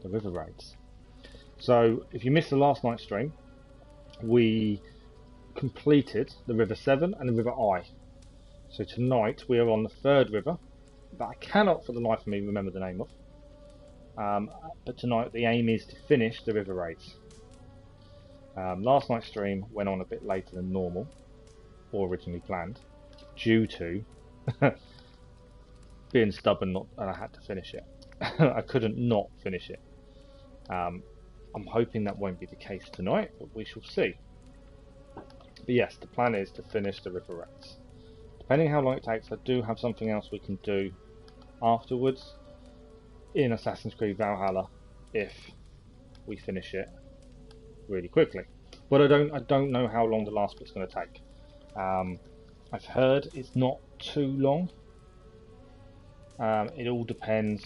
the river raids. So if you missed the last night's stream, we completed the River 7 and the River I. So tonight we are on the third river that I cannot for the life of me remember the name of. But tonight the aim is to finish the river raids. Last night's stream went on a bit later than normal, or originally planned, due to being stubborn and I had to finish it. I couldn't not finish it. I'm hoping that won't be the case tonight, but we shall see. But yes, the plan is to finish the river raids. Depending how long it takes, I do have something else we can do afterwards in Assassin's Creed Valhalla if we finish it really quickly. But I don't know how long the last bit's going to take. I've heard it's not too long. It all depends.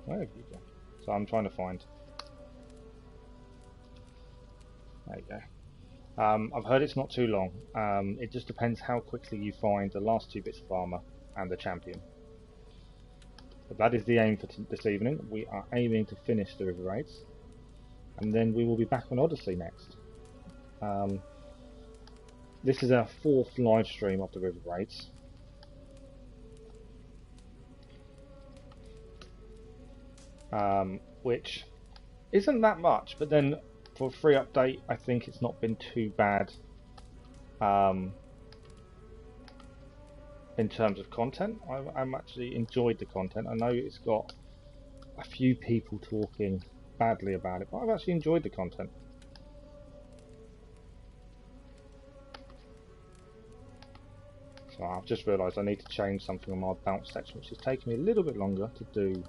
Where have you gone? So I'm trying to find. There you go. I've heard it's not too long. It just depends how quickly you find the last 2 bits of armour and the champion. But that is the aim for this evening. We are aiming to finish the river raids, and then we will be back on Odyssey next. This is our 4th live stream of the river raids. Which isn't that much, but then for a free update, I think it's not been too bad in terms of content. I'm actually enjoyed the content. I know it's got a few people talking badly about it, but I've actually enjoyed the content. So I've just realised I need to change something on my bounce section, which is taking me a little bit longer to do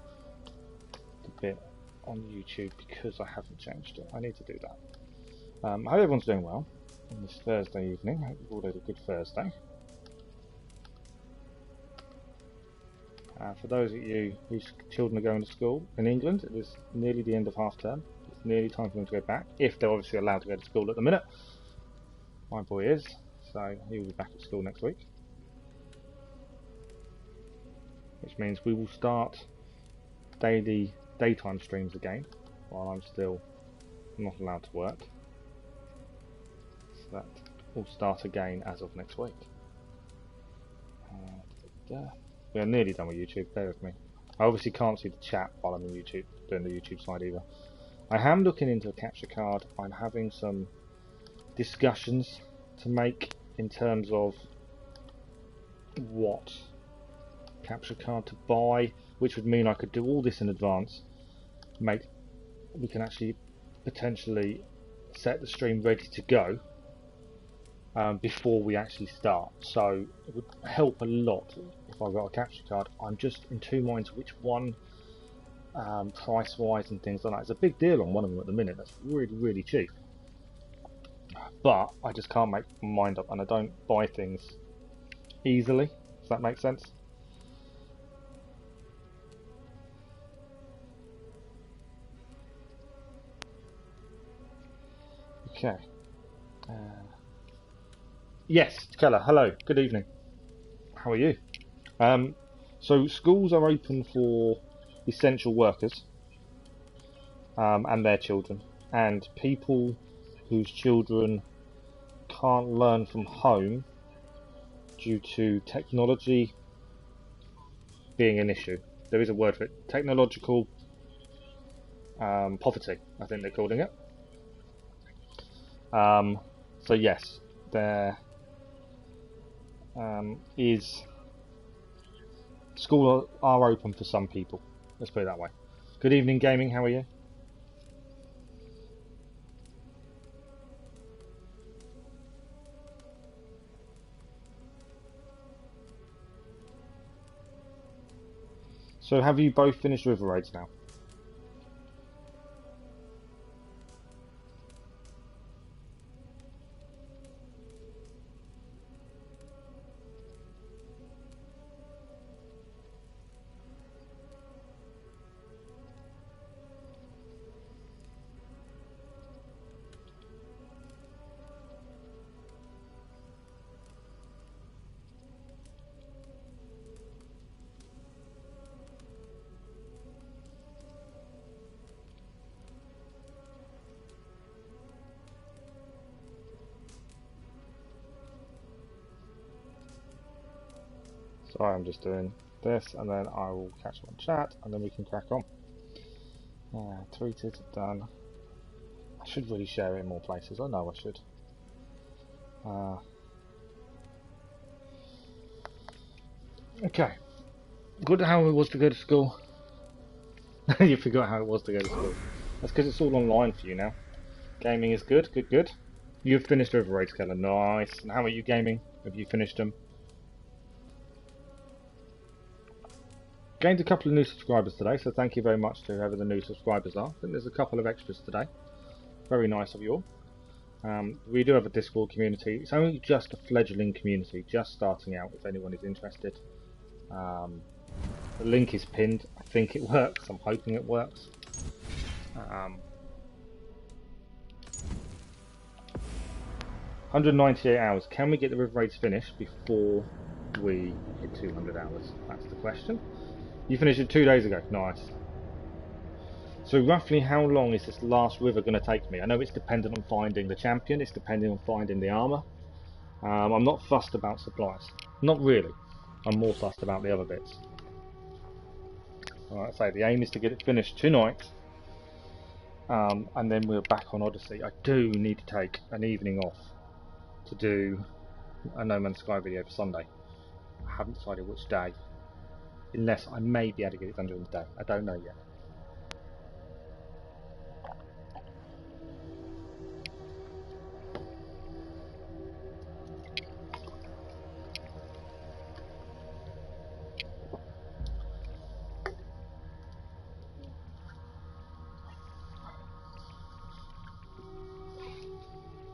the bit on YouTube because I haven't changed it. I need to do that. I hope everyone's doing well on this Thursday evening. I hope you've all had a good Thursday. For those of you whose children are going to school in England, it is nearly the end of half term. It's nearly time for them to go back, if they're obviously allowed to go to school at the minute. My boy is, so he will be back at school next week. Which means we will start daily daytime streams again while I'm still not allowed to work. So that will start again as of next week. We are nearly done with YouTube, bear with me. I obviously can't see the chat while I'm in YouTube, doing the YouTube side either. I am looking into a capture card. I'm having some discussions to make in terms of what capture card to buy, which would mean I could do all this in advance. We can actually potentially set the stream ready to go before we actually start. So it would help a lot if I got a capture card. I'm just in 2 minds which one, price wise and things like that. It's a big deal on one of them at the minute. That's really, really cheap. But I just can't make my mind up, and I don't buy things easily. Does that make sense? Okay. Yes, Keller, hello, good evening. How are you? So schools are open for essential workers and their children, and people whose children can't learn from home due to technology being an issue. There is a word for it. Technological poverty, I think they're calling it. So yes, there is schools are open for some people. Let's put it that way. Good evening, gaming. How are you? So have you both finished River Raids now? So I'm just doing this, and then I will catch up on chat, and then we can crack on. Tweeted, done. I should really share it in more places. I know I should. Okay. Good how it was to go to school. You forgot how it was to go to school. That's because it's all online for you now. Gaming is good, good. You've finished over raids, Keller. Nice. And how are you gaming? Have you finished them? Gained a couple of new subscribers today, so thank you very much to whoever the new subscribers are. I think there's a couple of extras today. Very nice of you all. We do have a Discord community. It's only just a fledgling community, just starting out if anyone is interested. The link is pinned. I think it works. I'm hoping it works. 198 hours. Can we get the river raids finished before we hit 200 hours? That's the question. You finished it 2 days ago. Nice. So roughly how long is this last river going to take me? I know it's dependent on finding the champion. It's dependent on finding the armour. I'm not fussed about supplies. Not really. I'm more fussed about the other bits. Alright, so the aim is to get it finished tonight. And then we're back on Odyssey. I do need to take an evening off to do a No Man's Sky video for Sunday. I haven't decided which day. Unless I may be able to get it done during the day. I don't know yet.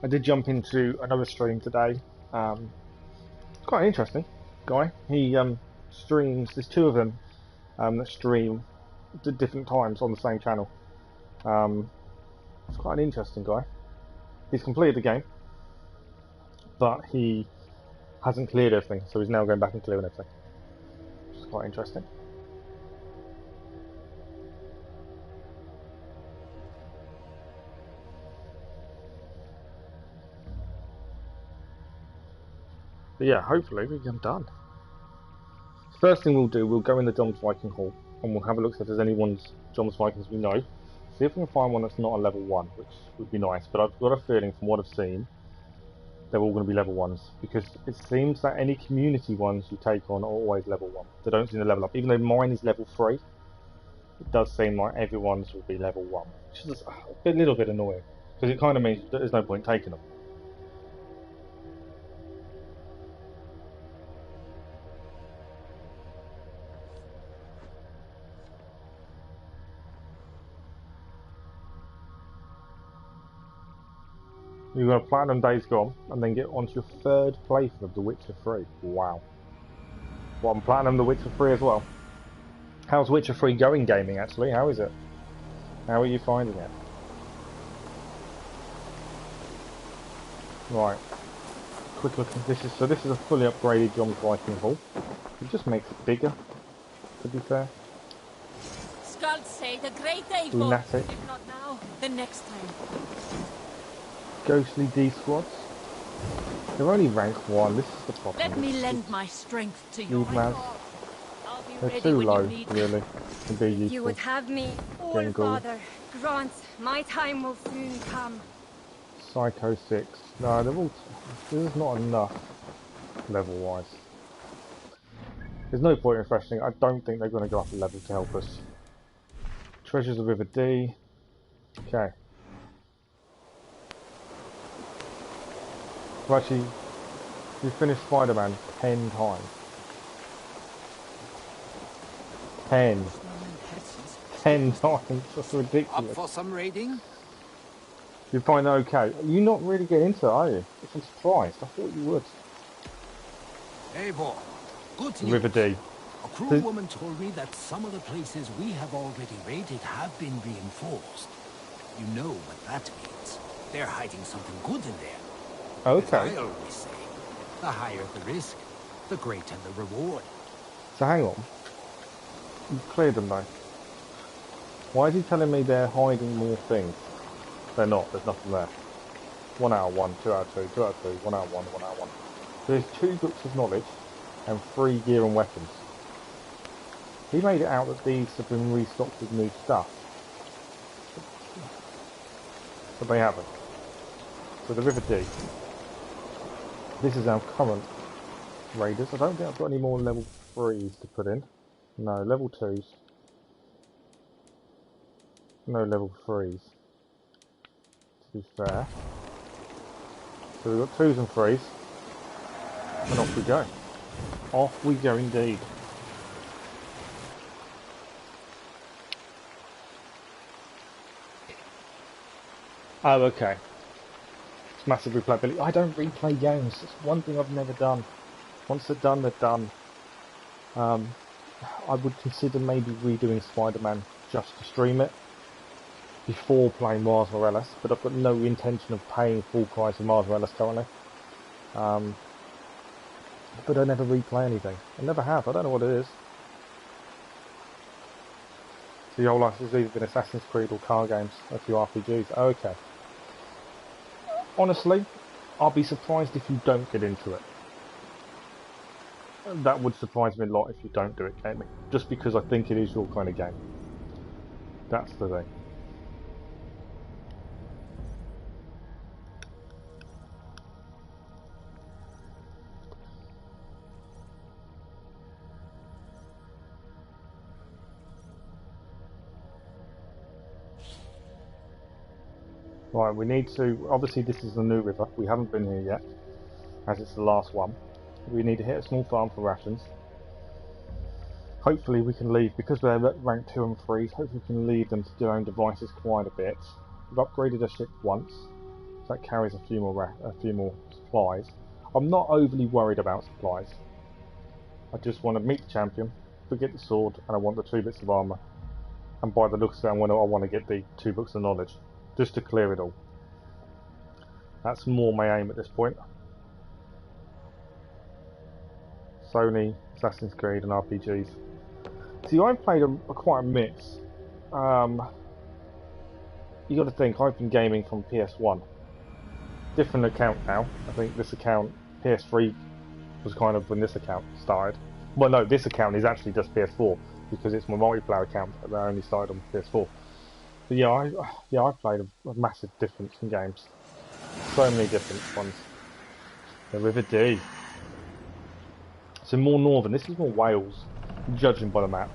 I did jump into another stream today. It's quite an interesting guy. He streams. There's two of them that stream at different times on the same channel. It's quite an interesting guy. He's completed the game, but he hasn't cleared everything, so he's now going back and clearing everything. It's quite interesting. But yeah, hopefully we get done. First thing we'll do, we'll go in the John's Viking Hall and we'll have a look if there's any John's Vikings we know. See if we can find one that's not a level 1, which would be nice. But I've got a feeling from what I've seen, they're all going to be level 1s. Because it seems that any community ones you take on are always level 1. They don't seem to level up. Even though mine is level 3, it does seem like everyone's will be level 1. Which is a little bit annoying. Because it kind of means that there's no point taking them. You've got a Platinum Days Gone, and then get onto your third playthrough of The Witcher 3. Wow. Well, I'm Platinum The Witcher 3 as well. How's Witcher 3 going gaming, actually? How is it? How are you finding it? Right. Quick look. This is a fully upgraded John's Viking Hall. It just makes it bigger, to be fair. Skulls say the great day for Lunatic. if not now, the next time. Ghostly D squads. They're only rank 1, this is the problem. Let me lend my strength to you. They're too low, really, to be useful. You would have me, all Father. Grant, my time will soon come. Psycho 6. No, they're all... This is not enough, level-wise. There's no point in refreshing. I don't think they're going to go up a level to help us. Treasures of River D. Okay. Well, actually, we finished Spider-Man 10 times. 10 times. That's ridiculous. Up for some raiding? You find that okay? You're not really getting into it, are you? I'm surprised. I thought you would. Hey, boy. Good news. River D. A crew woman told me that some of the places we have already raided have been reinforced. You know what that means. They're hiding something good in there. Okay. As I always say, the higher the risk, the greater the reward. So hang on. You've cleared them though. Why is he telling me they're hiding more things? They're not, there's nothing there. 1 out of 1, 2 out of 2, 2 out of 2, 1 out of 1, 1 out of 1. There's 2 books of knowledge, and 3 gear and weapons. He made it out that these have been restocked with new stuff. But they haven't. So the River D. This is our current raiders. I don't think I've got any more level 3s to put in. No, level 2s. No level 3s. To be fair. So we've got 2s and 3s. And off we go. Off we go indeed. Oh, okay. It's massive replayability. I don't replay games. It's one thing I've never done. Once they're done, they're done. I would consider maybe redoing Spider-Man just to stream it before playing Miles Morales, but I've got no intention of paying full price for Miles Morales currently. But I never replay anything. I never have. I don't know what it is. So your whole life has either been Assassin's Creed or car games, a few RPGs. Oh, okay. Honestly, I'll be surprised if you don't get into it. That would surprise me a lot if you don't do it, gaming. Just because I think it is your kind of game. That's the thing. Right, we need to, obviously this is the new river, we haven't been here yet, as it's the last one. We need to hit a small farm for rations. Hopefully we can leave, because they're rank 2 and 3, hopefully we can leave them to do their own devices quite a bit. We've upgraded our ship once, so that carries a few more supplies. I'm not overly worried about supplies. I just want to meet the champion, forget the sword, and I want the 2 bits of armour. And by the looks of it, I want to get the 2 books of knowledge. Just to clear it all. That's more my aim at this point. Sony, Assassin's Creed and RPGs. See, I've played quite a mix. You got to think, I've been gaming from PS1. Different account now. I think this account, PS3 was kind of when this account started. Well no, this account is actually just PS4 because it's my multiplayer account that I only started on PS4. But yeah, I've played a massive difference in games. So many different ones. The River D. So more northern. This is more Wales, judging by the map.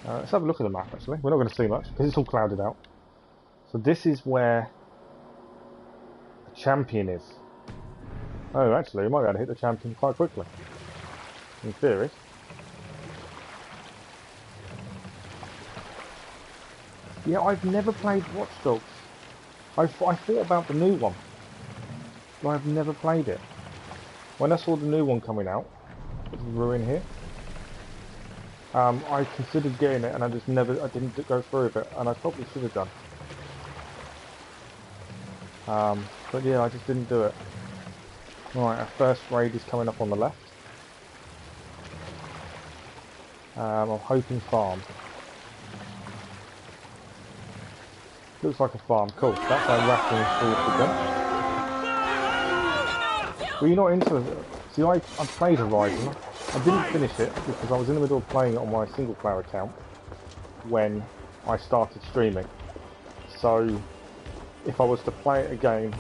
Let's have a look at the map actually. We're not going to see much because it's all clouded out. So this is where the champion is. Oh, actually, we might be able to hit the champion quite quickly. In theory. Yeah, I've never played Watch Dogs. I thought about the new one, but I've never played it. When I saw the new one coming out, Ruin here, I considered getting it, and I didn't go through with it, and I probably should have done. But yeah, I just didn't do it. Right, our first raid is coming up on the left. I'm hoping farm. Looks like a farm. Cool. That's our rationing full again. Were you not into it? See, I played Horizon. I didn't finish it because I was in the middle of playing it on my single player account when I started streaming. So, if I was to play it again,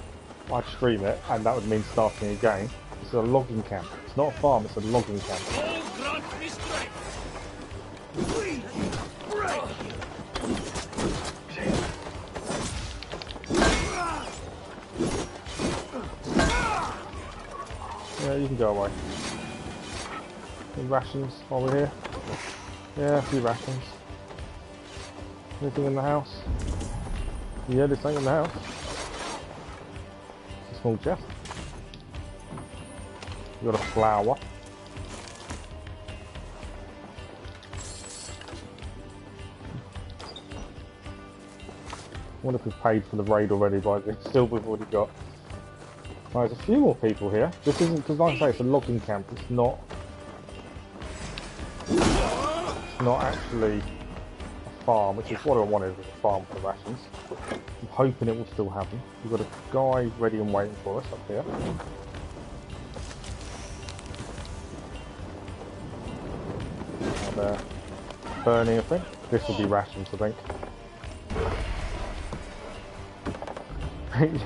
I'd stream it, and that would mean starting again. It's a logging camp. It's not a farm, it's a logging camp. Yeah, you can go away. Any rations while we're here? Yeah, a few rations. Anything in the house? Yeah, there's something in the house. It's a small chest. We've got a flower. I wonder if we've paid for the raid already by the still we've already got. Oh, there's a few more people here. This isn't, because like I say, it's a logging camp. It's not actually a farm, which is what I wanted, was a farm for rations. I'm hoping it will still happen. We've got a guy ready and waiting for us up here. there. Burning, I think. This will be rations, I think.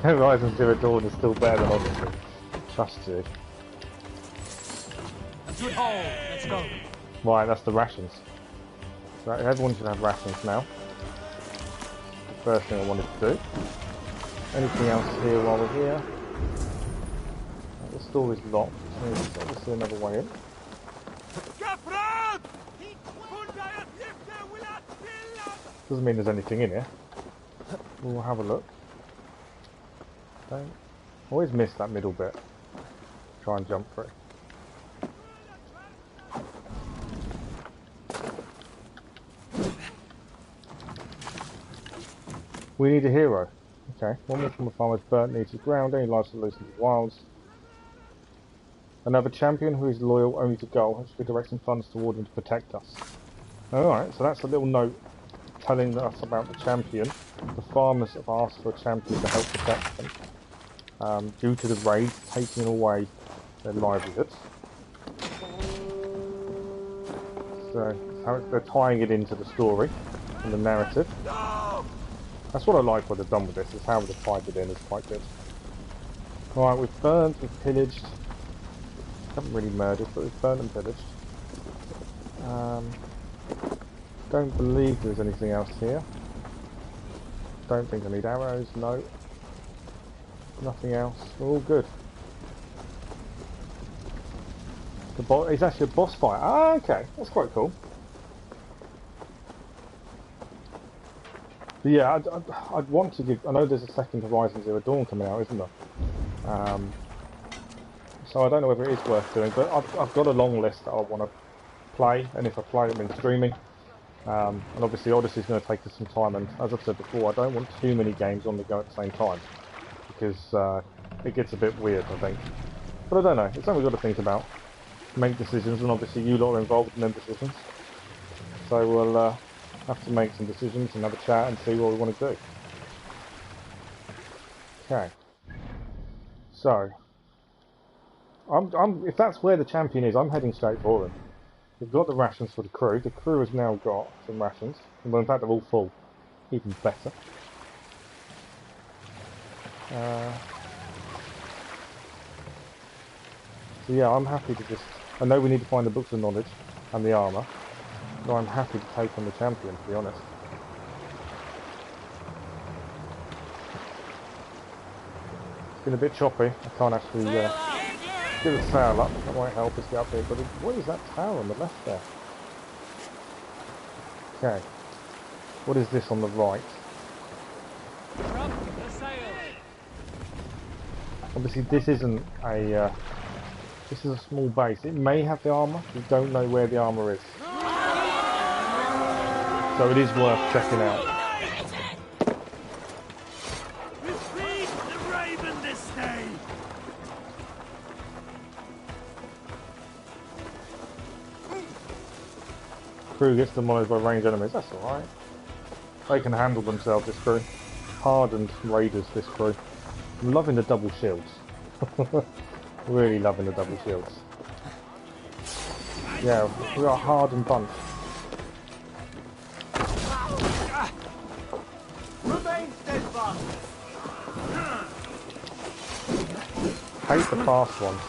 Horizon Zero Dawn is still better than Odyssey. Trust you. A good haul. Let's go. Right, that's the rations. So everyone should have rations now. The first thing I wanted to do. Anything else here while we're here? The store is locked, so there's obviously another way in. Doesn't mean there's anything in here. We'll have a look. Don't always miss that middle bit. Try and jump through. We need a hero. Okay, one more from a farmer's burnt needs to ground, any lives are loose in the wilds. Another champion who is loyal only to goal has to be directing funds toward him to protect us. Alright, so that's a little note telling us about the champion. The farmers have asked for a champion to help protect them. Due to the raids taking away their livelihoods. So they're tying it into the story and the narrative. That's what I like what they've done with this, is how they've tied it in is quite good. Alright, we've burnt, we've pillaged. Haven't really murdered, but we've burnt and pillaged. Don't believe there's anything else here. Don't think I need arrows, no. Nothing else, we're all good. It's actually a boss fight. Ah, okay, that's quite cool. But yeah, I'd want to give... I know there's a second Horizon Zero Dawn coming out, isn't there? So I don't know whether it is worth doing, but I've got a long list that I want to play, and if I play them in streaming. And obviously Odyssey's going to take us some time, and as I've said before, I don't want too many games on the go at the same time, because it gets a bit weird, I think. But I don't know, it's something we've got to think about. Make decisions, and obviously you lot are involved in them decisions. So we'll have to make some decisions and have a chat and see what we want to do. Okay. So, if that's where the champion is, I'm heading straight for him. We've got the rations for the crew. The crew has now got some rations. Well, in fact, they're all full. Even better. So yeah, I'm happy to just... I know we need to find the books of knowledge and the armour. So I'm happy to take on the champion, to be honest. It's been a bit choppy. I can't actually get a sail up. That might help us get up here. But what is that tower on the left there? Okay. What is this on the right? Obviously, this isn't a... this is a small base. It may have the armour. We don't know where the armour is. So it is worth checking out. Crew gets demolished by ranged enemies. That's alright. They can handle themselves, this crew. Hardened raiders, this crew. I'm loving the double shields. Really loving the double shields. Yeah, we are a hardened bunch. Hate the fast ones.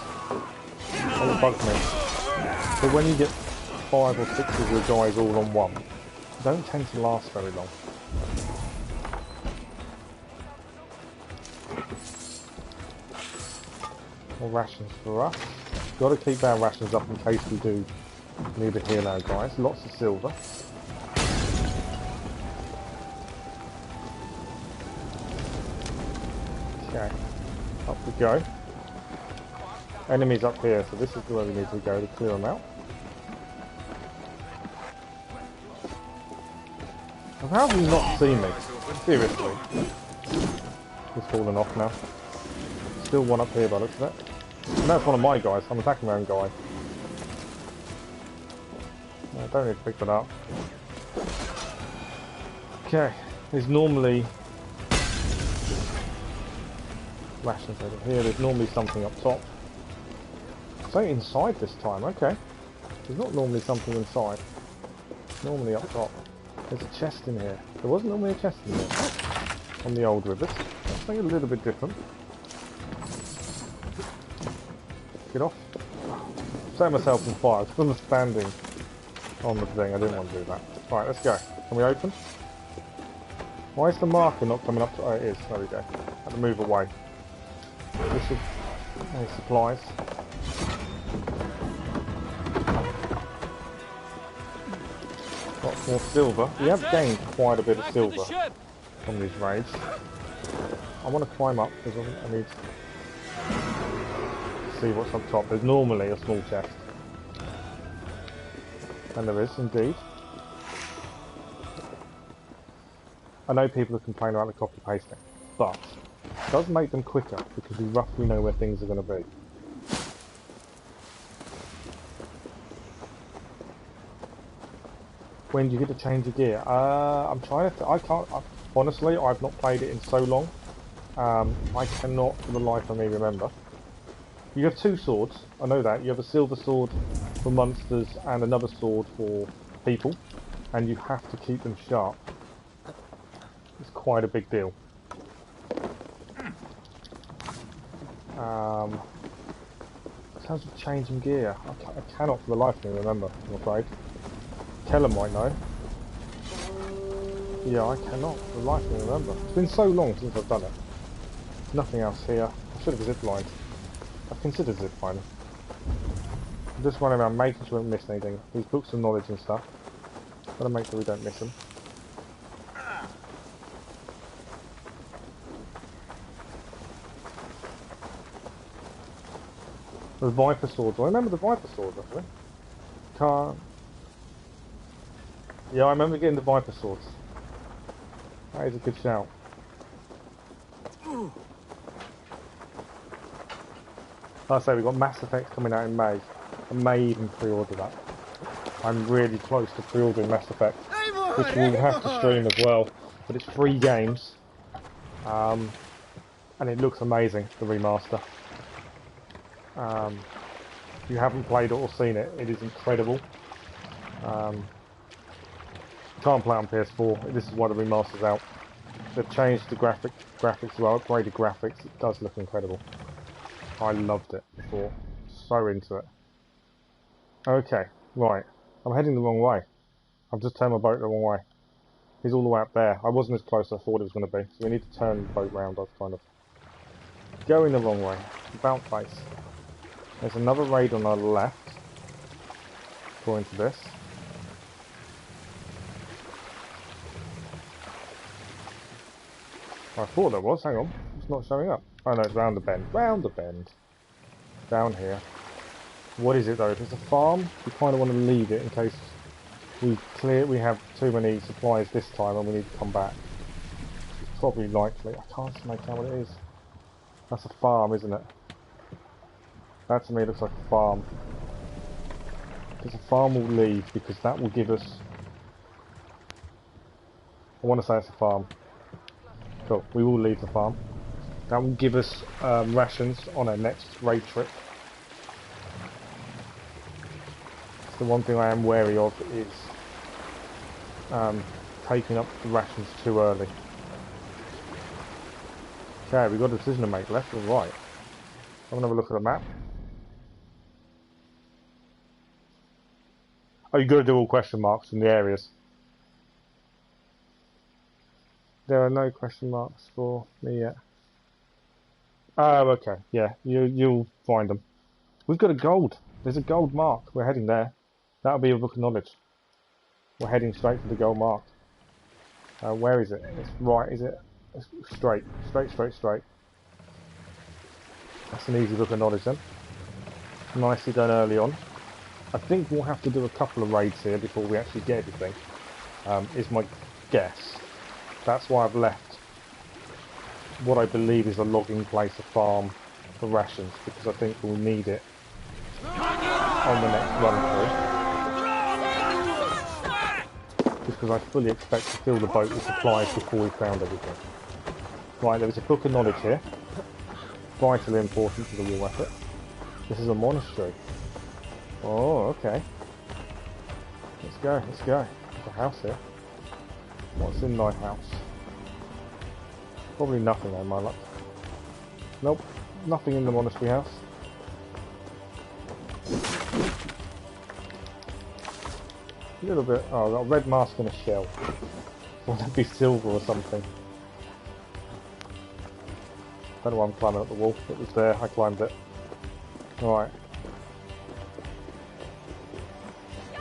They bug me. So when you get 5 or 6 of your guys all on one, they don't tend to last very long. More rations for us. Got to keep our rations up in case we do need a heal our guys. Lots of silver. Okay, up we go. Enemies up here, so this is where we need to go to clear them out. How have you not seen me? Seriously. It's fallen off now. Still one up here by the looks of it. And that's one of my guys. I'm attacking my own guy. I don't need to pick that up. Okay. There's normally... rations over here. There's normally something up top. Something inside this time. Okay. There's not normally something inside. normally up top. There's a chest in here. There wasn't normally a chest in here on the old rivers. Something a little bit different. Get off. Set myself on fire. I was standing on the thing. I didn't want to do that. Right, let's go. Can we open? Why is the marker not coming up to... Oh, it is. There we go. I have to move away. This is... Any supplies. Lots more silver. We have gained quite a bit of silver from these raids. I want to climb up because I need to see what's up top. There's normally a small chest. And there is indeed. I know people are complaining about the copy pasting, but it does make them quicker because we roughly know where things are going to be. When do you get to change your gear? I'm trying to... I can't... honestly, I've not played it in so long. I cannot, for the life of me, remember. You have two swords. I know that. You have a silver sword for monsters and another sword for people. And you have to keep them sharp. It's quite a big deal. In terms of changing gear, I cannot for the life of me remember, I'm afraid. Keller might know. Yeah, I cannot for the life of me remember. It's been so long since I've done it. Nothing else here. I should have ziplined. I've considered ziplining. I'm just running around making sure we don't miss anything. These books of knowledge and stuff. Gotta make sure we don't miss them. The Viper swords. I remember the Viper swords actually. Can't. Yeah, I remember getting the Viper swords. That is a good shout. Like I say, we've got Mass Effect coming out in May. I may even pre-order that. I'm really close to pre-ordering Mass Effect, which we'll have to stream as well. But it's 3 games, and it looks amazing, the remaster. If you haven't played it or seen it, it is incredible. Can't play on PS4. This is why the remaster's out. They've changed the graphics as well, upgraded graphics. It does look incredible. I loved it before. So into it. Okay, right. I'm heading the wrong way. I've just turned my boat the wrong way. He's all the way up there. I wasn't as close as I thought it was going to be. So we need to turn the boat round. I've kind of going the wrong way. About face. There's another raid on our left. According to this. I thought there was. Hang on. It's not showing up. Oh no, it's round the bend. Round the bend. Down here. What is it though? If it's a farm, we kind of want to leave it in case we have too many supplies this time and we need to come back. It's probably likely. I can't make out what it is. That's a farm, isn't it? That to me looks like a farm. Because a farm will leave because that will give us... I want to say it's a farm. Cool, we will leave the farm. That will give us rations on our next raid trip. The one thing I am wary of is taking up the rations too early. Okay, we've got a decision to make, left or right. I'm going to have a look at the map. Oh, you've got to do all question marks in the areas. There are no question marks for me yet. Oh, okay. Yeah, you'll find them. We've got a gold. There's a gold mark. We're heading there. That'll be a book of knowledge. We're heading straight for the gold mark. Where is it? It's right, is it? It's straight. Straight. That's an easy book of knowledge then. Nicely done early on. I think we'll have to do a couple of raids here before we actually get everything. Is my guess. That's why I've left what I believe is a logging place, a farm for rations, because I think we'll need it on the next run through. Just because I fully expect to fill the boat with supplies before we found everything. Right, there is a book of knowledge here. Vitally important to the war effort. This is a monastery. Oh, okay. Let's go. There's a house here. What's in thy house? Probably nothing on my luck. Nope, nothing in the monastery house. A little bit. Oh, I've got a red mask and a shell. Would that be silver or something? Don't know why I'm climbing up the wall. It was there, I climbed it. Alright.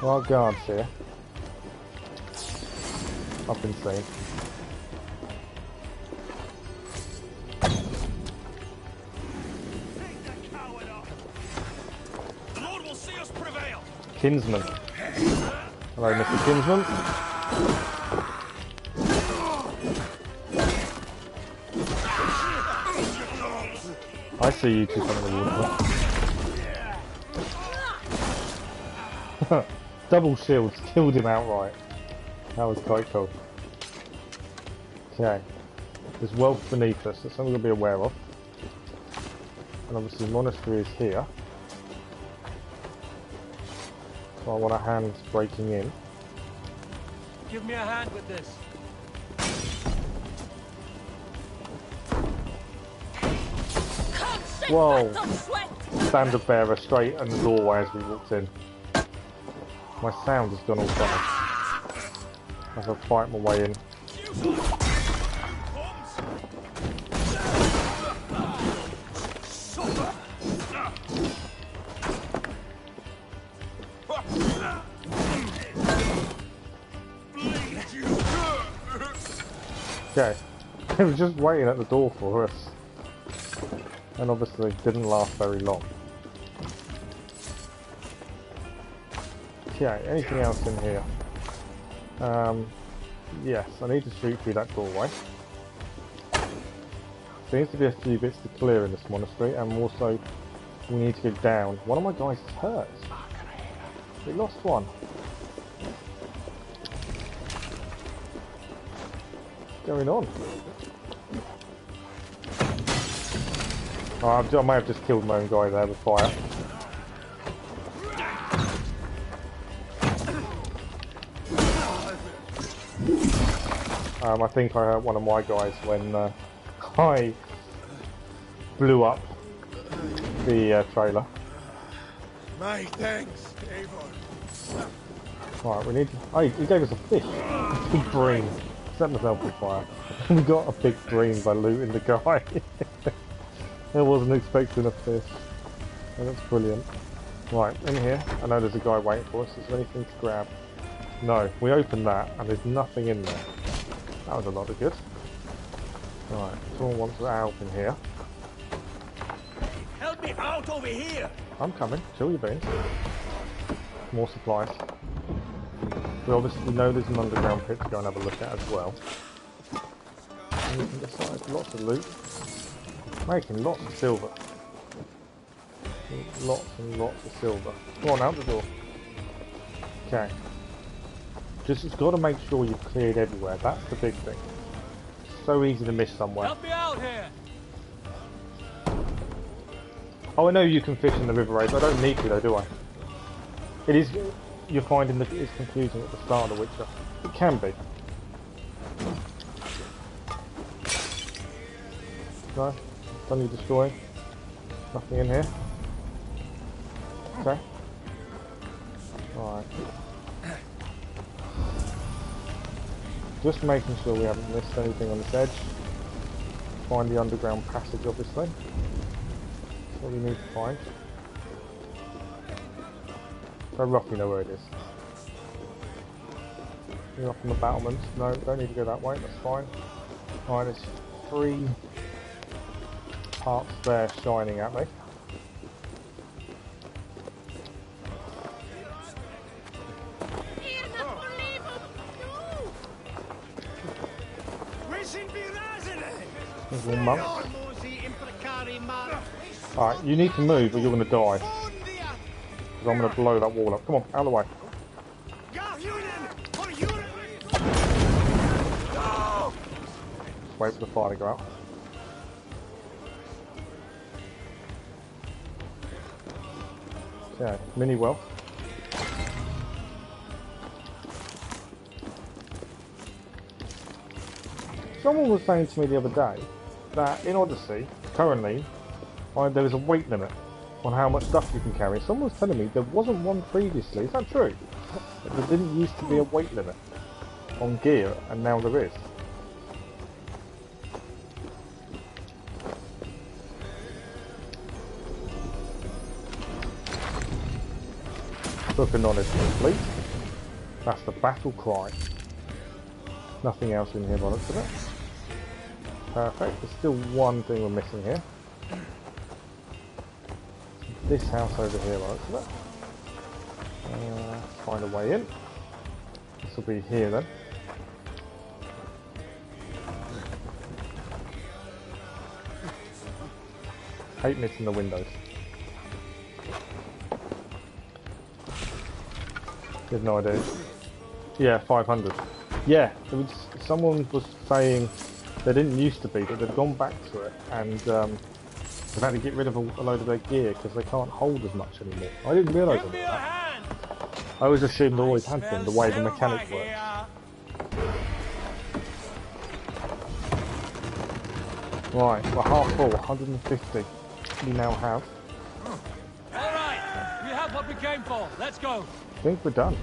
There are guards here. I've been seen. Kinsman. Hello, Mr. Kinsman. I see you two coming in the water. Double shields, killed him outright. That was quite cool. Okay. There's wealth beneath us, that's something we'll be aware of. And obviously the monastery is here. So I want a hand breaking in. Give me a hand with this. Whoa! Standard bearer straight in the doorway as we walked in. My sound has gone all funny. As I fight my way in. Okay, it was just waiting at the door for us, and obviously didn't last very long. Okay, anything else in here? Yes, I need to shoot through that doorway. Seems to be a few bits to clear in this monastery, and also we need to go down. One of my guys is hurt. We lost one. What's going on? Oh, I may have just killed my own guy there with fire. I think I hurt one of my guys when I blew up the trailer. My thanks, Avon. Right, we need to... Oh, he gave us a fish. A big bream. Set myself on fire. We got a big bream by looting the guy. I wasn't expecting a fish. Oh, that's brilliant. Right, in here. I know there's a guy waiting for us. Is there anything to grab? No. We opened that and there's nothing in there. That was a lot of good. Right, someone wants to help in here. Help me out over here! I'm coming. Chill your beans. More supplies. We obviously know there's an underground pit to go and have a look at as well. And we can decide lots of loot. Making lots of silver. Lots and lots of silver. Come on, out the door. Okay. Just got to make sure you've cleared everywhere. That's the big thing. So easy to miss somewhere. Help me out here! Oh, I know you can fish in the river race. I don't need to though, do I? It is. You're finding that it's confusing at the start of The Witcher. It can be. No? Done you destroying? Nothing in here? Okay. Alright. Just making sure we haven't missed anything on this edge. Find the underground passage, obviously. That's what we need to find. I roughly know where it is. You're up on the battlements. No, don't need to go that way, that's fine. Alright, there's 3 parts there shining at me. There's one monk. Alright, you need to move or you're going to die. Because I'm going to blow that wall up. Come on, out of the way. Just wait for the fire to go out. Okay, mini wealth. Someone was saying to me the other day that in Odyssey, currently, there is a weight limit on how much stuff you can carry. Someone was telling me there wasn't one previously. Is that true? There didn't used to be a weight limit on gear, and now there is. Book of knowledge complete. That's the battle cry. Nothing else in here by the looks of it. Perfect. There's still one thing we're missing here. This house over here by the looks of it. Find a way in. This will be here then. Hate missing the windows. You have no idea. Yeah, 500. Yeah, someone was saying they didn't used to be, but they've gone back to it, and they've had to get rid of a load of their gear because they can't hold as much anymore. I didn't realise that. I always assumed they always had been, the way the mechanic works. Right, we're half full, 150 we now have. Alright, we have what we came for. Let's go. I think we're done.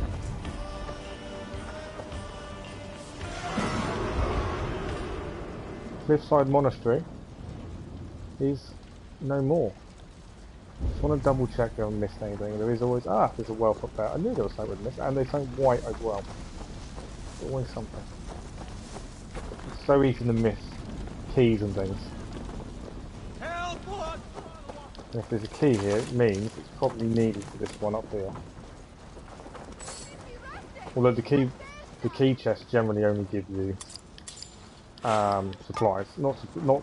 Cliffside Monastery is no more. Just want to double check I haven't missed anything. There is always there's a wealth up there. I knew there was something we'd miss, and there's something white as well. Always something. It's so easy to miss keys and things. And if there's a key here, it means it's probably needed for this one up here. Although the key chests generally only give you supplies, not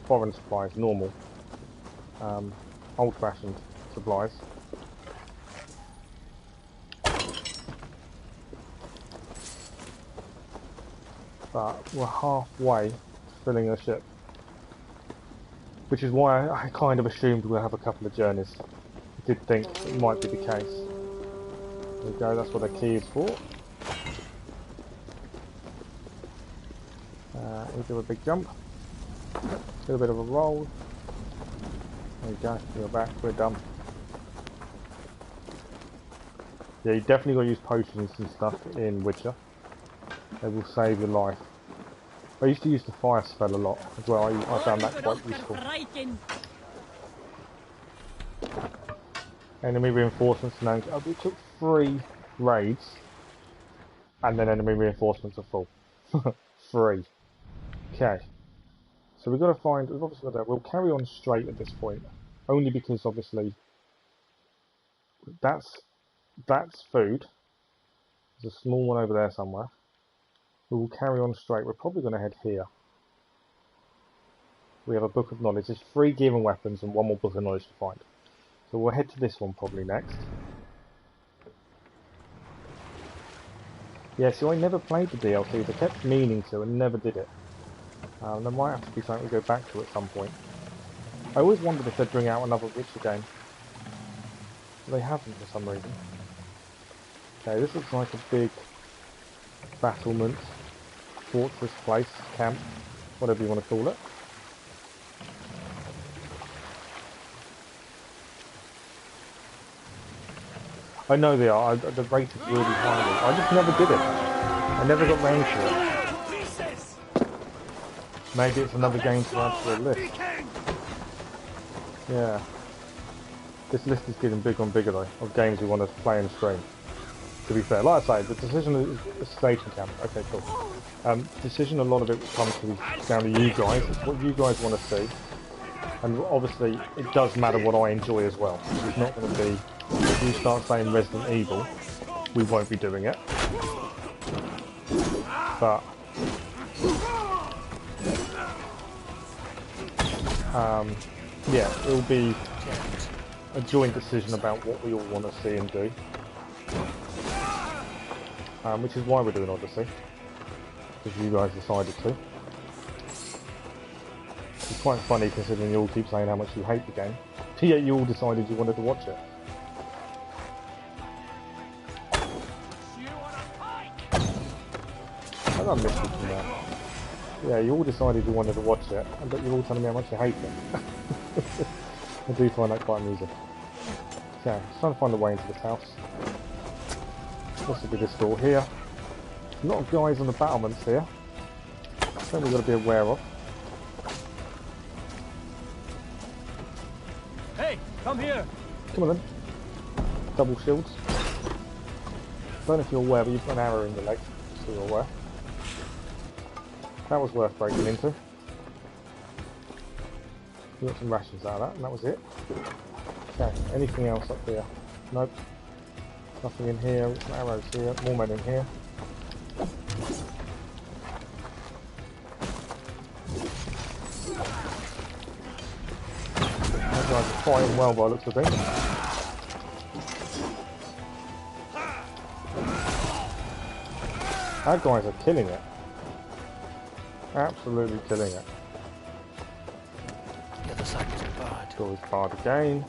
foreign supplies, normal, old-fashioned supplies. But we're halfway to filling the ship, which is why I kind of assumed we'll have a couple of journeys. I did think it might be the case. There we go, that's what the key is for. We do a big jump, do a bit of a roll. There we go, we're back, we're done. Yeah, you definitely got to use potions and stuff in Witcher. They will save your life. I used to use the fire spell a lot as well. I found that quite useful. Enemy reinforcements now. We took 3 raids, and then enemy reinforcements are full. 3. Okay. So we've got to find. We've obviously got that. We'll carry on straight at this point, only because obviously that's food. There's a small one over there somewhere. We will carry on straight. We're probably going to head here. We have a book of knowledge. There's 3 gear and weapons and 1 more book of knowledge to find. So we'll head to this one probably next. Yeah, so I never played the DLC. I kept meaning to and never did it. There might have to be something to go back to at some point. I always wondered if they'd bring out another Witcher game. But they haven't for some reason. Okay, this looks like a big battlement, fortress place, camp, whatever you want to call it. I know they are. The rate is really high. I just never did it. I never got round to it. Maybe it's another game to add to the list. Yeah. This list is getting bigger and bigger though, of games we want to play and stream. To be fair, like I say, the decision is a station camp. Okay, cool. Decision, a lot of it will come down to you guys. It's what you guys want to see. And obviously, it does matter what I enjoy as well. It's not going to be, if you start saying Resident Evil, we won't be doing it. But yeah, it will be a joint decision about what we all want to see and do. Which is why we're doing Odyssey, because you guys decided to. It's quite funny considering you all keep saying how much you hate the game, yet you all decided you wanted to watch it. I got a message from that. Yeah, you all decided you wanted to watch it, but you're all telling me how much you hate it. I do find that quite amusing. Okay, just trying to find a way into this house. This will be this door here. A lot of guys on the battlements here. Something we've got to be aware of. Hey, come here. Come on then. Double shields. Don't know if you're aware, but you've got an arrow in your leg, so you're aware. That was worth breaking into. We got some rations out of that, and that was it. Okay, anything else up here? Nope. Nothing in here, some arrows here, more men in here. Those guys are fighting well by the looks of things. Our guys are killing it. Absolutely killing it. The other side is barred. Door's barred again.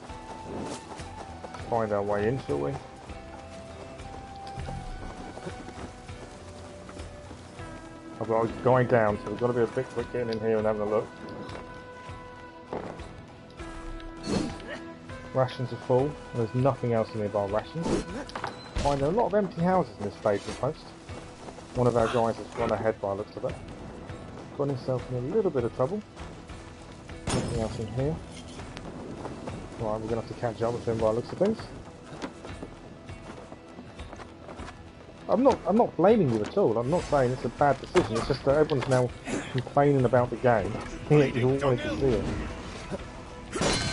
Find our way in, shall we? I've got a guy down, so we've got to be a bit quick getting in here and having a look. Rations are full, and there's nothing else in the bar rations. Find a lot of empty houses in this staging post. One of our guys has run ahead by the looks of it. Got himself in a little bit of trouble. Nothing else in here. Right, we're going to have to catch up with him by the looks of things. I'm not blaming you at all. I'm not saying it's a bad decision. It's just that everyone's now complaining about the game. You all wanted to see it.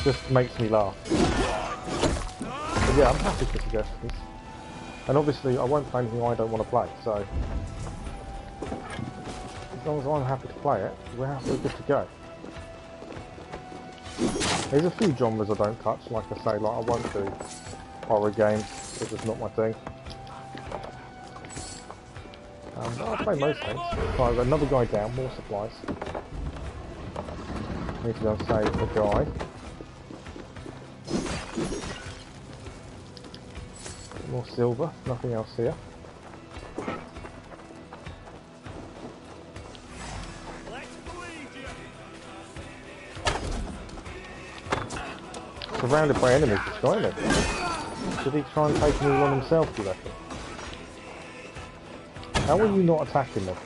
Just makes me laugh. But yeah, I'm happy for suggestions. And obviously, I won't play anything I don't want to play. So as long as I'm happy to play it, we're good to go. There's a few genres I don't touch. Like I say, like I won't do horror games because it's not my thing. I'll play most things. Right, I've got another guy down, more supplies. Need to go and save the guy. More silver, nothing else here. Surrounded by enemies, this guy, isn't it? Did he try and take me all on himself, do you reckon? How are you not attacking them?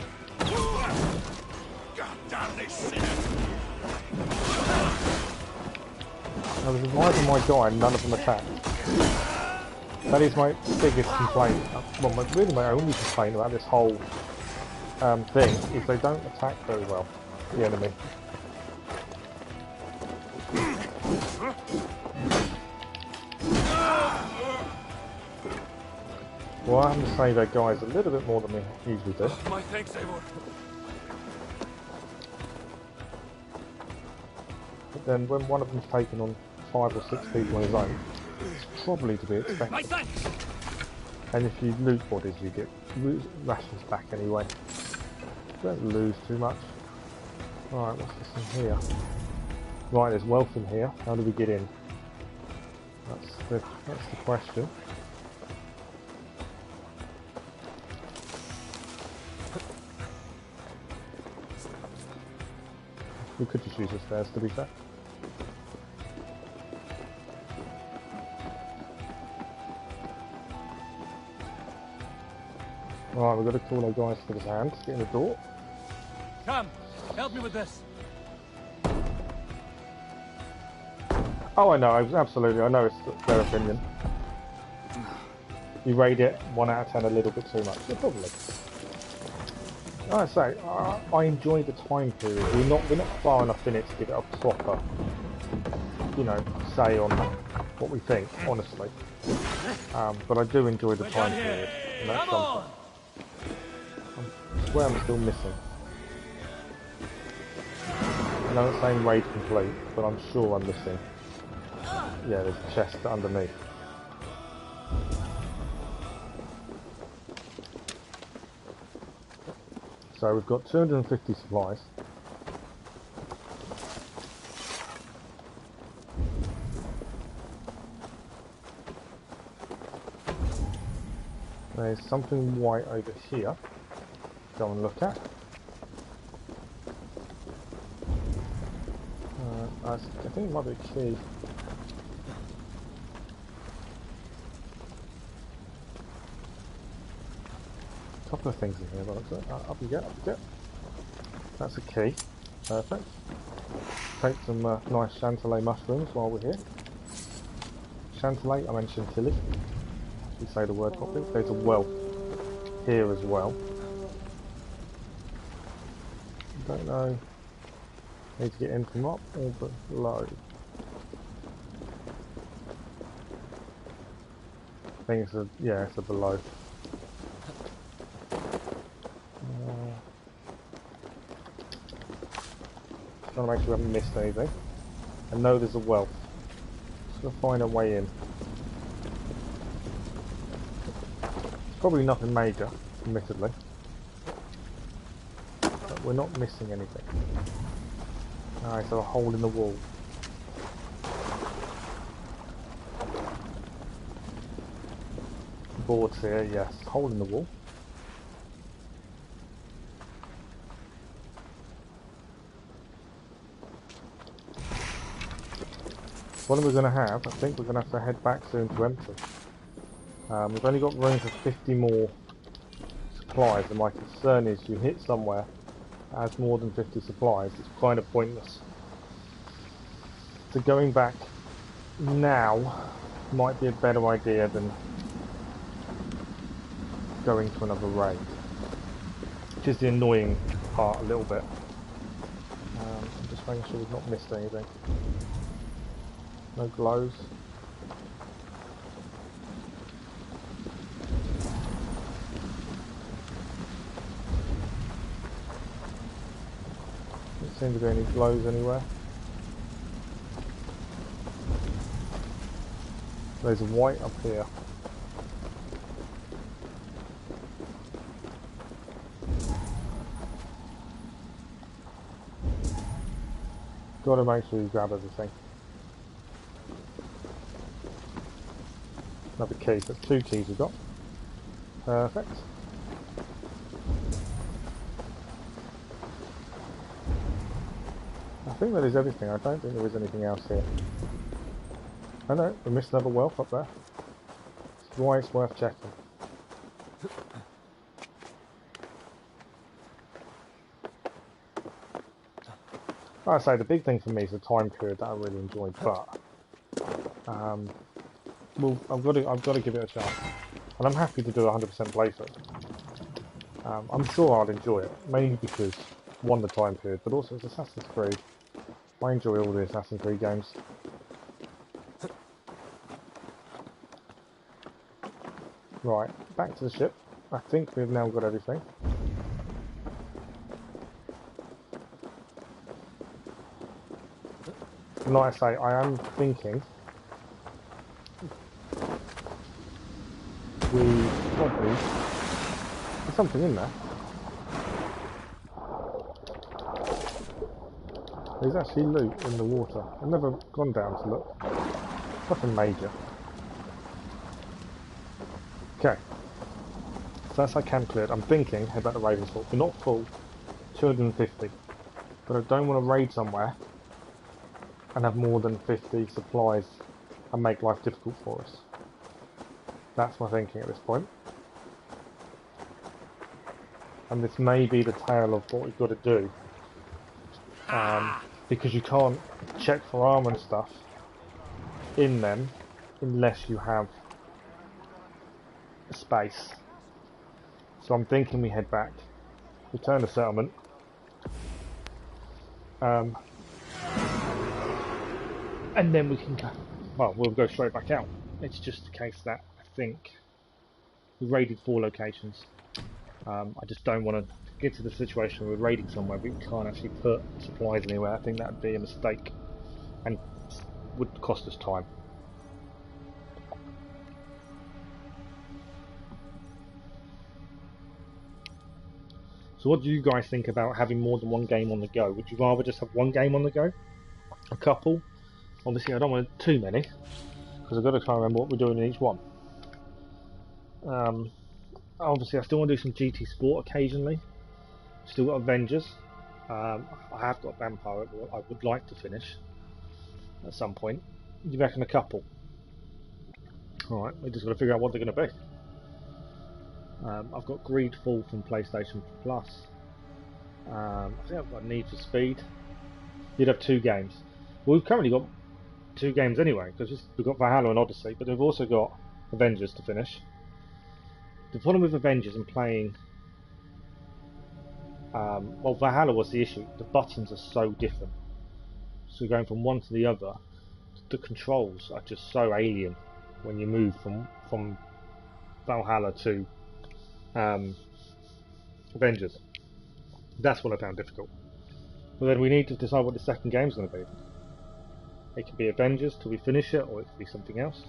I was reviving my guy and none of them attacked. That is my biggest complaint. Well, really my only complaint about this whole thing is they don't attack very well, the enemy. Well, I have to say that guys a little bit more than we usually do. My thanks, Eivor. But then when one of them's taken on 5 or 6 people on his own, it's probably to be expected. My thanks. And if you loot bodies, you get rations back anyway. Don't lose too much. Alright, what's this in here? Right, there's wealth in here. How do we get in? That's the question. We could just use the stairs, to be fair. Alright, we've got to call our guys to his hand to get in the door. Come, help me with this. Oh, I know, absolutely. I know it's their opinion. You rate it 1 out of 10 a little bit too much. Yeah, probably. Like I say, I enjoy the time period. We're not far enough in it to give it a proper, you know, say on what we think, honestly. But I do enjoy the time period, and that's something. I swear I'm still missing. I know it's saying raid complete, but I'm sure I'm missing. Yeah, there's a chest underneath. So we've got 250 supplies. There's something white over here. Go and look at. I think it might be a key. A couple of things in here, but up you get, up you get. That's a key. Perfect. Take some nice chantilly mushrooms while we're here. Chantilly, I mentioned chili. If you say the word properly. There's a well here as well. Don't know. Need to get in from up or below. I think it's a, yeah, it's a below. Trying to make sure we haven't missed anything. I know there's a well. Just gotta find a way in. It's probably nothing major, admittedly. But we're not missing anything. Alright, so a hole in the wall. Boards here, yes. Hole in the wall. What are we going to have? I think we're going to have to head back soon to empty. We've only got room for 50 more supplies, and my concern is you hit somewhere that has more than 50 supplies, it's kind of pointless. So going back now might be a better idea than going to another raid. Which is the annoying part a little bit. I'm just making sure we've not missed anything. No glows. Doesn't seem to be any glows anywhere. There's a white up here. Gotta make sure you grab everything. Another key, so that's 2 keys we've got. Perfect. I think that is everything. I don't think there is anything else here. Oh no, we missed another wealth up there. That's why it's worth checking. Like I say, the big thing for me is the time period that I really enjoyed, but well, I've got to give it a chance, and I'm happy to do a 100% playthrough. I'm sure I'll enjoy it, mainly because one, the time period, but also it's Assassin's Creed. I enjoy all the Assassin's Creed games. Right, back to the ship. I think we've now got everything. And like I say, I am thinking we probably... There's something in there. There's actually loot in the water. I've never gone down to look. Nothing major. Okay. So that's our camp cleared. I'm thinking, head back to Raven's Fort. We're not full. 250. But I don't want to raid somewhere and have more than 50 supplies and make life difficult for us. That's my thinking at this point. And this may be the tale of what we've got to do. Because you can't check for armor and stuff in them unless you have space. So I'm thinking we head back, return to settlement, and then we can go, well, we'll go straight back out. It's just the case that I think we raided 4 locations. I just don't want to get to the situation where we're raiding somewhere but we can't actually put supplies anywhere. I think that would be a mistake and would cost us time. So what do you guys think about having more than one game on the go? Would you rather just have one game on the go? A couple? Obviously I don't want too many, because I've got to try and remember what we're doing in each one. Obviously I still want to do some GT Sport occasionally. Still got Avengers. I have got Vampire I would like to finish. at some point. You reckon a couple? Alright, we just got to figure out what they're going to be. I've got Greedfall from PlayStation Plus. I think I've got Need for Speed. You'd have 2 games. Well, we've currently got 2 games anyway, because we've got Valhalla and Odyssey, but we've also got Avengers to finish. The problem with Avengers and playing... well, Valhalla was the issue. The buttons are so different. So going from one to the other, the controls are just so alien when you move from Valhalla to Avengers. That's what I found difficult. But then we need to decide what the second game's going to be. It could be Avengers till we finish it, or it could be something else.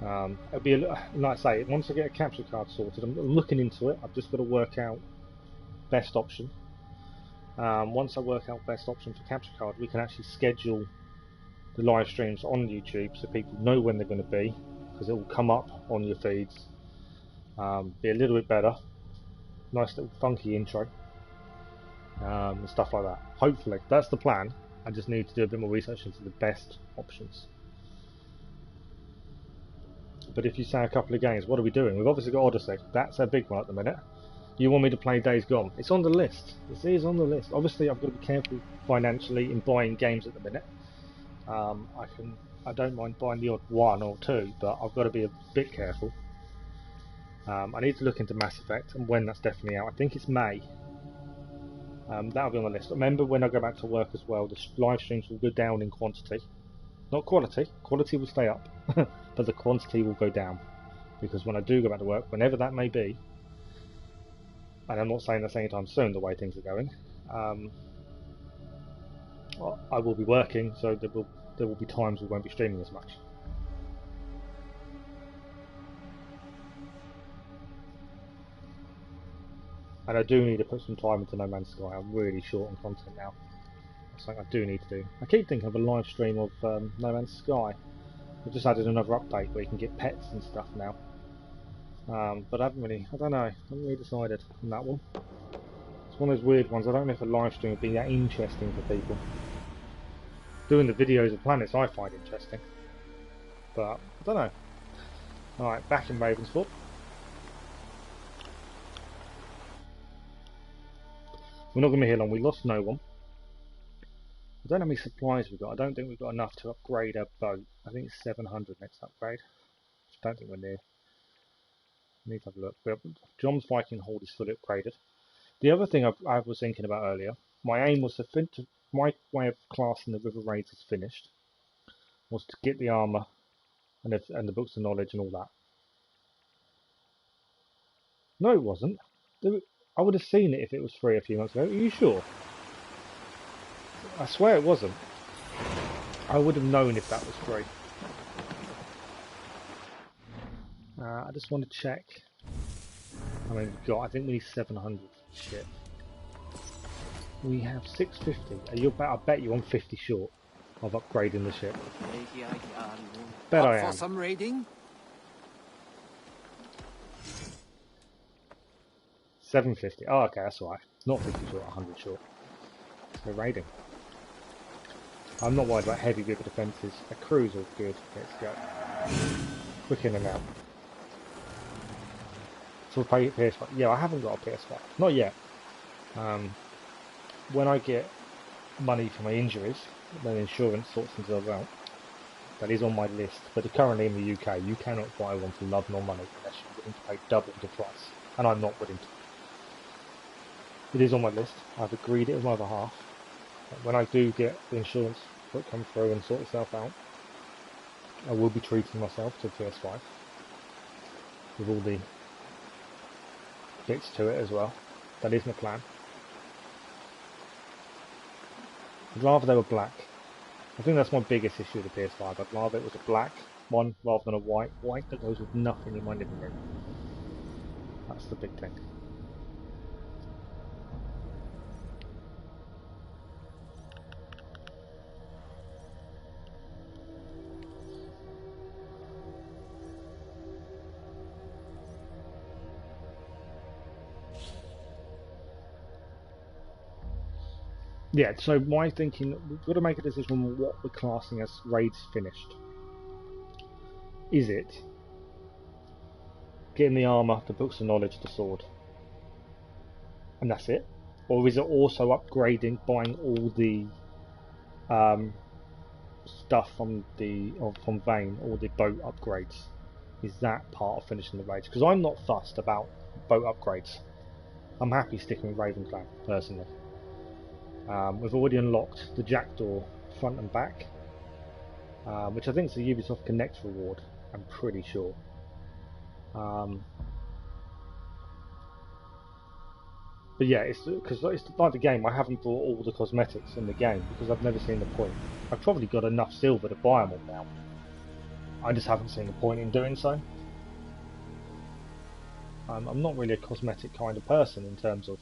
It'll be, like I say, once I get a capture card sorted, I'm looking into it. I've just got to work out best option. Once I work out best option for capture card, we can actually schedule the live streams on YouTube so people know when they're going to be, because it will come up on your feeds. Be a little bit better. Nice little funky intro. And stuff like that. Hopefully, that's the plan. I just need to do a bit more research into the best options. But if you say a couple of games, what are we doing? We've obviously got Odyssey. That's a big one at the minute. You want me to play Days Gone? It's on the list. This is on the list. Obviously, I've got to be careful financially in buying games at the minute. I don't mind buying the odd 1 or 2, but I've got to be a bit careful. I need to look into Mass Effect and when that's definitely out. I think it's May. That'll be on the list. Remember, when I go back to work as well, the live streams will go down in quantity. Not quality. Quality will stay up, but the quantity will go down. Because when I do go back to work, whenever that may be, and I'm not saying that's anytime soon, the way things are going, well, I will be working, so there will be times we won't be streaming as much. And I do need to put some time into No Man's Sky. I'm really short on content now. That's something I do need to do. I keep thinking of a live stream of No Man's Sky. We've just added another update where you can get pets and stuff now. But I haven't really decided on that one. It's one of those weird ones. I don't know if a live stream would be that interesting for people. Doing the videos of planets I find interesting. But I don't know. Alright, back in Ravensthorpe. We're not going to be here long. We lost no one. I don't know how many supplies we've got. I don't think we've got enough to upgrade our boat. I think it's 700 next upgrade. I don't think we're near. Need to have a look. John's Viking Hold is fully upgraded. The other thing I was thinking about earlier, my aim was my way of classing the River Raids as finished, was to get the armour and the books of knowledge and all that. No, it wasn't. I would have seen it if it was free a few months ago. Are you sure? I swear it wasn't. I would have known if that was free. I just want to check. I mean, we've got. I think we need 700 shit. We have 650. I bet you I'm 50 short of upgrading the ship. Bet I am. For some raiding? 750. Oh, okay, that's alright. Not 50 short, 100 short. So raiding. I'm not worried about heavy river defences. A crew's all good. Let's go. Quick in and out. So pay PS5. Yeah, I haven't got a PS5. Not yet. When I get money for my injuries, then insurance sorts themselves out. That is on my list. But currently in the UK, you cannot buy one for love nor money unless you're willing to pay double the price. And I'm not willing to. It is on my list. I've agreed it with my other half. When I do get the insurance that come through and sort itself out, I will be treating myself to PS5 with all the bits to it as well. That is my plan. I'd rather they were black. I think that's my biggest issue with the PS5. I'd rather it was a black one rather than a white that goes with nothing in my living room. That's the big thing. Yeah, so my thinking, we've got to make a decision on what we're classing as raids finished. Is it getting the armour, the books of knowledge, the sword, and that's it? Or is it also upgrading, buying all the stuff from Vagn, all the boat upgrades? Is that part of finishing the raids? Because I'm not fussed about boat upgrades. I'm happy sticking with Ravenclad, personally. We've already unlocked the Jackdaw front and back, which I think is a Ubisoft Connect reward, I'm pretty sure. But yeah, it's because it's like the game, I haven't bought all the cosmetics in the game because I've never seen the point. I've probably got enough silver to buy them all now. I just haven't seen the point in doing so. I'm not really a cosmetic kind of person in terms of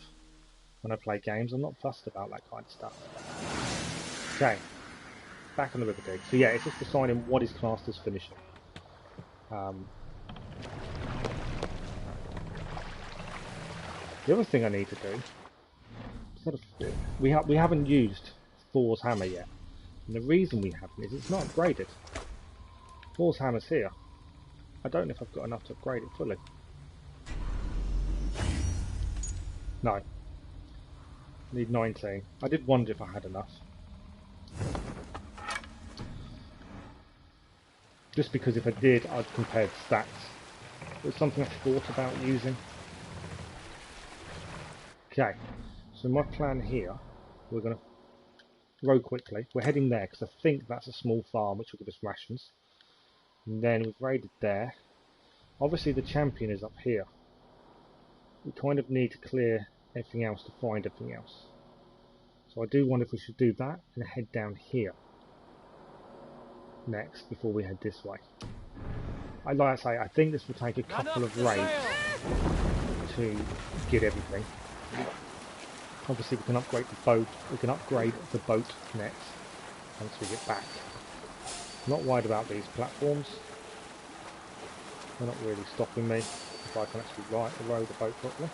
when I play games. I'm not fussed about that kind of stuff. Okay, back on the river dig. So yeah, it's just deciding what is classed as finishing. The other thing I need to do, we haven't used Thor's hammer yet, and the reason we haven't is it's not upgraded. Thor's hammer's here. I don't know if I've got enough to upgrade it fully. No. Need 19. I did wonder if I had enough. Just because if I did, I'd compare the stats. It was something I thought about using. Okay, so my plan here, we're going to row quickly. We're heading there because I think that's a small farm which will give us rations. And then we've raided there. Obviously the champion is up here. We kind of need to clear everything else to find everything else. So I do wonder if we should do that and head down here next before we head this way. Like I say, I think this will take a couple of raids to get everything. Obviously we can upgrade the boat. We can upgrade the boat next once we get back. I'm not worried about these platforms. They're not really stopping me if I can actually row the boat properly.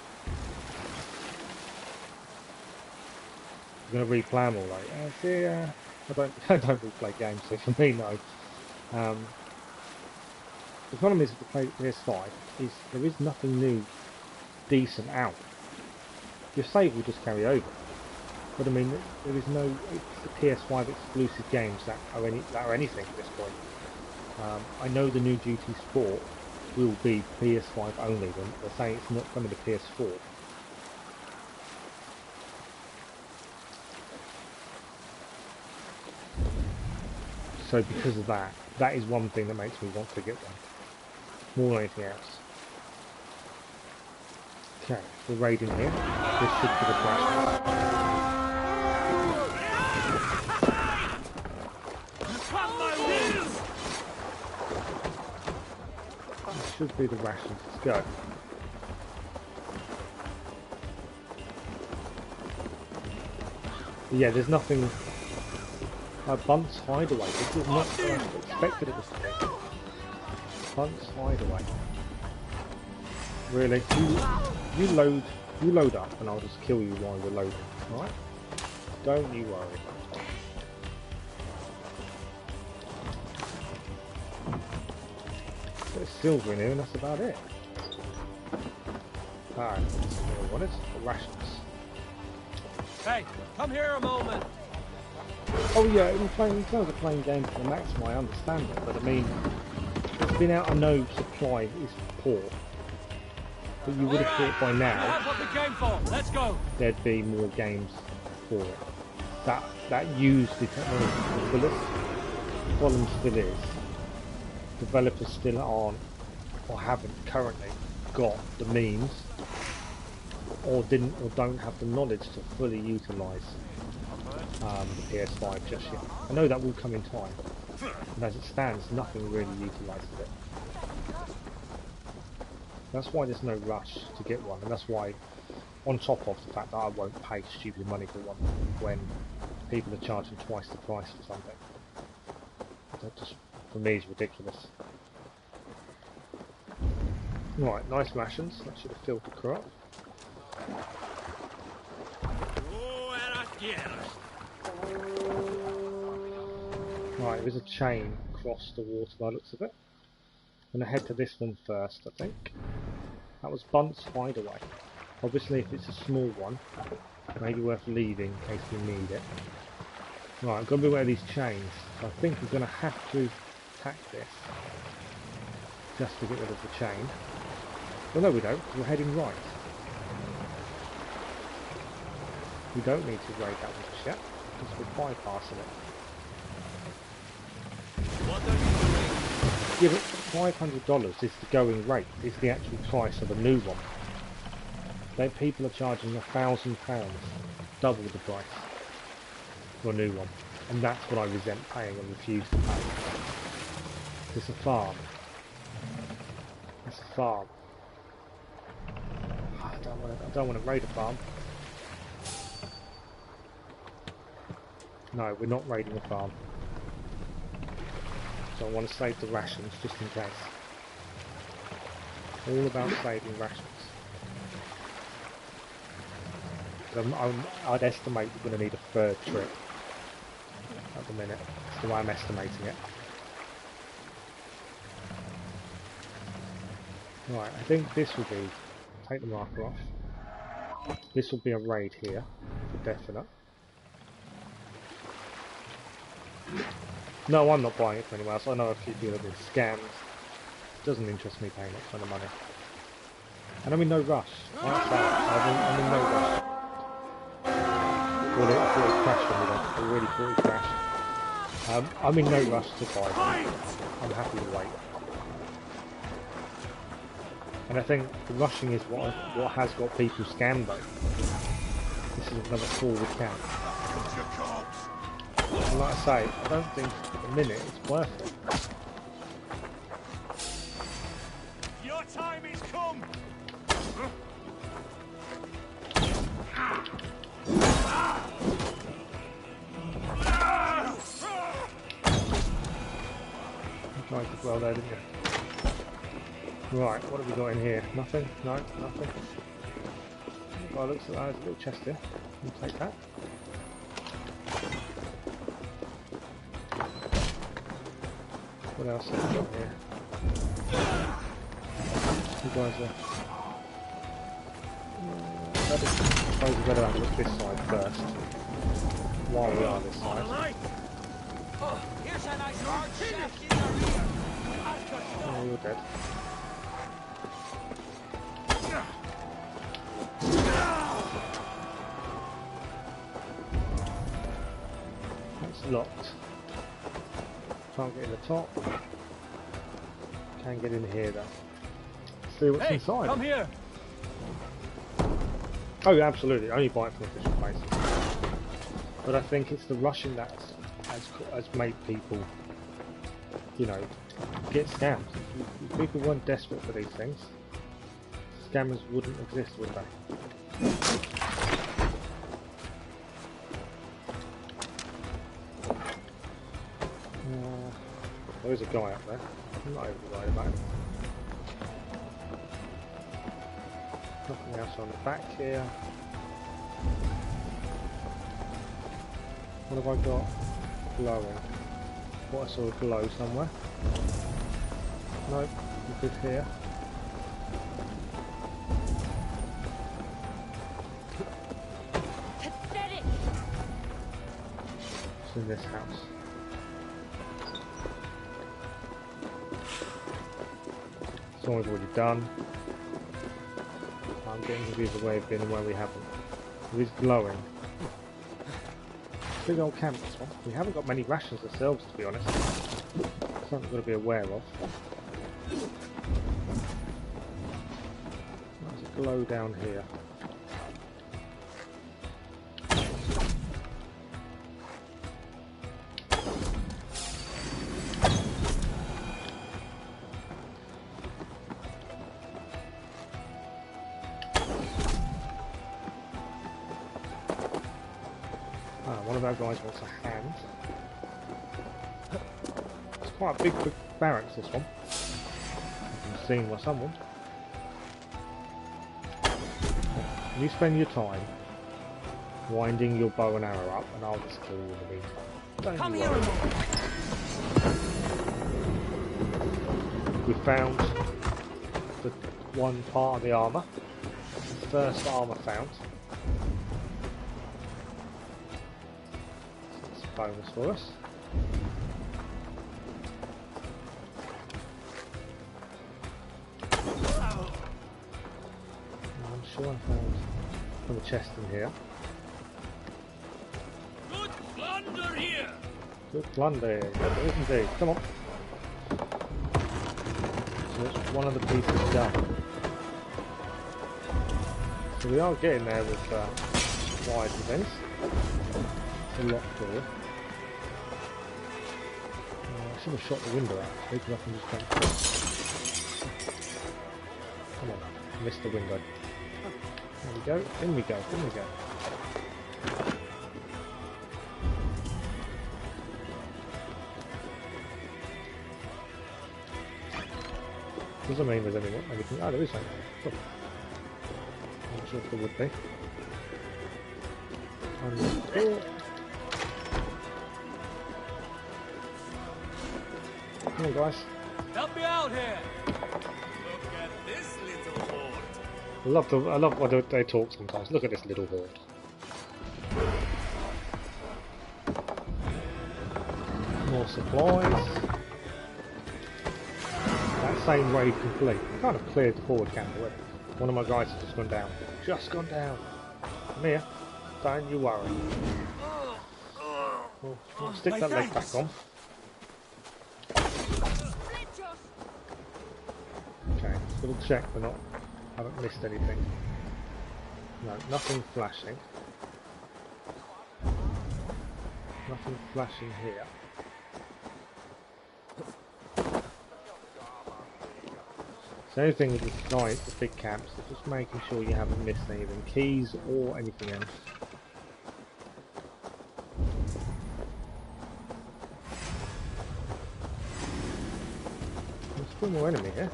I'm going to replay them all later. See, I don't replay games, so for me, no. The problem is with the PS5 is there is nothing new, decent out. Your save will just carry over, but I mean there is no. It's the PS5 exclusive games that are anything at this point. I know the new GT Sport will be PS5 only. They're saying it's not coming to PS4. So because of that, that is one thing that makes me want to get them more than anything else. Okay, we're raiding here. This should be the rations. This should be the rations. Let's go. But yeah, there's nothing. Bunt's Hideaway. This is not what I expected it was to be. Bunt's Hideaway. Really? You load up and I'll just kill you while you're loading. Alright? Don't you worry. There's silver in here and that's about it. Alright, what is it? The rations. Hey, come here a moment. Oh yeah, in terms of playing games to the maximum, I understand it, but I mean, it's been out, I know supply is poor. But you would have thought by now there'd be more games for it. That use the technology for bullets. The problem still is developers still aren't or haven't currently got the means or don't have the knowledge to fully utilise the PS5 just yet. I know that will come in time, and as it stands, nothing really utilises it. That's why there's no rush to get one, and that's why, on top of the fact that I won't pay stupid money for one when people are charging twice the price for something. That just, for me, is ridiculous. Right, nice rations. That should have filled the crew up. Right, there is a chain across the water by the looks of it. I'm going to head to this one first, I think. That was Bunt's Hideaway. Obviously, if it's a small one, it may be worth leaving in case we need it. Right, I've got to beware of these chains. So I think we're going to have to attack this just to get rid of the chain. Well, no, we don't, because we're heading right. We don't need to raid that one just yet, because we're bypassing it. What are you doing? Yeah, but $500 is the going rate, is the actual price of a new one. Then people are charging £1,000, double the price for a new one. And that's what I resent paying and refuse to pay. It's a farm. It's a farm. I don't want to raid a farm. No, we're not raiding a farm. So I want to save the rations just in case. All about saving rations. I'd estimate we're going to need a third trip at the minute. That's the way I'm estimating it. Right, I think this will be... Take the marker off. This will be a raid here, for definite. No, I'm not buying it from anyone else. I know a few people have been scammed. It doesn't interest me paying that kind of money. And I'm in no rush. Like I'm in no rush. I thought it crashed on me then. I really thought it crashed. I'm in no rush to buy them. I'm happy to wait. And I think the rushing is what has got people scammed though. This is another forward camp. And like I say, I don't think at the minute it's worth it. Your time is come. You tried to well there, didn't you? Right, what have we got in here? Nothing? No, nothing. Well, looks like there's a little chest here. We'll take that. What else have we got here? You guys are... I suppose we better have a look this side first. While we are this side. Oh, here's a nice hard shaft in the rear. Oh, you're dead. That's locked. Can't get in the top. Can get in here though. See what's inside. Come here. Oh, yeah, absolutely. Only buy it from official places. But I think it's the rushing that has made people, you know, get scammed. If people weren't desperate for these things, scammers wouldn't exist, would they? There is a guy up there. I'm not overly worried about him. Nothing else on the back here. What have I got? Glowing. What, I saw a glow somewhere. Nope, we're good here. It's in this house. It's all we've already done. I'm getting confused where we've been and where we haven't. It is glowing. Big old camp this one. We haven't got many rations ourselves, to be honest. Something we've got to be aware of. There's a glow down here. One of our guys wants a hand. It's quite a big barracks, this one. I've seen by someone. You spend your time winding your bow and arrow up, and I'll just kill you in the meantime. Don't Come you here. worry. we found the one part of the armour. First armour found. So that's a bonus for us. I'm sure I found another chest in here. Good plunder here. Good plunder, yes, there is indeed. Come on. So that's one of the pieces done. So we are getting there with wires and things. It's a locked door. I should have shot the window out, because I can just come. Come on, I missed the window. There we go, in we go, in we go. Doesn't mean there's anything. Oh, there is something. Cool. I'm not sure if there would be. Come on, guys. Help me out here. Look at this little horde. I love what they talk sometimes. Look at this little horde. More supplies. That same raid complete. I kind of cleared the forward camp already. One of my guys has just gone down. Just gone down. Come here. Don't you worry. We'll stick that leg back on. Okay, just gotta check we're haven't missed anything. No, nothing flashing. Nothing flashing here. So anything with the guys, the big camps, is just making sure you haven't missed anything, keys or anything else. There's still more enemy here.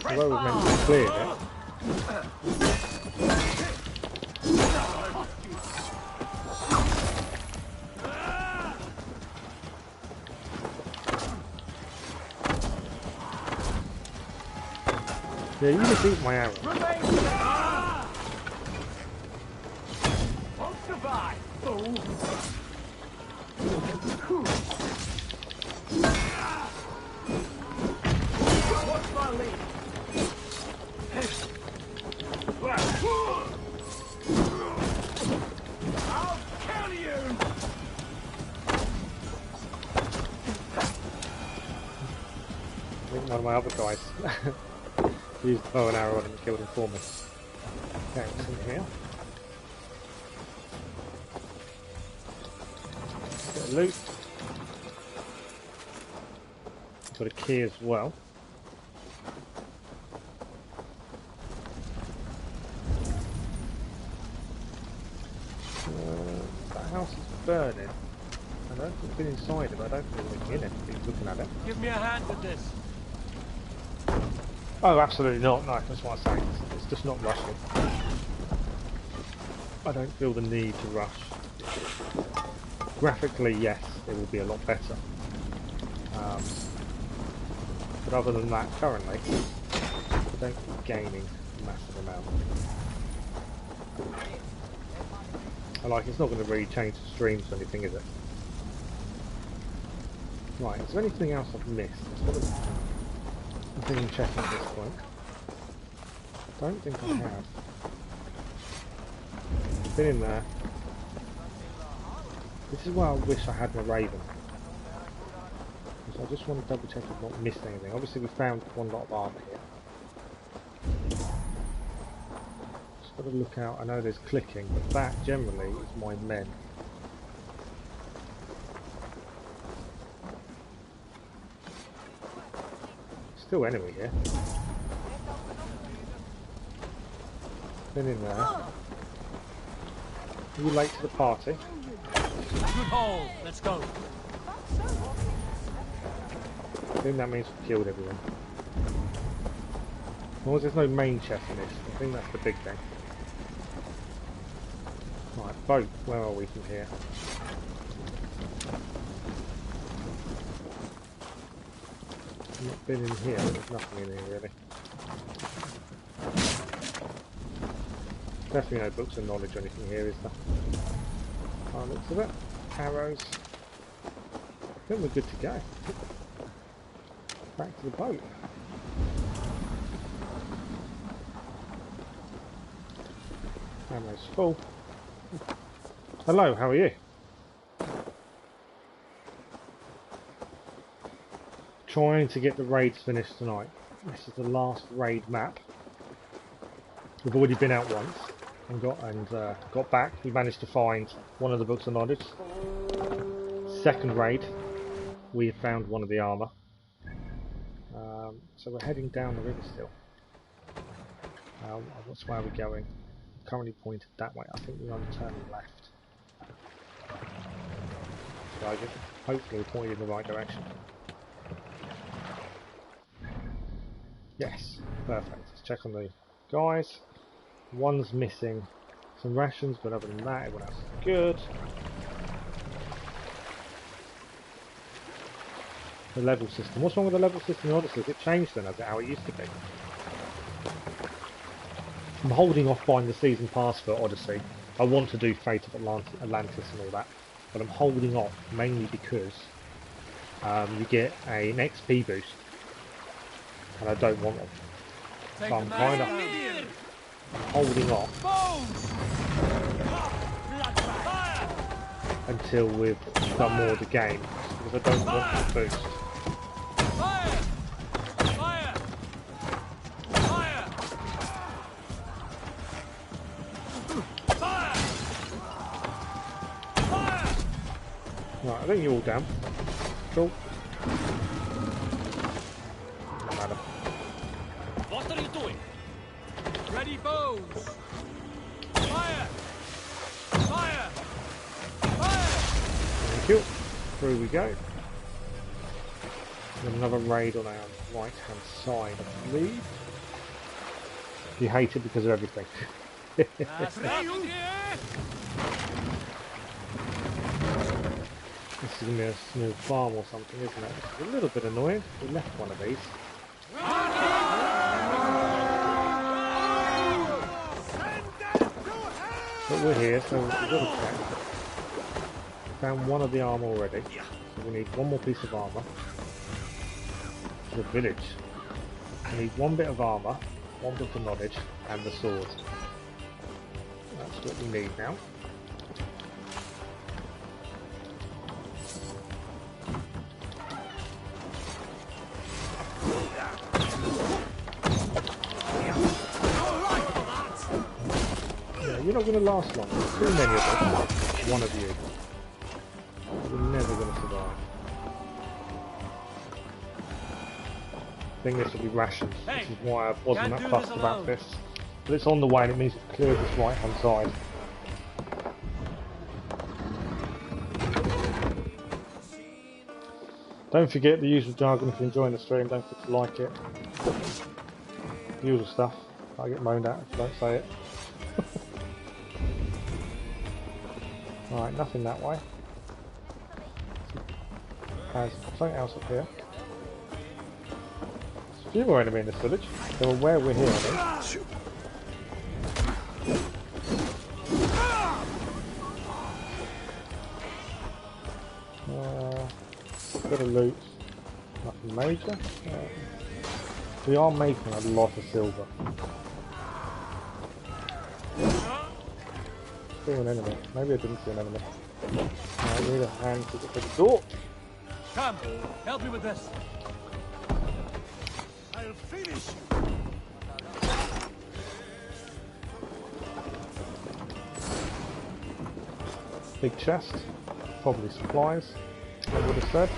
Although we've meant to clear it. Yeah, you just eat my arrow. One of my other guys used the bow and arrow on him and killed him for me. Okay, what's in here? Bit of loot. Got a key as well. That house is burning. I don't think I've been inside it, but I don't think there's anything in it. He's looking at it. Give me a hand with this. Oh, absolutely not. No, that's what I'm saying. It's just not rushing. I don't feel the need to rush. Graphically, yes, it will be a lot better. But other than that, currently, I don't keep gaining a massive amount. It's not going to really change the streams or anything, is it? Right, is there anything else I've missed? I'm thinking checking at this point. Don't think I have. Been in there. This is why I wish I had my Raven. Because I just want to double check I've not missed anything. Obviously we found one lot of armour here. Just got to look out. I know there's clicking, but that generally is my men. Still enemy here. Been in there. Are you late to the party? Good hole. Let's go. I think that means we've killed everyone. As long as there's no main chest in this, I think that's the big thing. Right, boat. Where are we from here? Not been in here, there's nothing in here really. Definitely no books of knowledge or anything here, is there? Oh, looks of it. Arrows. I think we're good to go. Back to the boat. Ammo's full. Hello, how are you? Trying to get the raids finished tonight. This is the last raid map. We've already been out once and got back. We managed to find one of the books of knowledge. Second raid, we have found one of the armour. So we're heading down the river still. Which way are we going? Currently pointed that way. I think we're on turning left. So I guess hopefully we're pointed in the right direction. Yes, perfect. Let's check on the guys. One's missing some rations, but other than that, everyone else is good. The level system. What's wrong with the level system in Odyssey? Has it changed then? Is it how it used to be? I'm holding off buying the season pass for Odyssey. I want to do Fate of Atlantis and all that, but I'm holding off mainly because you get an XP boost, and I don't want them. So I'm kind of holding off until we've done more of the game, because I don't want the boost. Right, I think you're all down. Cool. No matter. What are you doing? Ready bows! Fire! Fire! Fire! Thank you. Through we go. And another raid on our right hand side, I believe. You hate it because of everything. This is going to be a small farm or something, isn't it? It's a little bit annoying. We left one of these. But we're here, so we've got to check. Found one of the armour already. So we need one more piece of armour. To the village. We need one bit of armour, one book of knowledge, and the sword. That's what we need now. You're not going to last long. There's too many of us. One of you. You're never going to survive. I think this will be rations. This is why I wasn't that fussed about this. But it's on the way and it means it's clear this right hand side. Don't forget the usual jargon if you're enjoying the stream. Don't forget to like it. The usual stuff. I get moaned at if I don't say it. Alright, nothing that way. There's something else up here. There's a few more enemy in this village. They're aware we're here, I think. Bit of loot. Nothing major. We are making a lot of silver. See an enemy. Maybe I didn't see an enemy. I need a hand to get to the door. Come, help me with this. I'll finish you. Big chest. Probably supplies, I would have said.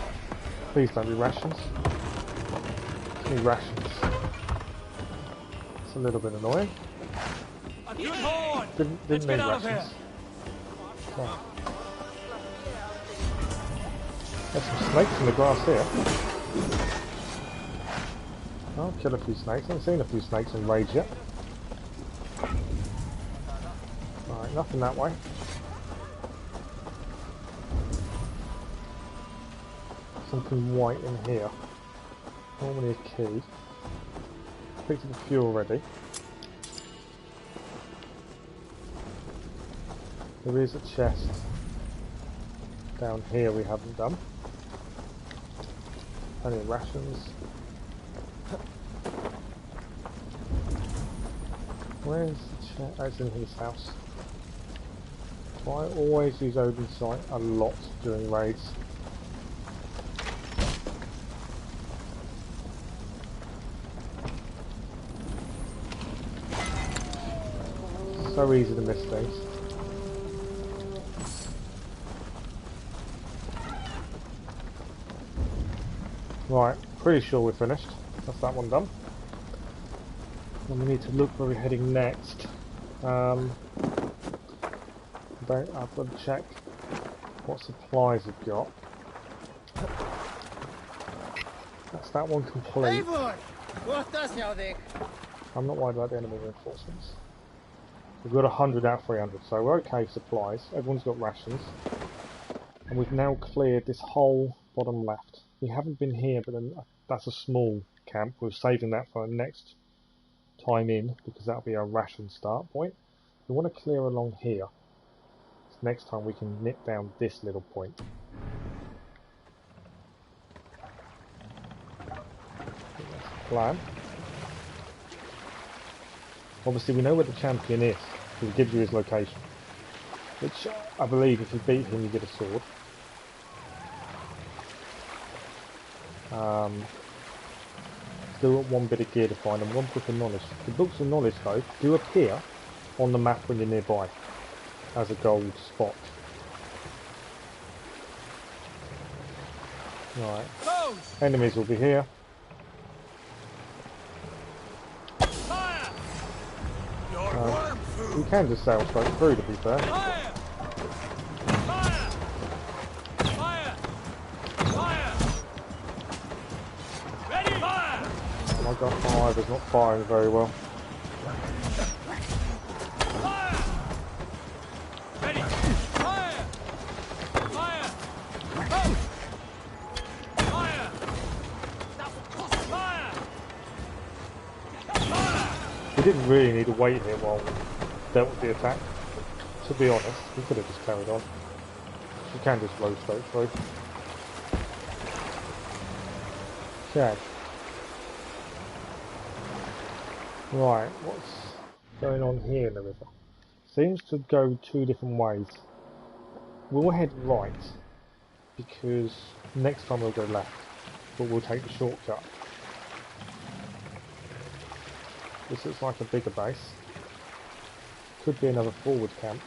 Please don't be rations. It's me rations. It's a little bit annoying. Didn't need rations. Oh. There's some snakes in the grass here. I'll kill a few snakes. I haven't seen a few snakes in raids yet. Alright, nothing that way. Something white in here. Normally a key. Picked up a few already. There is a chest down here we haven't done. Plenty of rations. Where's the chest? Oh, it's in his house. I always use open sight a lot during raids. So easy to miss things. Right, pretty sure we're finished. That's that one done. And we need to look where we're heading next. I've got to check what supplies we've got. That's that one complete. I'm not worried about the enemy reinforcements. We've got 100 out of 300, so we're okay for supplies. Everyone's got rations. And we've now cleared this whole bottom left. We haven't been here, but then that's a small camp. We're saving that for our next time in, because that'll be our ration start point. We want to clear along here. So next time we can nip down this little point. I think that's the plan. Obviously we know where the champion is, because it gives you his location. Which, I believe, if you beat him you get a sword. Still got one bit of gear to find and one book of knowledge. The books of knowledge, though, do appear on the map when you're nearby as a gold spot. Right. Enemies will be here. We can just sail straight through, to be fair. Oh my god, my Ivor's not firing very well. We didn't really need to wait here while we dealt with the attack. To be honest, we could have just carried on. We can just blow straight through. Okay. Right, what's going on here in the river? Seems to go two different ways. We'll head right, because next time we'll go left, but we'll take the shortcut. This looks like a bigger base. Could be another forward camp.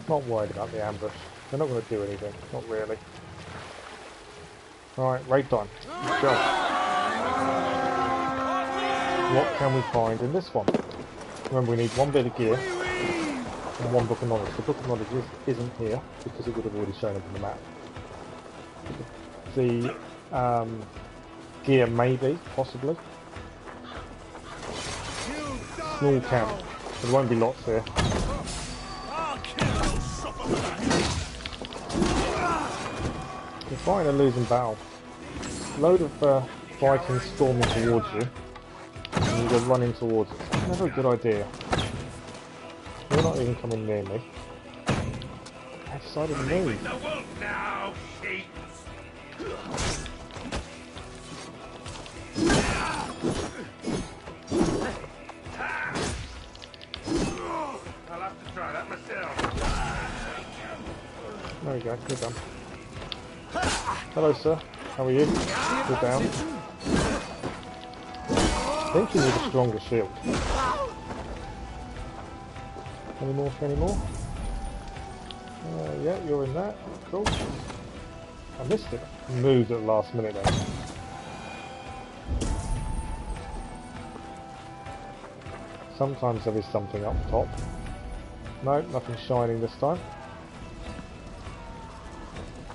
Not worried about the ambush. They're not going to do anything, not really. Alright, raid time. Let's go. What can we find in this one? Remember, we need one bit of gear and one book of knowledge. The book of knowledge isn't here because it would have already shown up on the map. The gear maybe, possibly. Small camp. There won't be lots here. You're fighting a losing battle. Load of Vikings storming towards you, and you go running towards it. Never a good idea. You're not even coming near me. I decided to move. I'll have to try that myself. There we go, you're done. Hello sir, how are you? You're down. I think you need a stronger shield. Any more for any more? Yeah, you're in that. Cool. I missed it. Moved at the last minute then. Sometimes there is something up top. No, nothing shining this time.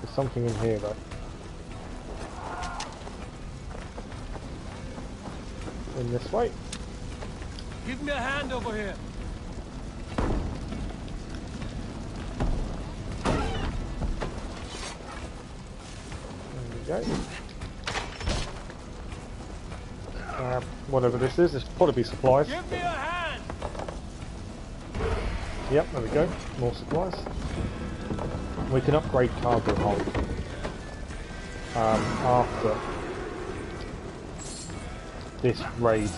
There's something in here though. In this way. Give me a hand over here. There we go. Whatever this is, there's probably supplies. Give me a hand! Yep, there we go. More supplies. We can upgrade cargo hold after this raid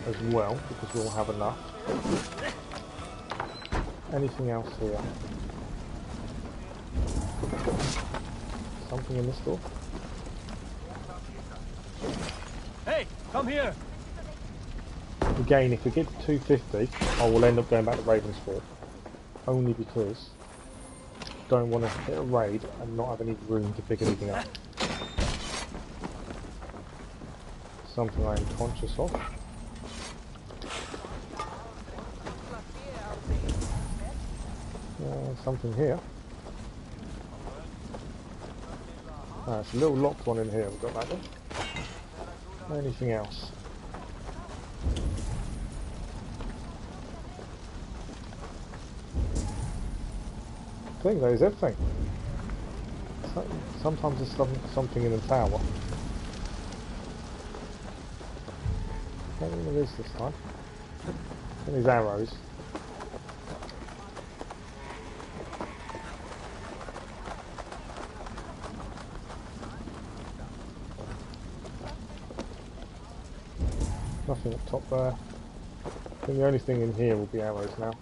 as well, because we'll have enough. Anything else here? Something in this door? Hey, come here! Again, if we get to 250, I will end up going back to Ravensford. Only because I don't want to hit a raid and not have any room to pick anything up. Something I am conscious of. Something here. It's a little locked one in here. We've got that one. Anything else? I think that is everything. Sometimes there's something in the tower. I don't think there is this time. And these arrows. Nothing up top there. I think the only thing in here will be arrows now.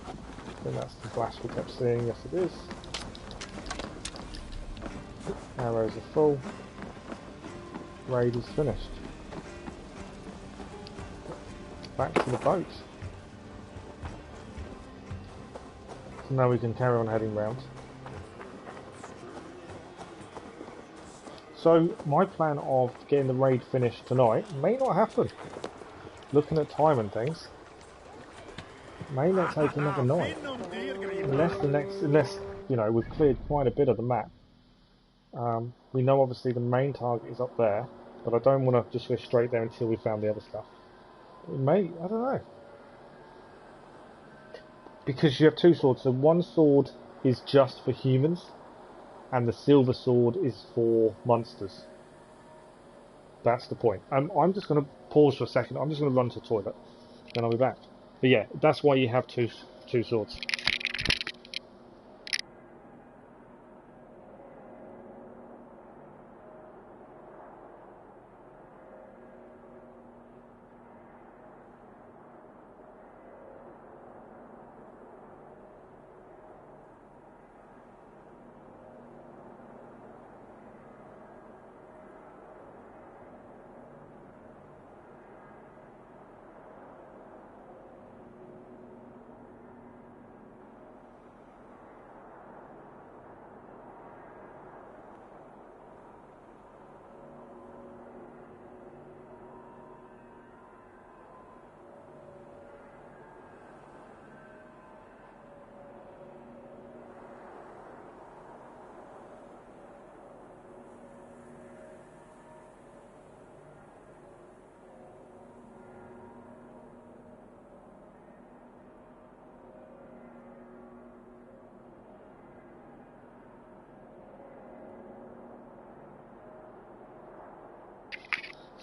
I think that's the flash we kept seeing. Yes, it is. Arrows are full. Raid is finished. Back to the boat. So now we can carry on heading round. So my plan of getting the raid finished tonight may not happen. Looking at time and things, may not take another night. Unless you know we've cleared quite a bit of the map. We know obviously the main target is up there, but I don't want to just go straight there until we found the other stuff. It may, I don't know. Because you have two swords, so one sword is just for humans, and the silver sword is for monsters. That's the point. I'm just going to pause for a second. I'm just going to run to the toilet, then I'll be back. But yeah, that's why you have two swords.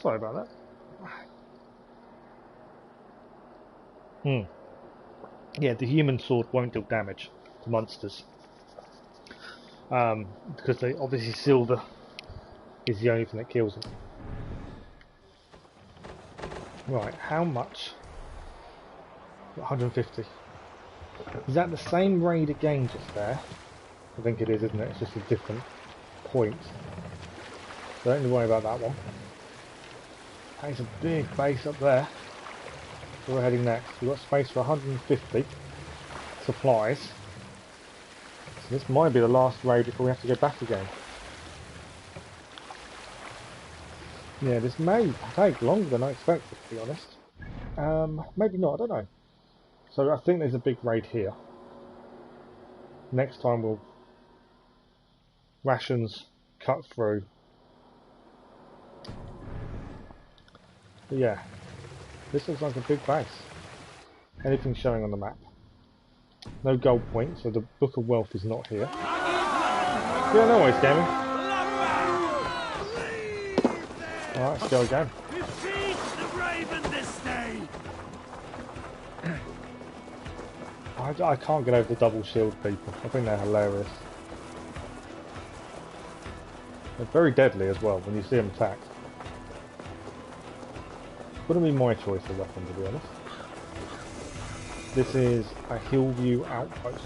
Sorry about that. Yeah, the human sword won't deal damage to monsters. Because they obviously silver is the only thing that kills them. Right, how much? 150. Is that the same raid again just there? I think it is, isn't it? It's just a different point. So don't worry about that one. There's a big base up there. So we're heading next. We've got space for 150 supplies. So this might be the last raid before we have to go back again. Yeah, this may take longer than I expected, to be honest. Maybe not, I don't know. So I think there's a big raid here. Next time we'll rations cut through. But yeah, this looks like a big base. Anything showing on the map? No gold point, so the Book of Wealth is not here. Yeah, no worries, gaming. Alright, let's go again. Defeat the Raven this day! I can't get over the double shield people. I think they're hilarious. They're very deadly as well when you see them attack. Wouldn't be my choice of weapon, to be honest. This is a Hillview outpost.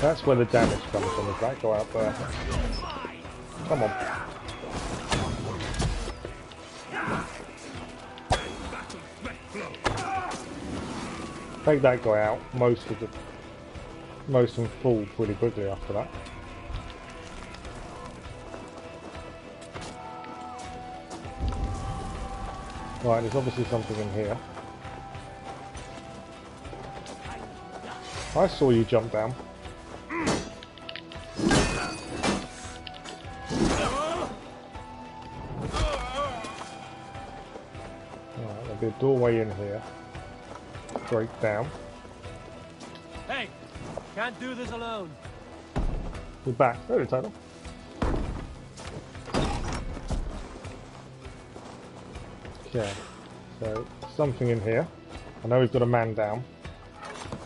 That's where the damage comes from, is that guy up there. Come on. Take that guy out. Most of them fall pretty quickly after that. Right, there's obviously something in here. I saw you jump down. There'll be a doorway in here. Straight down. Hey, can't do this alone. We're back. Very total. Okay. So something in here. I know we've got a man down.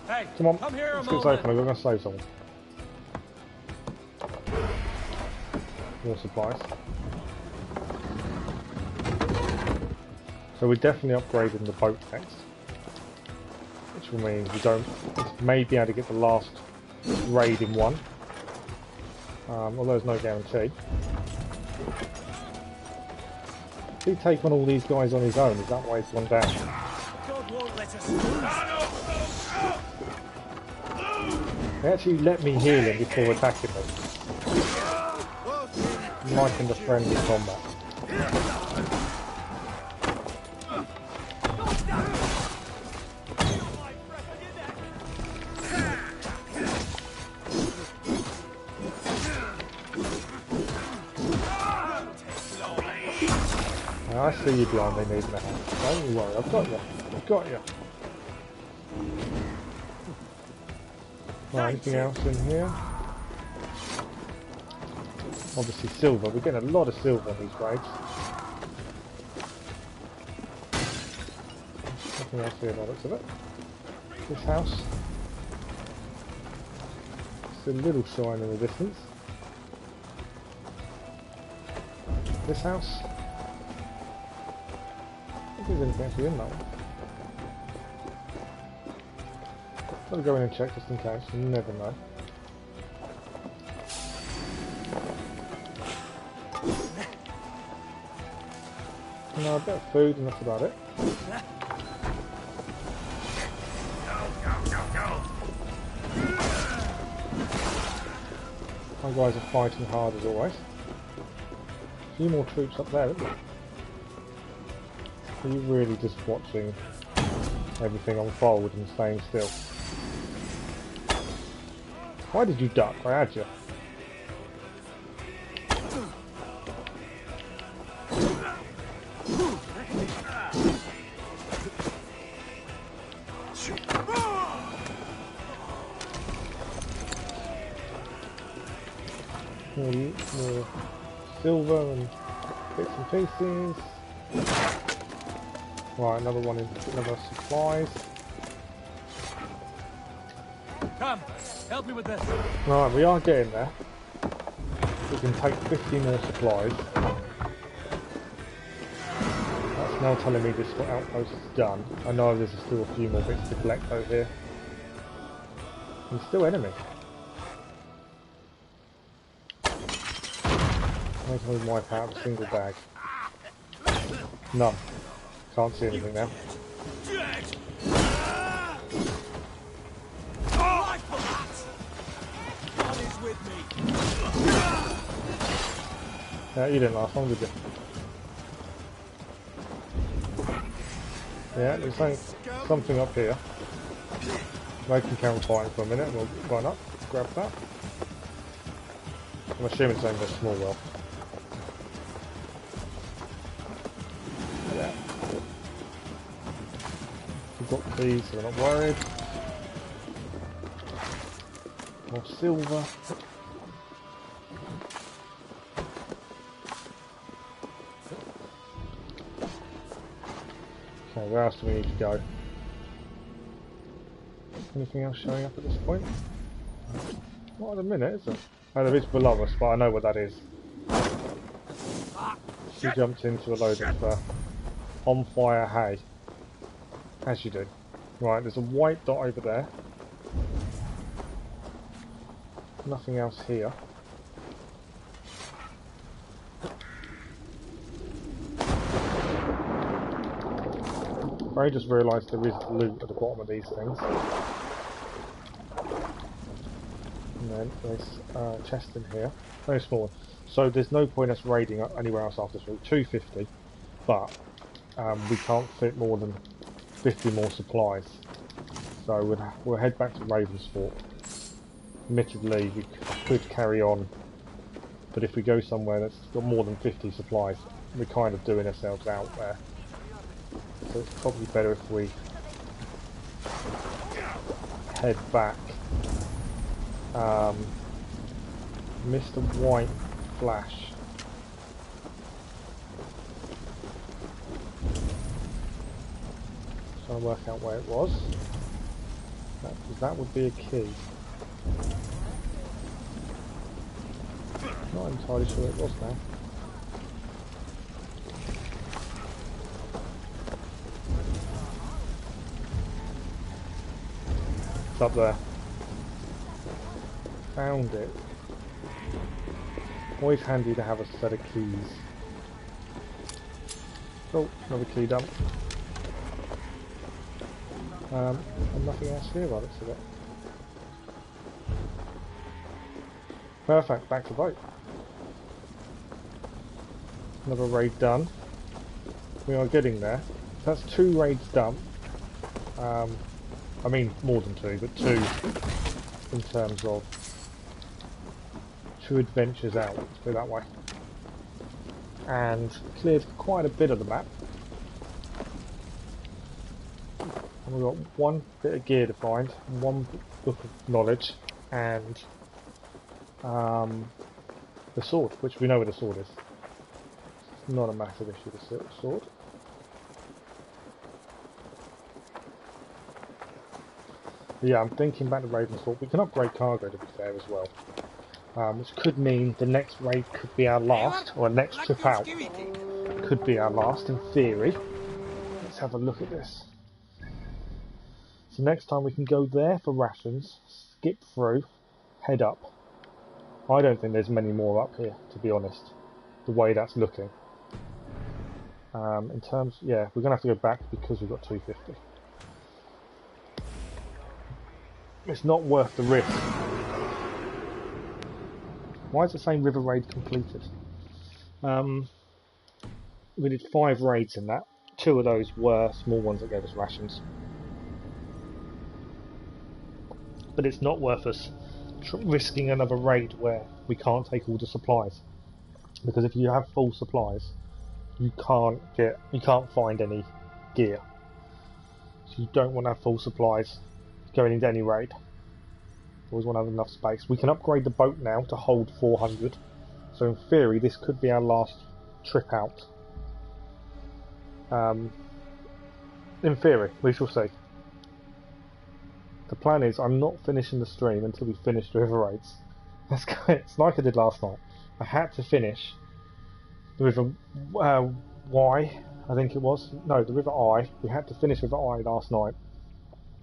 Hey, Come on. come here Let's a get moment. open. We're going to save someone. More supplies. So we're definitely upgrading the boat next, which will mean we may be able to get the last raid in one, although there's no guarantee. Did he take on all these guys on his own? Is that why he's gone down? God won't let us lose. They actually let me heal him before attacking them. I'm liking the friendly combat. I see you behind me needing a hand. Don't you worry, I've got you. I've got you. Right, anything else in here? Obviously silver. We're getting a lot of silver on these raids. Nothing else here by the looks of it. This house. It's a little shine in the distance. This house. There's anything actually in that one. I'll go in and check just in case, you never know. No, a bit of food and that's about it. My guys are fighting hard as always. A few more troops up there, isn't there? Are you really just watching everything unfold and staying still? Why did you duck? I had you. More silver and bits and pieces. Right, another one in another supplies. Come, help me with this. Right, we are getting there. We can take 50 more supplies. That's now telling me this outpost is done. I know there's still a few more bits to collect over here. And still enemy. Where's my wipe out a single bag? None. Can't see anything now. Yeah, you didn't last long, did you? Yeah, there's something up here. They can carry fighting for a minute. We'll run up, grab that. I'm assuming it's only a small well. Yeah. We've got keys, so we're not worried. More silver. Okay, where else do we need to go? Anything else showing up at this point? Not at the minute, is it? Oh, there is below us, but I know what that is. She jumped into a load of on fire hay. As you do. Right, there's a white dot over there. Nothing else here. I just realised there is loot at the bottom of these things. And then there's a chest in here. Very small one. So there's no point us raiding anywhere else after this route. 250, but we can't fit more than 50 more supplies. So we'll head back to Ravensfort. Admittedly, we could carry on, but if we go somewhere that's got more than 50 supplies, we're kind of doing ourselves out there. So it's probably better if we head back. Mr. White Flash. Trying to work out where it was. That would be a key. Not entirely sure it was now. It's up there. Found it. Always handy to have a set of keys. Oh, another key dump. And nothing else here by the looks of it. Perfect, back to boat. Another raid done. We are getting there. That's 2 raids done. I mean more than 2, but 2 in terms of 2 adventures out, let's put it that way. And cleared quite a bit of the map. And we've got 1 bit of gear to find, 1 book of knowledge, and the sword, which we know where the sword is. It's not a massive issue, the sword. But yeah, I'm thinking back to Ravensfort. We can upgrade cargo to be fair as well. Which could mean the next raid could be our last, or next trip out could be our last in theory. Let's have a look at this. So next time we can go there for rations, skip through, head up. I don't think there's many more up here, to be honest, the way that's looking. In terms, yeah, we're going to have to go back because we've got 250. It's not worth the risk. Why is it saying river raid completed? We did 5 raids in that. 2 of those were small ones that gave us rations. But it's not worth us risking another raid where we can't take all the supplies. Because if you have full supplies, you can't find any gear. So you don't want to have full supplies going into any raid. Always want to have enough space. We can upgrade the boat now to hold 400. So in theory, this could be our last trip out. In theory, we shall see. The plan is I'm not finishing the stream until we finish the river raids. It's like I did last night. I had to finish the river Y, I think it was. No, the river I. We had to finish river I last night.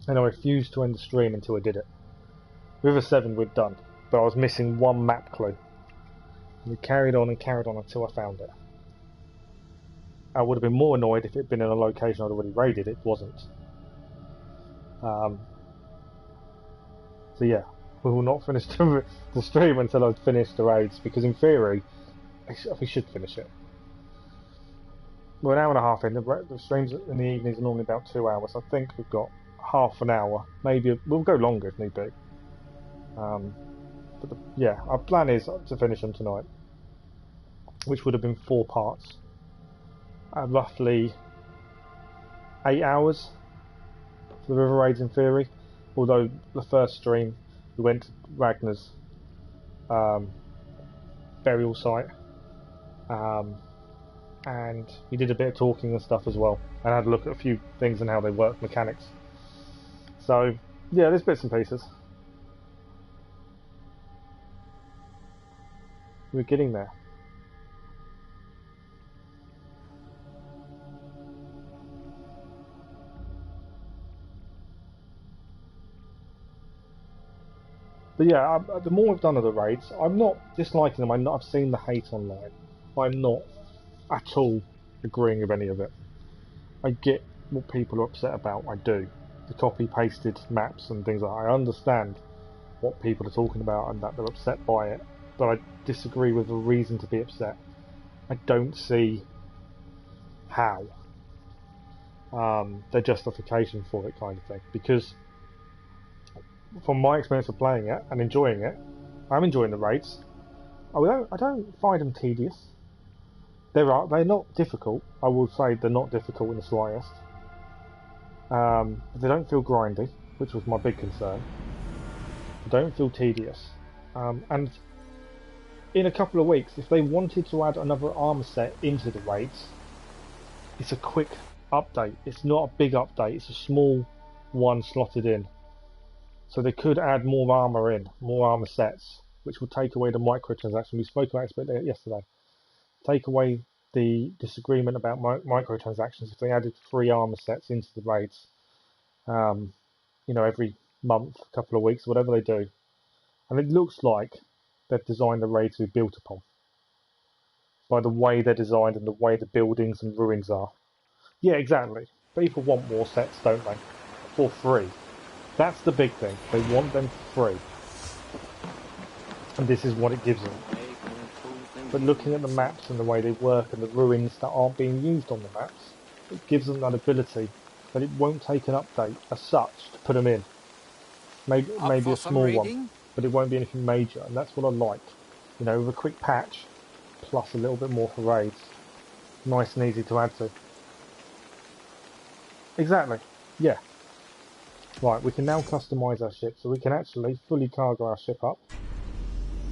And I refused to end the stream until I did it. River 7 we'd done, but I was missing 1 map clue. We carried on until I found it. I would have been more annoyed if it had been in a location I'd already raided. It wasn't. So yeah, we will not finish the stream until I've finished the raids, because in theory, we should finish it. We're an hour and a half in. The streams in the evenings are normally about 2 hours. I think we've got half an hour. Maybe we'll go longer if need be. But But yeah, our plan is to finish them tonight, which would have been 4 parts, roughly 8 hours for the river raids in theory. Although the first stream we went to Ragnar's burial site, and we did a bit of talking and stuff as well, and had a look at a few things and how they work, mechanics. So yeah, there's bits and pieces. We're getting there. But yeah, the more we've done of the raids, I'm not disliking them. I've seen the hate online. I'm not at all agreeing with any of it. I get what people are upset about. I do. The copy-pasted maps and things like that. I understand what people are talking about and that they're upset by it. But I disagree with the reason to be upset. I don't see how. The justification for it kind of thing. Because from my experience of playing it and enjoying it, I'm enjoying the raids. I don't find them tedious. They're not difficult. I will say they're not difficult in the slightest. They don't feel grindy, which was my big concern. They don't feel tedious. And in a couple of weeks, if they wanted to add another armor set into the raids, it's a quick update. It's not a big update. It's a small one slotted in. So they could add more armor sets, which will take away the microtransaction. We spoke about it yesterday. Take away the disagreement about microtransactions if they added 3 armor sets into the raids, every month, a couple of weeks, whatever they do. And it looks like they've designed the raids to be built upon by the way they're designed and the way the buildings and ruins are. Yeah, exactly. People want more sets, don't they? For free. That's the big thing. They want them for free. And this is what it gives them. But looking at the maps and the way they work and the ruins that aren't being used on the maps, it gives them that ability that it won't take an update as such to put them in. Maybe a small one, but it won't be anything major, and that's what I like. With a quick patch, plus a little bit more for raids. Nice and easy to add to. Exactly, yeah. Right, we can now customise our ship, so we can actually fully cargo our ship up.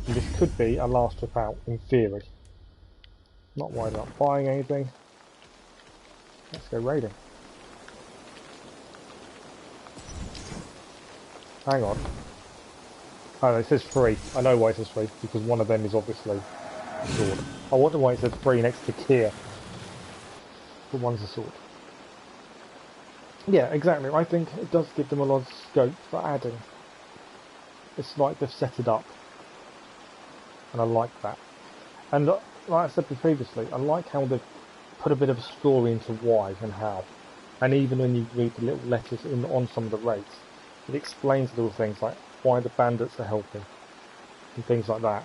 And this could be our last trip out, in theory. Not worried about buying anything. Let's go raiding. Hang on. Oh, it says free. I know why it says free, because one of them is obviously a sword. I wonder why it says free next to Kier. But one's a sword. Yeah, exactly. I think it does give them a lot of scope for adding. It's like they've set it up. And I like that. And like I said previously, I like how they've put a bit of a story into why and how. And even when you read the little letters on some of the raids, it explains little things like why the bandits are helping and things like that.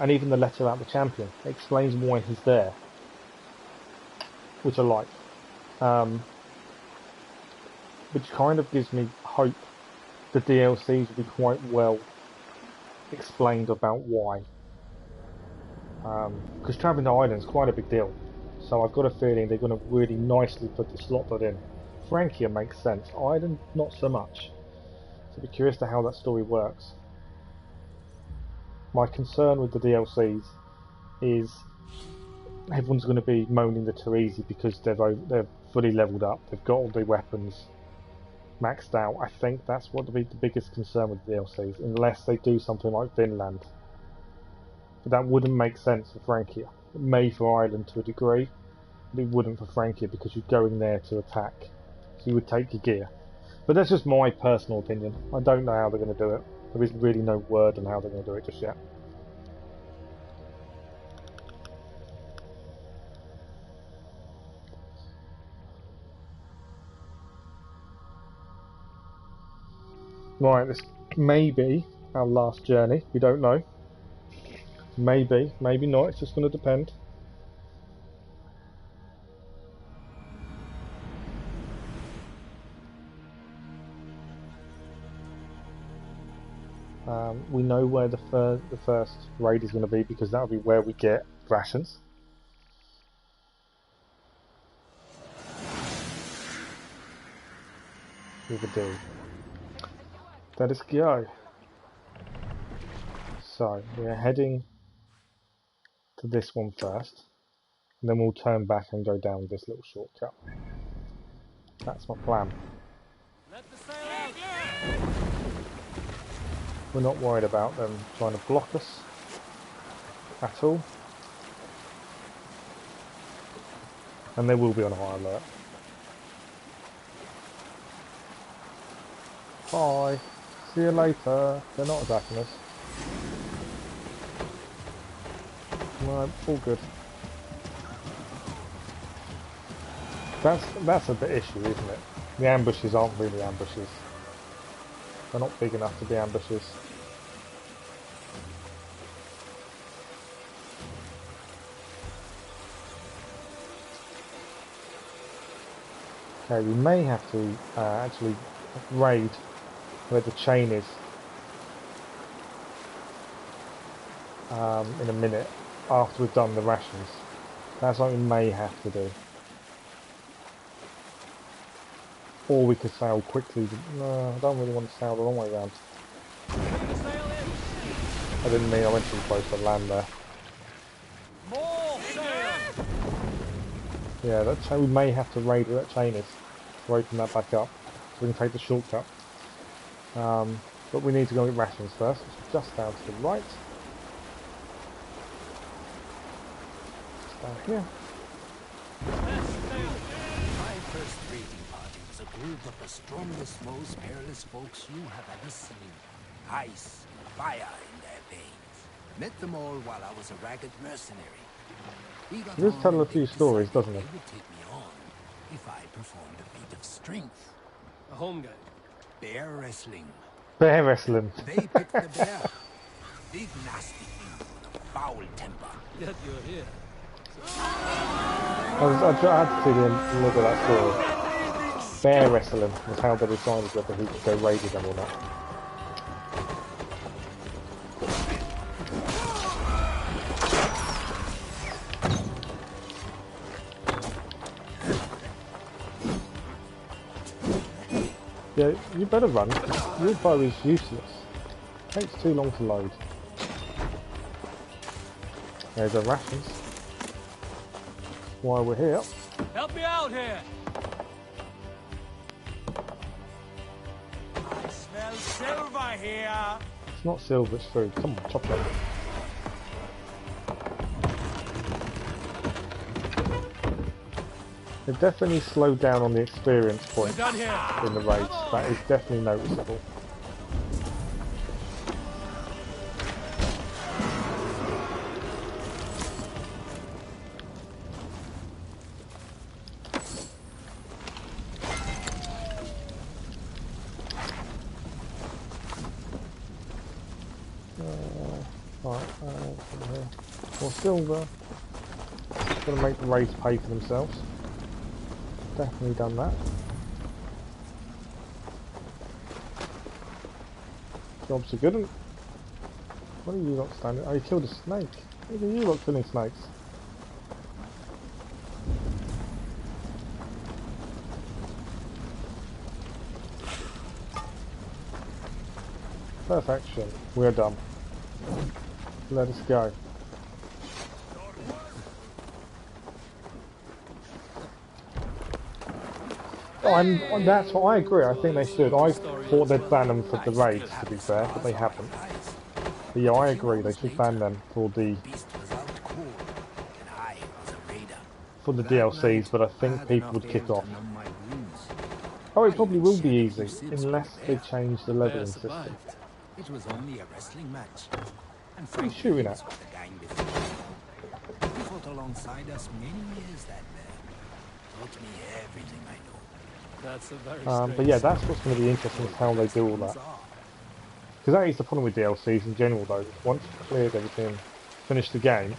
And even the letter about the champion, it explains why he's there, which I like. Which kind of gives me hope the DLCs will be quite well explained about why. Because travelling to Ireland is quite a big deal, so I've got a feeling they're going to really nicely put the slot that in. Francia makes sense, Ireland not so much. So I'll be curious to how that story works. My concern with the DLCs is everyone's going to be moaning that they're easy because they're fully leveled up, they've got all their weapons maxed out. I think that's what will be the biggest concern with the DLCs, unless they do something like Vinland. But that wouldn't make sense for Francia. It may for Ireland to a degree, but it wouldn't for Francia because you're going there to attack. So you would take your gear. But that's just my personal opinion. I don't know how they're going to do it. There is really no word on how they're going to do it just yet. Right, this may be our last journey. We don't know. Maybe, maybe not. It's just going to depend. We know where the first raid is going to be because that'll be where we get rations. With a D. Let us go. So we're heading to this one first, and then we'll turn back and go down this little shortcut. That's my plan. Let the sail out. We're not worried about them trying to block us at all, and they will be on high alert. Bye. See you later. They're not attacking us. No, all good. That's a bit issue, isn't it? The ambushes aren't really ambushes. They're not big enough to be ambushes. Okay, we may have to actually raid where the chain is in a minute after we've done the rations. That's what we may have to do. Or we could sail quickly, but no, I don't really want to sail the long way round. I didn't mean I went too close to land there. More sail. Yeah, that chain, we may have to raid where that chain is to open that back up, so we can take the shortcut. But we need to go get rations first. It's just down to the right. It's down here. My first raiding party was a group of the strongest, most perilous folks you have ever seen. Ice and fire in their veins. Met them all while I was a ragged mercenary. We got It does on tell a and they few stories, decided doesn't it? They would take me on if I performed a feat of strength. A home guide. Bear wrestling. Bear wrestling. They picked the bear. Big nasty thing with a foul temper. Yet you're here. I had to see the look of that story. Bear wrestling was how they decided whether he could go raid with them or not. Yeah, you better run. Your bow is useless. Takes too long to load. There's our rations. While we're here. Help me out here. I smell silver here. It's not silver, it's food. Come on, chop it up. They've definitely slowed down on the experience point We're done here. in the raids. That is definitely noticeable. More silver. Gonna make the raids pay for themselves. Definitely done that. Jobs are good. What are you lot standing? Oh, you killed a snake. Look at you lot killing snakes. Perfection. We're done. Let us go. That's what I agree. I think they should. I thought they'd ban them for the raids, to be fair, but they haven't. But yeah, I agree. They should ban them for the DLCs. But I think people would kick off. Oh, it probably will be easy unless they change the leveling system. It was only a wrestling match. And What are you shooting at? He fought alongside us many years that man. Taught me everything I know. That's a very But yeah, that's what's going to be interesting is how they do all that. Because that is the problem with DLCs in general though. Once you've cleared everything, finished the game,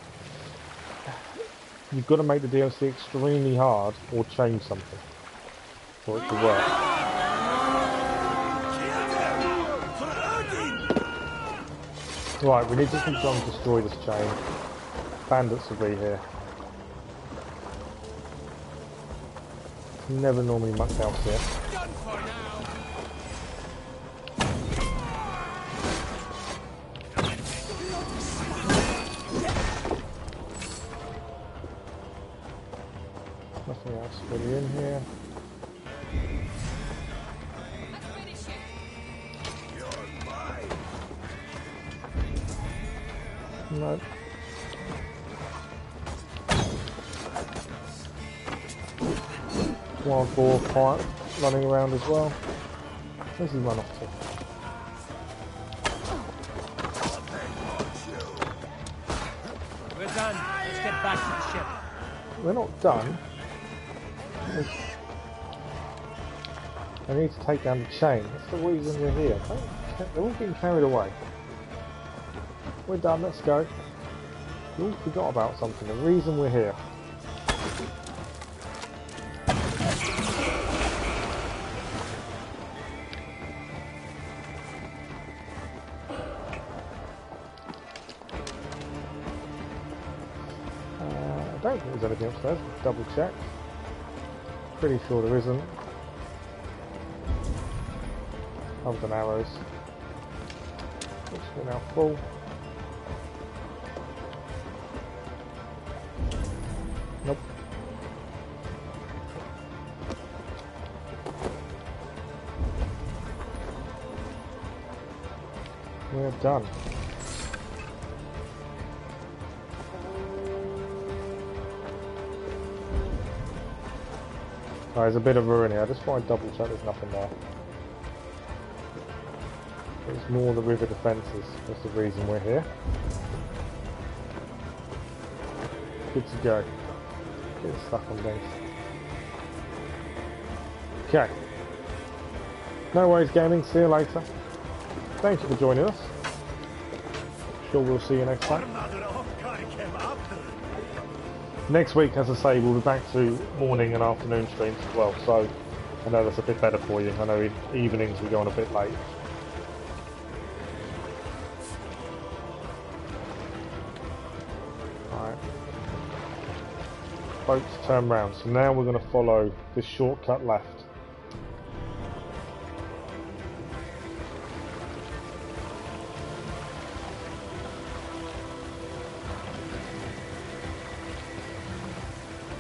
you've got to make the DLC extremely hard or change something for it to work. Right, we need to go and destroy this chain. Bandits will be here. Never normally much else here. Done for now. Nothing else really in here. No. Wild boar quiet running around as well. Where's he run off to? We're done. Let's get back to the ship. We're not done. I need to take down the chain. That's the reason we're here. They're all being carried away. We're done, let's go. We all forgot about something. The reason we're here. I don't think there's anything upstairs. Double check. Pretty sure there isn't. Other than arrows. Which we're now full. Nope. We're done. Oh, there's a bit of ruin here. I just want to double check there's nothing there. It's more the river defences. That's the reason we're here. Good to go. Get stuck on things. Okay. No worries, gaming. See you later. Thank you for joining us. Sure, we'll see you next time. Next week, as I say, we'll be back to morning and afternoon streams as well. So I know that's a bit better for you. I know in evenings we go on a bit late. Alright. Boats turn round. So now we're going to follow this shortcut left.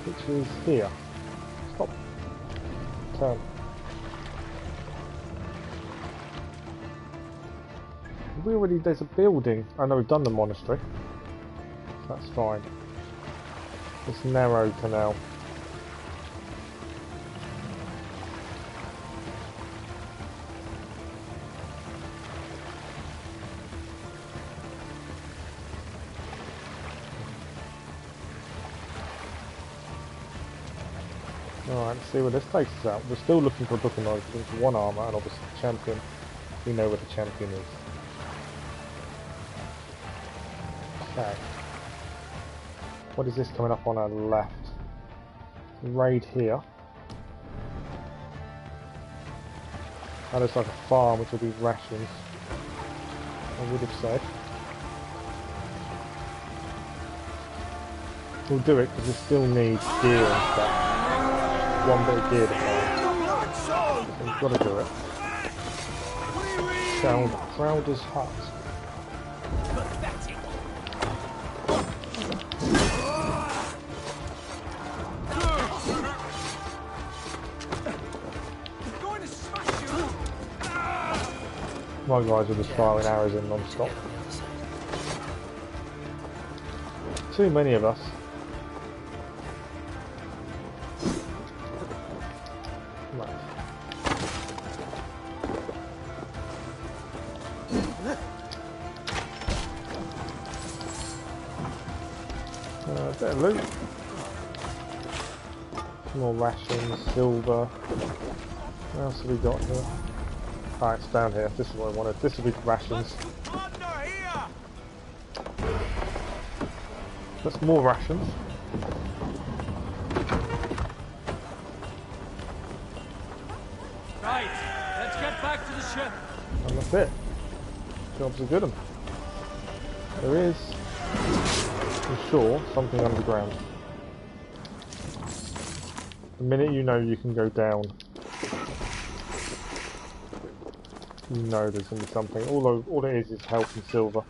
Which is here. Stop. Turn. We already, there's a building. I know we've done the monastery. That's fine. This narrow canal. Alright, let's see where this takes us out. We're still looking for a book of knowledge, looking for one armour, and obviously the champion. We know where the champion is. Okay. What is this coming up on our left? Raid here. That looks like a farm, which will be rations. I would have said. We'll do it because we still need gear and stuff. One bit of gear to find. So we've got to do it. Crowder's hut. My guys are just firing arrows in non-stop. Too many of us. Right. A bit of loot. Some more rations, silver. What else have we got here? Ah, it's down here. This is what I wanted. This will be the rations. That's more rations. Right, let's get back to the ship. And that's it. Job's a good one. There is, I'm sure, something underground. The minute you know you can go down, you know there's going to be something. All it is health and silver.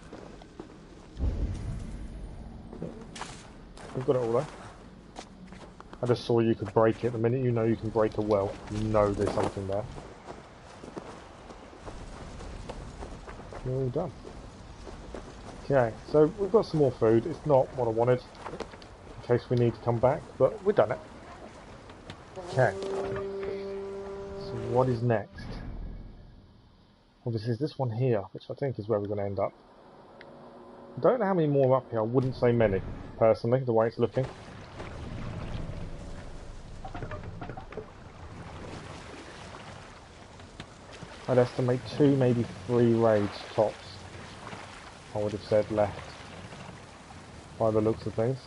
We've got it all there. I just saw you could break it. The minute you know you can break a well, you know there's something there. You're all done. Okay, so we've got some more food. It's not what I wanted, in case we need to come back, but we've done it. Okay. So what is next? Well, this is this one here, which I think is where we're going to end up. I don't know how many more up here. I wouldn't say many, personally, the way it's looking. I'd estimate 2, maybe 3 raids tops. I would have said left, by the looks of things.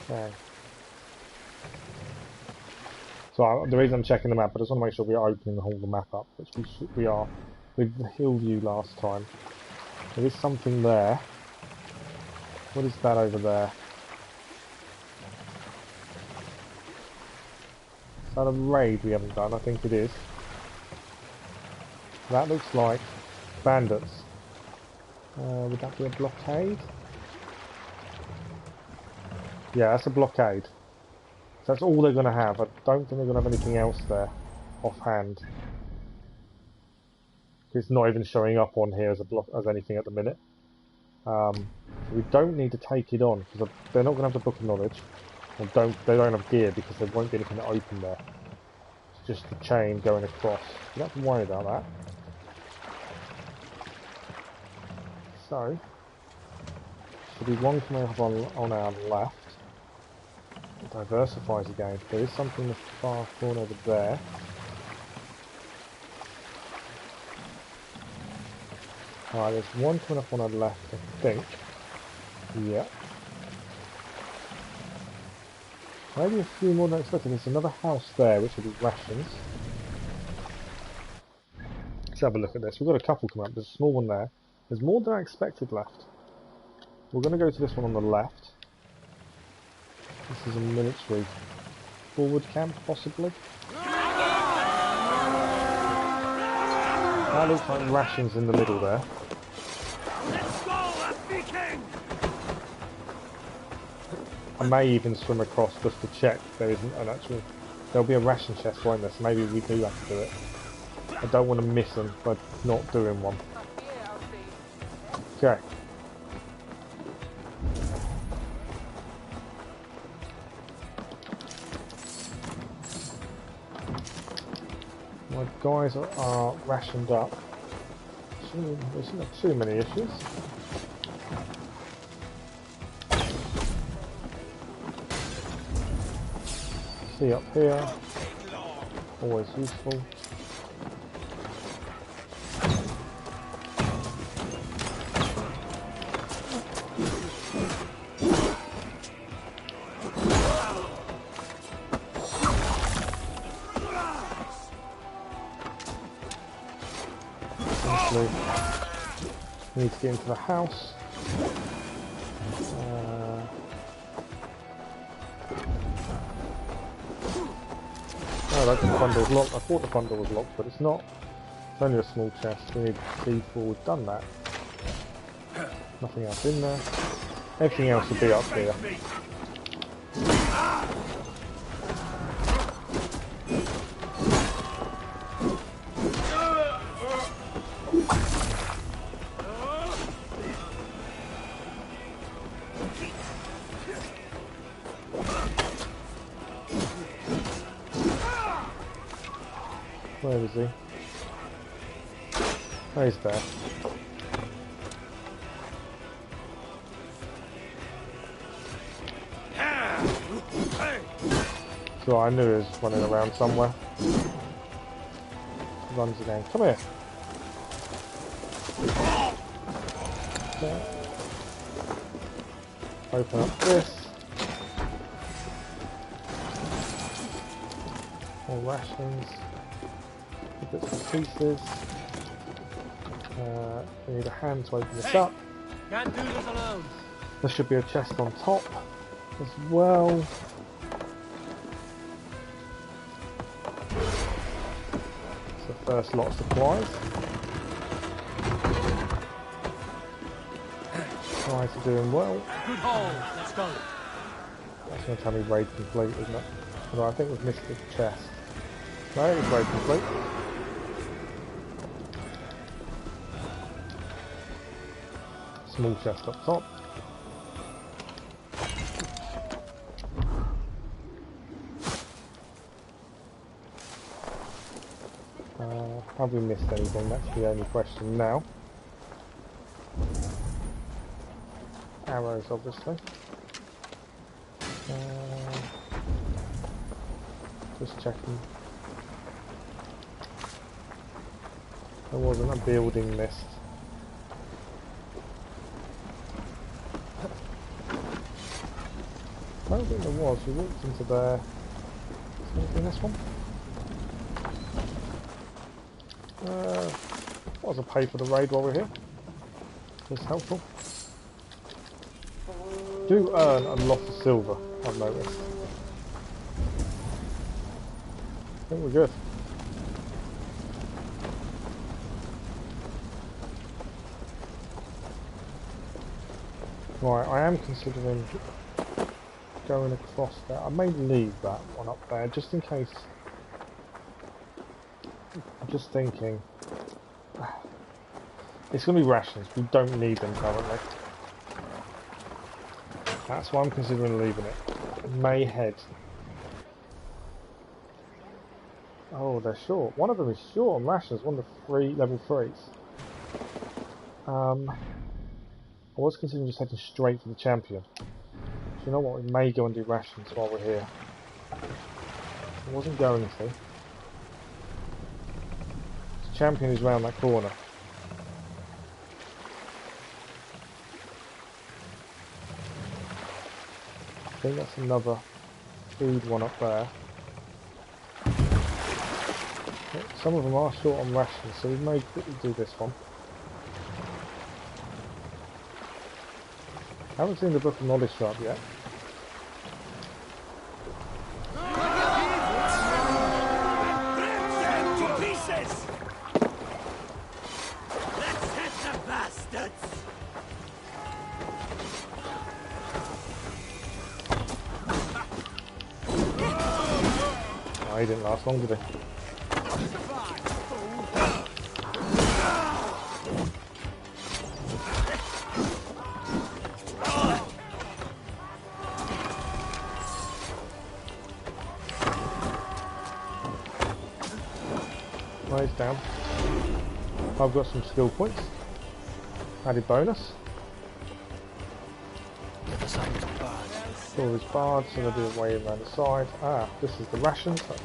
Okay. So the reason I'm checking the map, I just want to make sure we are opening the whole of the map up, which we are. With the hill view last time. There is something there. What is that over there? Is that a raid we haven't done? I think it is. That looks like bandits. Would that be a blockade? Yeah, that's a blockade. So that's all they're going to have. I don't think they're going to have anything else there offhand. It's not even showing up on here as anything at the minute. So we don't need to take it on because they're not going to have the book of knowledge. Or they don't have gear because there won't be anything to open there. It's just the chain going across. You don't have to worry about that. So should be one coming up on our left. It diversifies again. There is something in the far corner over there. Alright, there's one coming up on our left, I think. Yeah. Maybe a few more than expected. There's another house there, which will be rations. Let's have a look at this. We've got a couple coming up. There's a small one there. There's more than I expected left. We're going to go to this one on the left. This is a military forward camp, possibly. That looks like rations in the middle there. Let's go, Viking! I may even swim across just to check there isn't an actual... There'll be a ration chest right there, so maybe we do have to do it. I don't want to miss them by not doing one. Okay. My guys are rationed up. There's not too many issues. See up here, always useful. Need to get into the house. Oh, that's the bundle's locked. I thought the bundle was locked, but it's not. It's only a small chest. We need C4. We've done that. Nothing else in there. Everything else will be up here. Where is he? Oh, he's there. So I knew he was running around somewhere. Runs again. Come here. Okay. Open up this. More rations. Bits and pieces. We need a hand to open this up. Can't do this alone. There should be a chest on top as well. It's the first lot of supplies. Supplies are doing well. Good haul. Let's go. That's going to tell me raid complete, isn't it? Although I think we've missed the chest. No, it is raid complete. Small chest up top. Have we missed anything? That's the only question now. Arrows, obviously. Just checking. There wasn't a building list. I don't think there was. We walked into there. Is there anything in this one? Might as well pay for the raid while we're here. It's helpful. Do earn a lot of silver, I've noticed. I think we're good. Right, I am considering going across there. I may leave that one up there just in case. I'm just thinking. It's going to be rations. We don't need them currently. That's why I'm considering leaving it. May head. Oh, they're short. One of them is short on rations. One of the level 3s. I was considering just heading straight for the champion. So you know what? We may go and do rations while we're here. I wasn't going to. The champion is round that corner. I think that's another food one up there. Some of them are short on rations, so we may quickly do this one. I haven't seen the Book of Knowledge shop yet. Oh, he didn't last long, did he? Well, he's down. I've got some skill points. Added bonus. All these bards, so they'll be away around the side. Ah, this is the rations that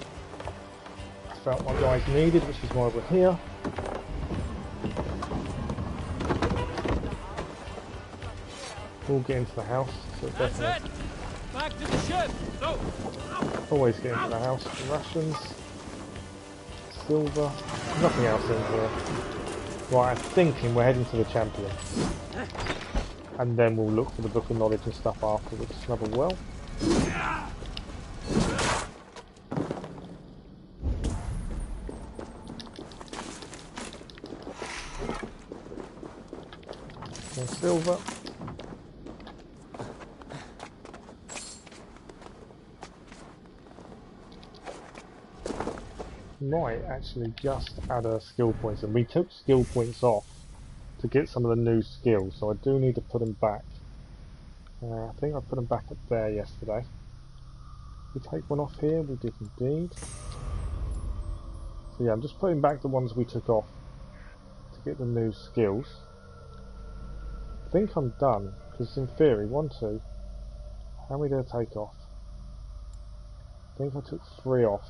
I felt my guys needed, which is why we're here. We'll get into the house, so definitely. Back to the ship. Go. Always get into the house. Rations, silver, nothing else in here. Right, I'm thinking we're heading to the champion. And then we'll look for the Book of Knowledge and stuff afterwards. Another well. More silver. Might actually just add a skill points, and we took skill points off to get some of the new skills, so I do need to put them back. I think I put them back up there yesterday. We take one off here, we did indeed. So yeah, I'm just putting back the ones we took off to get the new skills. I think I'm done, because in theory, 1, 2, how many did I take off? I think I took 3 off.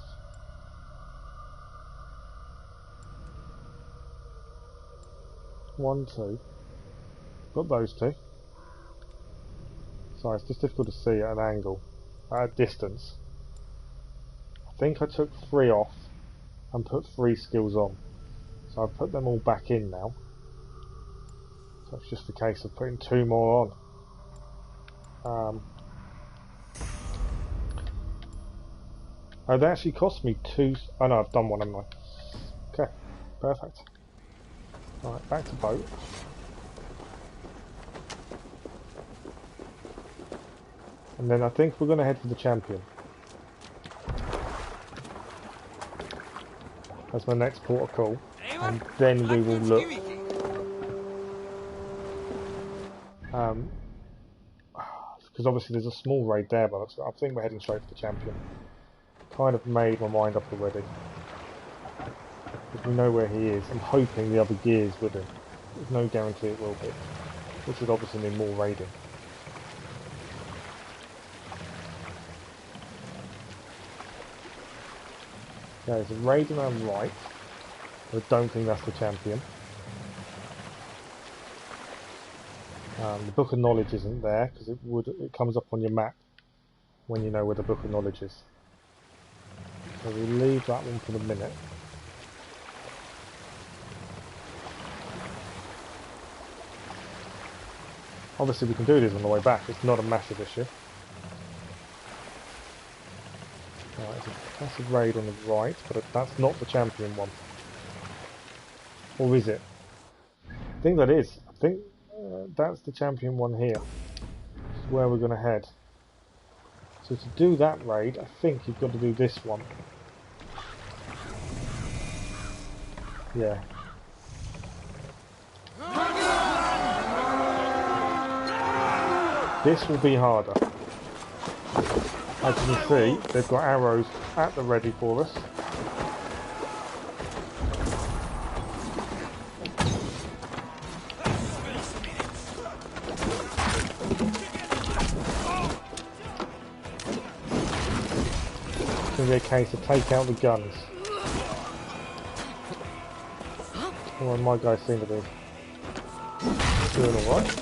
One, 2. Got those 2. Sorry, it's just difficult to see at an angle, at a distance. I think I took 3 off and put 3 skills on. So I've put them all back in now. So it's just a case of putting 2 more on. Oh, they actually cost me 2. Oh no, I've done one, haven't I? Okay, perfect. Alright, back to boat. And then I think we're going to head for the champion. That's my next port of call. And then we will look. Because obviously there's a small raid there, but I think we're heading straight for the champion. Kind of made my mind up already. If we know where he is, I'm hoping the other gear's with him. There's no guarantee it will be. Which would obviously mean more raiding. Okay, there's a raid on our right. I don't think that's the champion. The Book of Knowledge isn't there because it comes up on your map when you know where the Book of Knowledge is. So we'll leave that one for the minute. Obviously we can do this on the way back, it's not a massive issue. Right, that's a raid on the right, but that's not the champion one. Or is it? I think that is. I think that's the champion one here. This is where we're going to head. So to do that raid, I think you've got to do this one. Yeah. This will be harder. As you can see, they've got arrows at the ready for us. It's going to be a case of take out the guns. Well, my guys seem to be doing alright.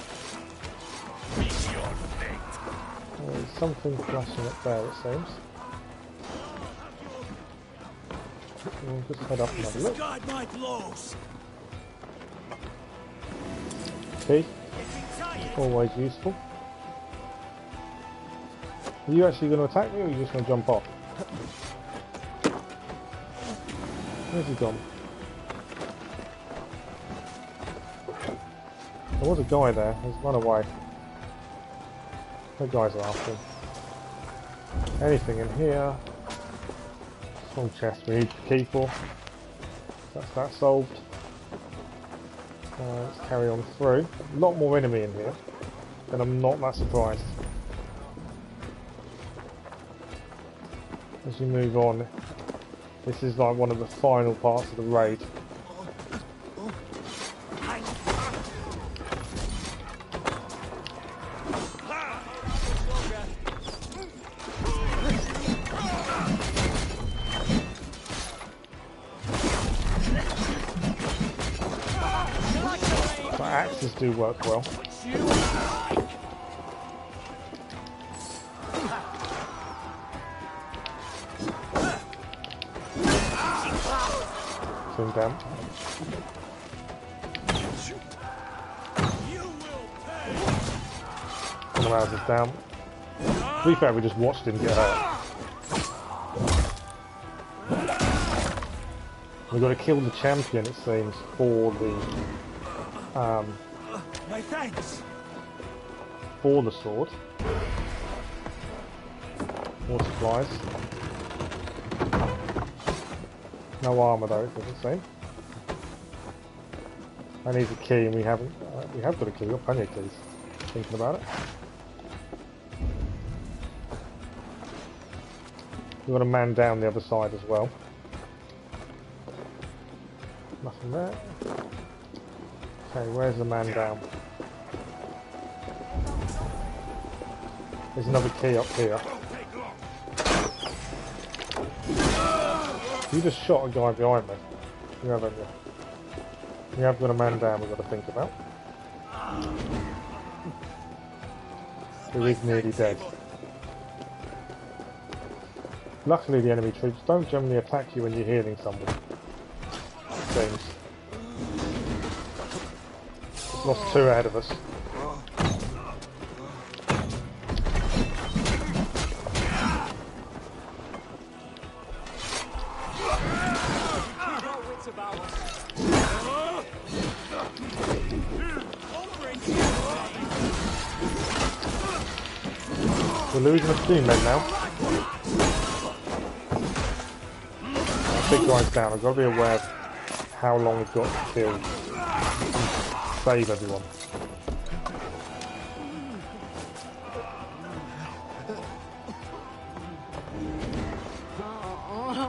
There's something flashing up there, it seems. We'll just head up and have a look. Key. Always useful. Are you actually going to attack me or are you just going to jump off? Where's he gone? There was a guy there, he's run away. The guys are after him. Anything in here? Small chest we need the key for. That's that solved. Let's carry on through. A lot more enemy in here, and I'm not that surprised. As you move on, this is like one of the final parts of the raid. Axes do work well. Swing down. One of ours is down. To be fair, we just watched him get hurt. We've got to kill the champion, it seems, for the my thanks. For the sword. More supplies. No armour though, it doesn't seem. I need a key and we have got a key, we've got plenty of keys. Thinking about it. We've got a man down the other side as well. Nothing there. Okay, where's the man down? There's another key up here. You just shot a guy behind me. You haven't you? We have got a man down we've got to think about. Who is nearly dead. Luckily the enemy troops don't generally attack you when you're healing someone. Seems. Lost 2 ahead of us. We're losing a teammate now. Big guy's down. I've got to be aware of how long we've got to kill and save everyone.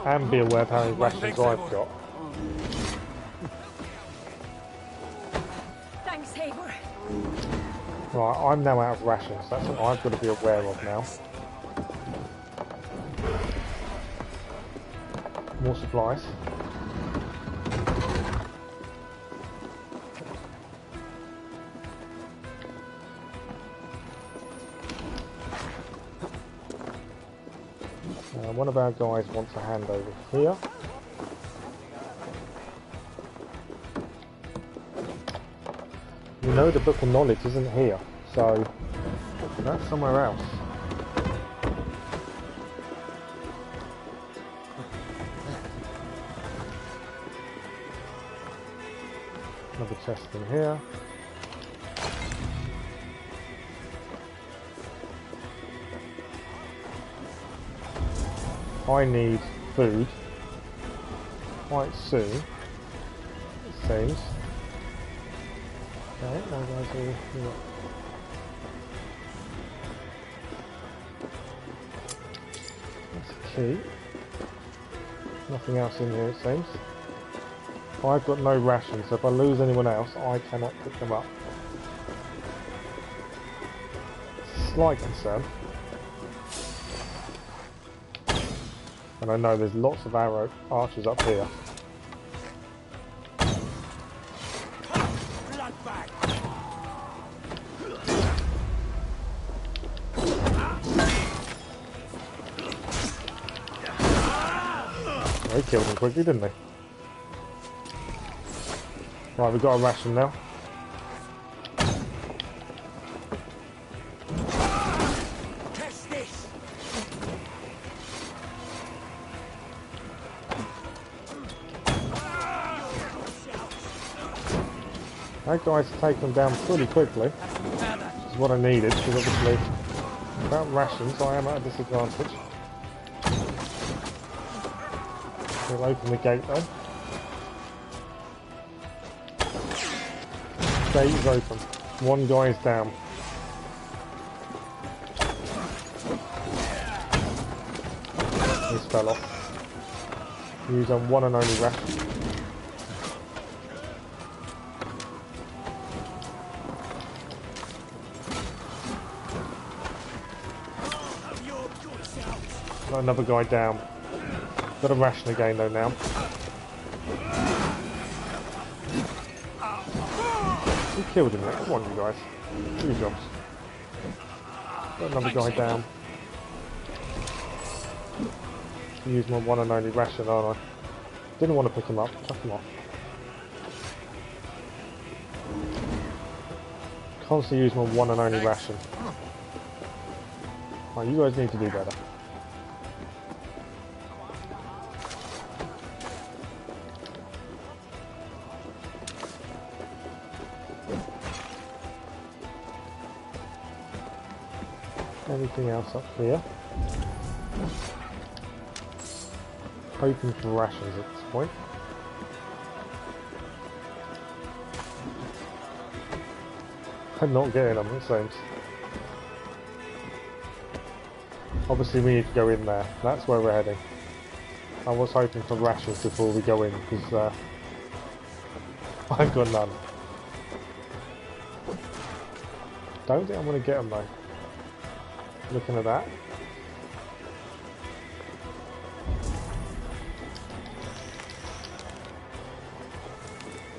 And be aware of how many rations I've got. Thanks, Eivor. Right, I'm now out of rations. That's what I've got to be aware of now. More supplies. One of our guys wants a hand over here. You know the book of knowledge isn't here, so that's somewhere else. Another chest in here. I need food quite soon, it seems. Okay, my guys are here. That's a key. Nothing else in here, it seems. I've got no rations, so if I lose anyone else, I cannot pick them up. It's a slight concern. And I know there's lots of archers up here. They killed him quickly, didn't they? Right, we've got a ration now. That guy's taken them down pretty quickly, which is what I needed, because obviously without rations I am at a disadvantage. We'll open the gate though. Gate is open. One guy is down. This fell off. Use on one and only ration. Got another guy down. Got a ration again though now. We killed him there. Come on you guys. Do your jobs. Got another guy down. Use my one and only ration, aren't I? Didn't want to pick him up. Chuck him off. Constantly use my one and only ration. Right, you guys need to do better. Anything else up here? Hoping for rations at this point. I'm not getting them, it seems. Obviously we need to go in there. That's where we're heading. I was hoping for rations before we go in, because I've got none. Don't think I'm going to get them though. Looking at that.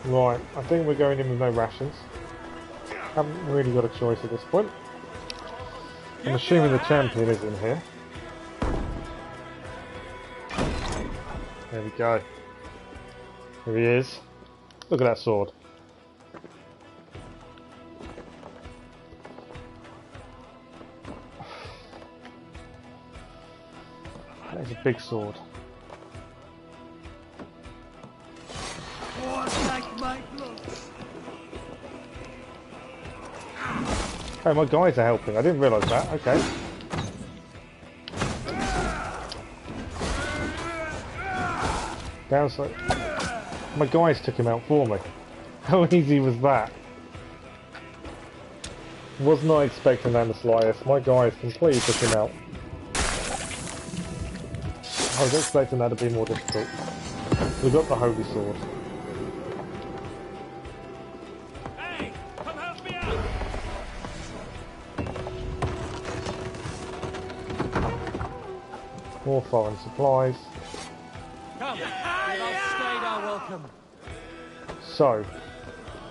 Right, I think we're going in with no rations. Haven't really got a choice at this point. I'm assuming the champion is in here. There we go. Here he is. Look at that sword. That is a big sword. Oh, my guys are helping. I didn't realise that. Okay. Downside. My guys took him out for me. How easy was that? Was not expecting that in the slightest. My guys completely took him out. I was expecting that to be more difficult. We got the holy sword. Hey, come help me out! More foreign supplies. Come, we've outstayed our welcome. So,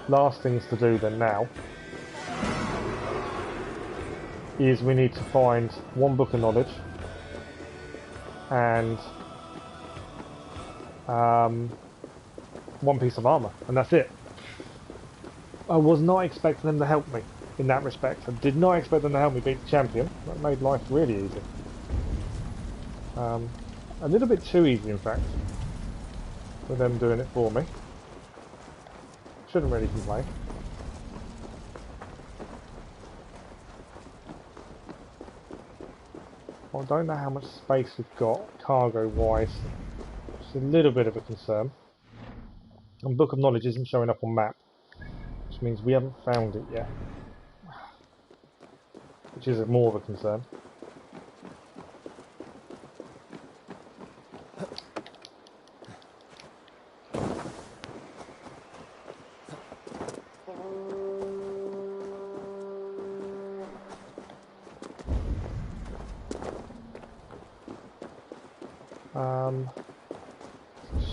last things to do then now is we need to find one book of knowledge and one piece of armour, and that's it. I was not expecting them to help me in that respect. I did not expect them to help me beat the champion. That made life really easy. A little bit too easy, in fact, with them doing it for me. Shouldn't really complain. I don't know how much space we've got cargo-wise. It's a little bit of a concern. And Book of Knowledge isn't showing up on map, which means we haven't found it yet, which is more of a concern.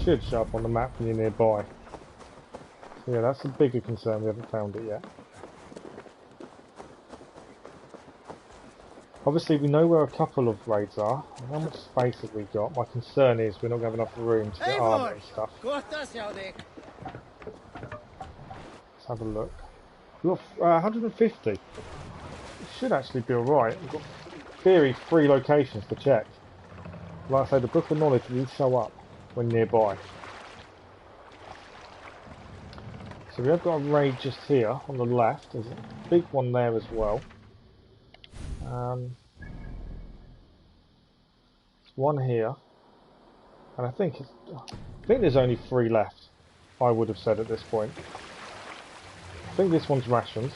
Should show up on the map when you're nearby. So yeah, that's a bigger concern, we haven't found it yet. Obviously we know where a couple of raids are. How much space have we got? My concern is we're not going to have enough room to get armour and stuff. Let's have a look. We've got 150. It should actually be alright. We've got, in theory, 3 locations to check. Like I say, the Book of Knowledge will show up when nearby. So we have got a raid just here on the left. There's a big one there as well. There's one here, and I think there's only 3 left. I would have said at this point. I think this one's rations.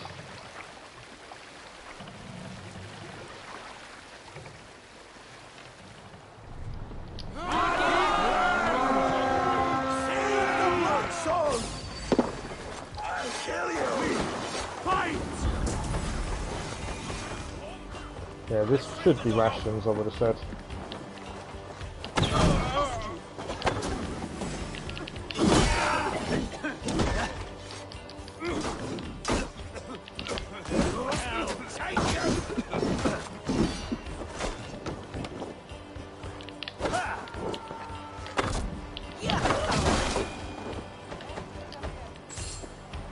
Yeah, this should be rations, I would have said.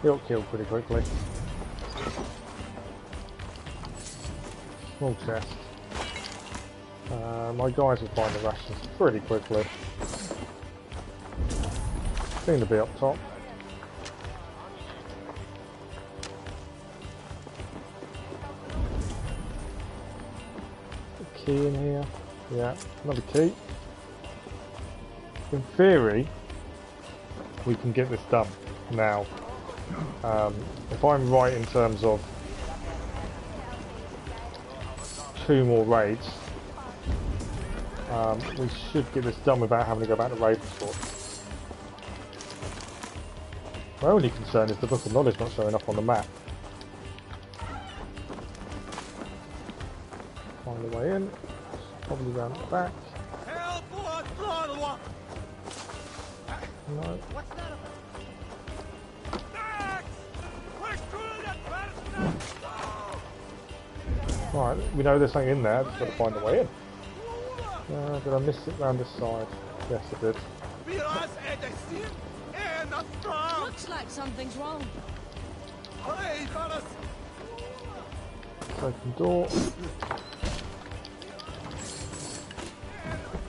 He'll kill pretty quickly. Small chest. My guys will find the rations pretty quickly. Seem to be up top. A key in here. Yeah, another key. In theory, we can get this done now. If I'm right in terms of 2 more raids, we should get this done without having to go back to Ravensport. My only concern is the Book of Knowledge not showing up on the map. Find the way in, probably round the back. No. Right, we know there's something in there, just got to find a way in. Did I miss it round this side? Yes, I did. Looks like something's wrong. Open door.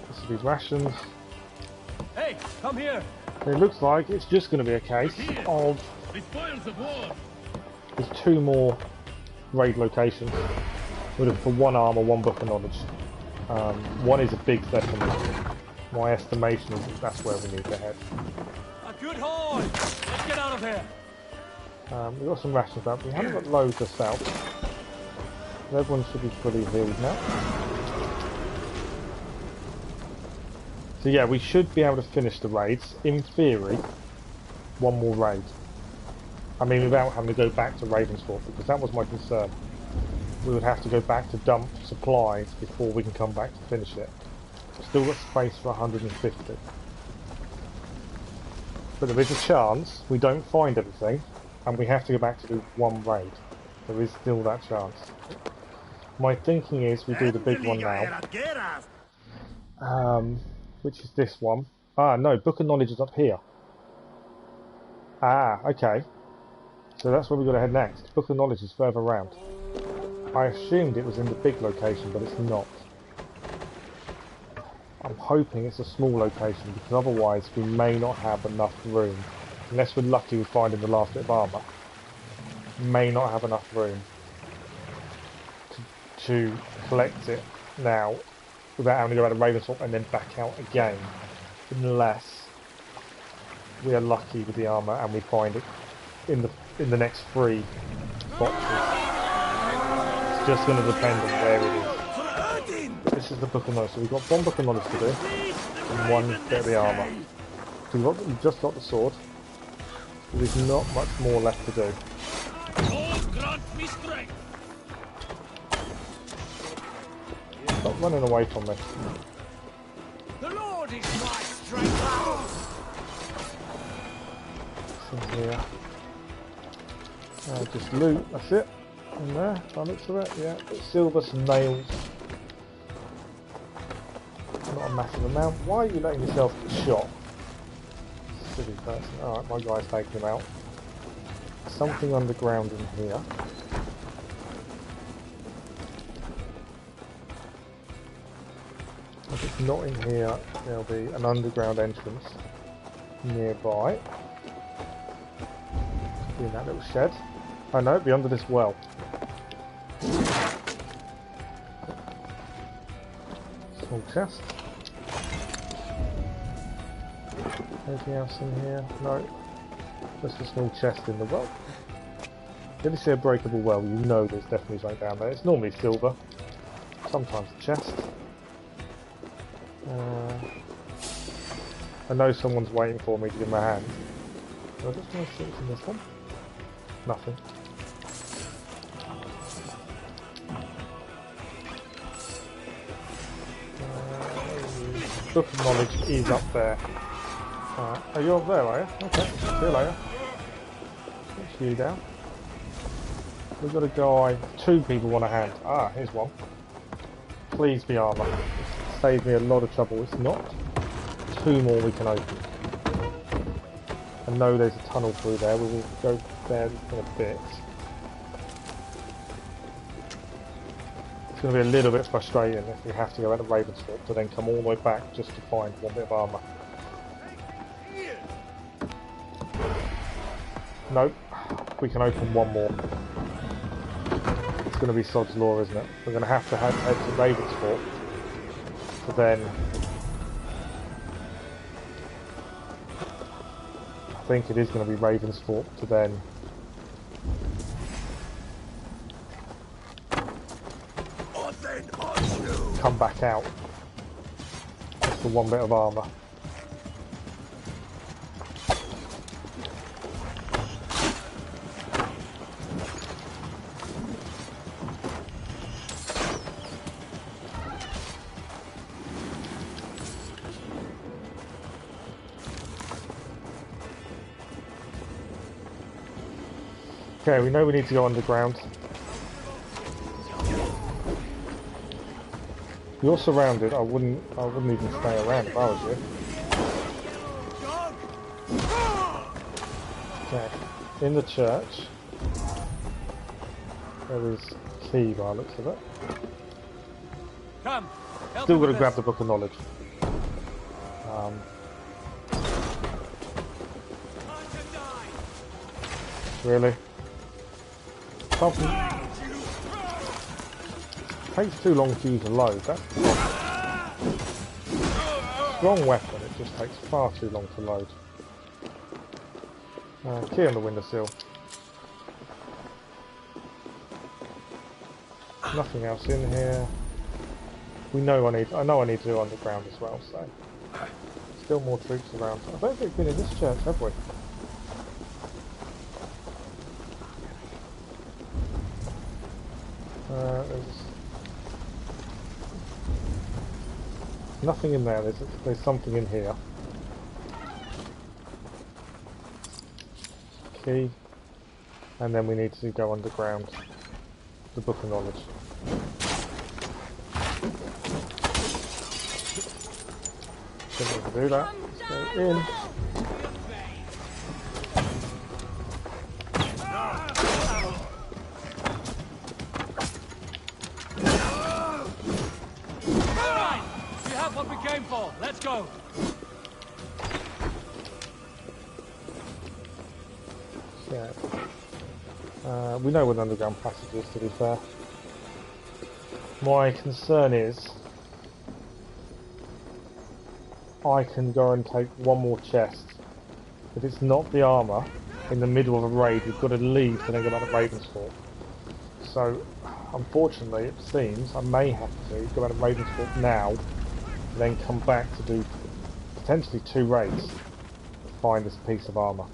This will be rations. Hey, come here. It looks like it's just going to be a case of The spoils of war. there's 2 more raid locations. We're looking for 1 armor, 1 book of knowledge. 1 is a big settlement. My estimation is that's where we need to head. A good haul. Let's get out of here. We've got some rations up. We haven't got loads of south. Everyone should be fully healed now. So yeah, we should be able to finish the raids. In theory, 1 more raid. I mean, without having to go back to Ravensthorpe, because that was my concern. We would have to go back to dump supplies before we can come back to finish it. Still got space for 150. But there is a chance we don't find everything, and we have to go back to do 1 raid. There is still that chance. My thinking is we do the big one now. Which is this one. Ah, no, Book of Knowledge is up here. Ah, okay. So that's where we've got to head next. Book of Knowledge is further around. I assumed it was in the big location, but it's not. I'm hoping it's a small location, because otherwise we may not have enough room. Unless we're lucky with finding the last bit of armour. May not have enough room to collect it now without having to go out of Ravensthorpe and then back out again. Unless we are lucky with the armour and we find it in the next 3 boxes. It's just going to depend on where it is. But this is the Book of Knowledge, so we've got 1 Book of Knowledge to do and 1 bit of the armour. So we've just got the sword. There's not much more left to do. Stop running away from me. The Lord is my strength. What's in here? Just loot, that's it. In there, by the looks of it, yeah. Got silver, some nails. Not a massive amount. Why are you letting yourself get shot? Silly person. Alright, my guy's taking him out. Something underground in here. If it's not in here, there'll be an underground entrance nearby. In that little shed. Oh no, it'll be under this well. Small chest. Anything else in here? No. Just a small chest in the well. If you see a breakable well, you know there's definitely something down there. It's normally silver. Sometimes a chest. I know someone's waiting for me to give him a hand. So I just want to see what's in this one. Nothing. Book of Knowledge is up there. Alright. Oh, you're up there, are you? Okay. See you later. Push you down. We've got a guy. 2 people want a hand. Ah, here's one. Please be armour. Saves me a lot of trouble. It's not. 2 more we can open. I know there's a tunnel through there. We will go there in a bit. It's going to be a little bit frustrating if we have to go out of Ravensthorpe to then come all the way back just to find 1 bit of armour. Nope. We can open 1 more. It's going to be Sod's Law, isn't it? We're going to have to head to Ravensthorpe to then... I think it is going to be Ravensthorpe to then... come back out. Just for 1 bit of armour. Okay, we know we need to go underground. You're surrounded. I wouldn't even stay around if I was you. Okay. In the church, there is a key by the looks of it. Come. Help Still me got to with grab this. the Book of Knowledge. Really? Something takes too long to use a load. That's the problem. Strong weapon, it just takes far too long to load. Key on the windowsill. Nothing else in here. I know I need to do underground as well, so still more troops around. I don't think we've been in this church, have we? There's nothing in there. There's something in here. Key, and then we need to go underground. The Book of Knowledge. Shouldn't have to do that. Let's go in. Alright! We have what we came for. Let's go. Yeah. We know where the underground passage is, to be fair. My concern is I can go and take one more chest. If it's not the armour in the middle of a raid, we've got to leave to then go back to Ravensfort. So, unfortunately, it seems I may have to go back to Ravensfort now, and then come back to do potentially 2 raids to find this piece of armour.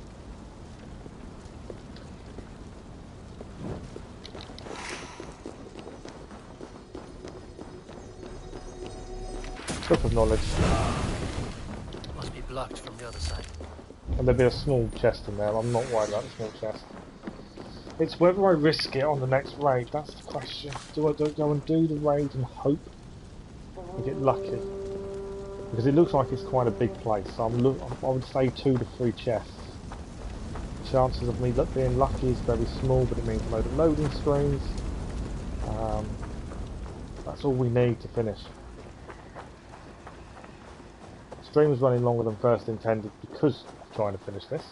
Book of Knowledge. Must be blocked from the other side. And there'll be a small chest in there. I'm not worried about the small chest. It's whether I risk it on the next raid. That's the question. Do I go and do the raid and hope we get lucky? Because it looks like it's quite a big place. So I would say 2 to 3 chests. The chances of me being lucky is very small, but it means a load of loading screens. That's all we need to finish. Stream is running longer than first intended because of trying to finish this.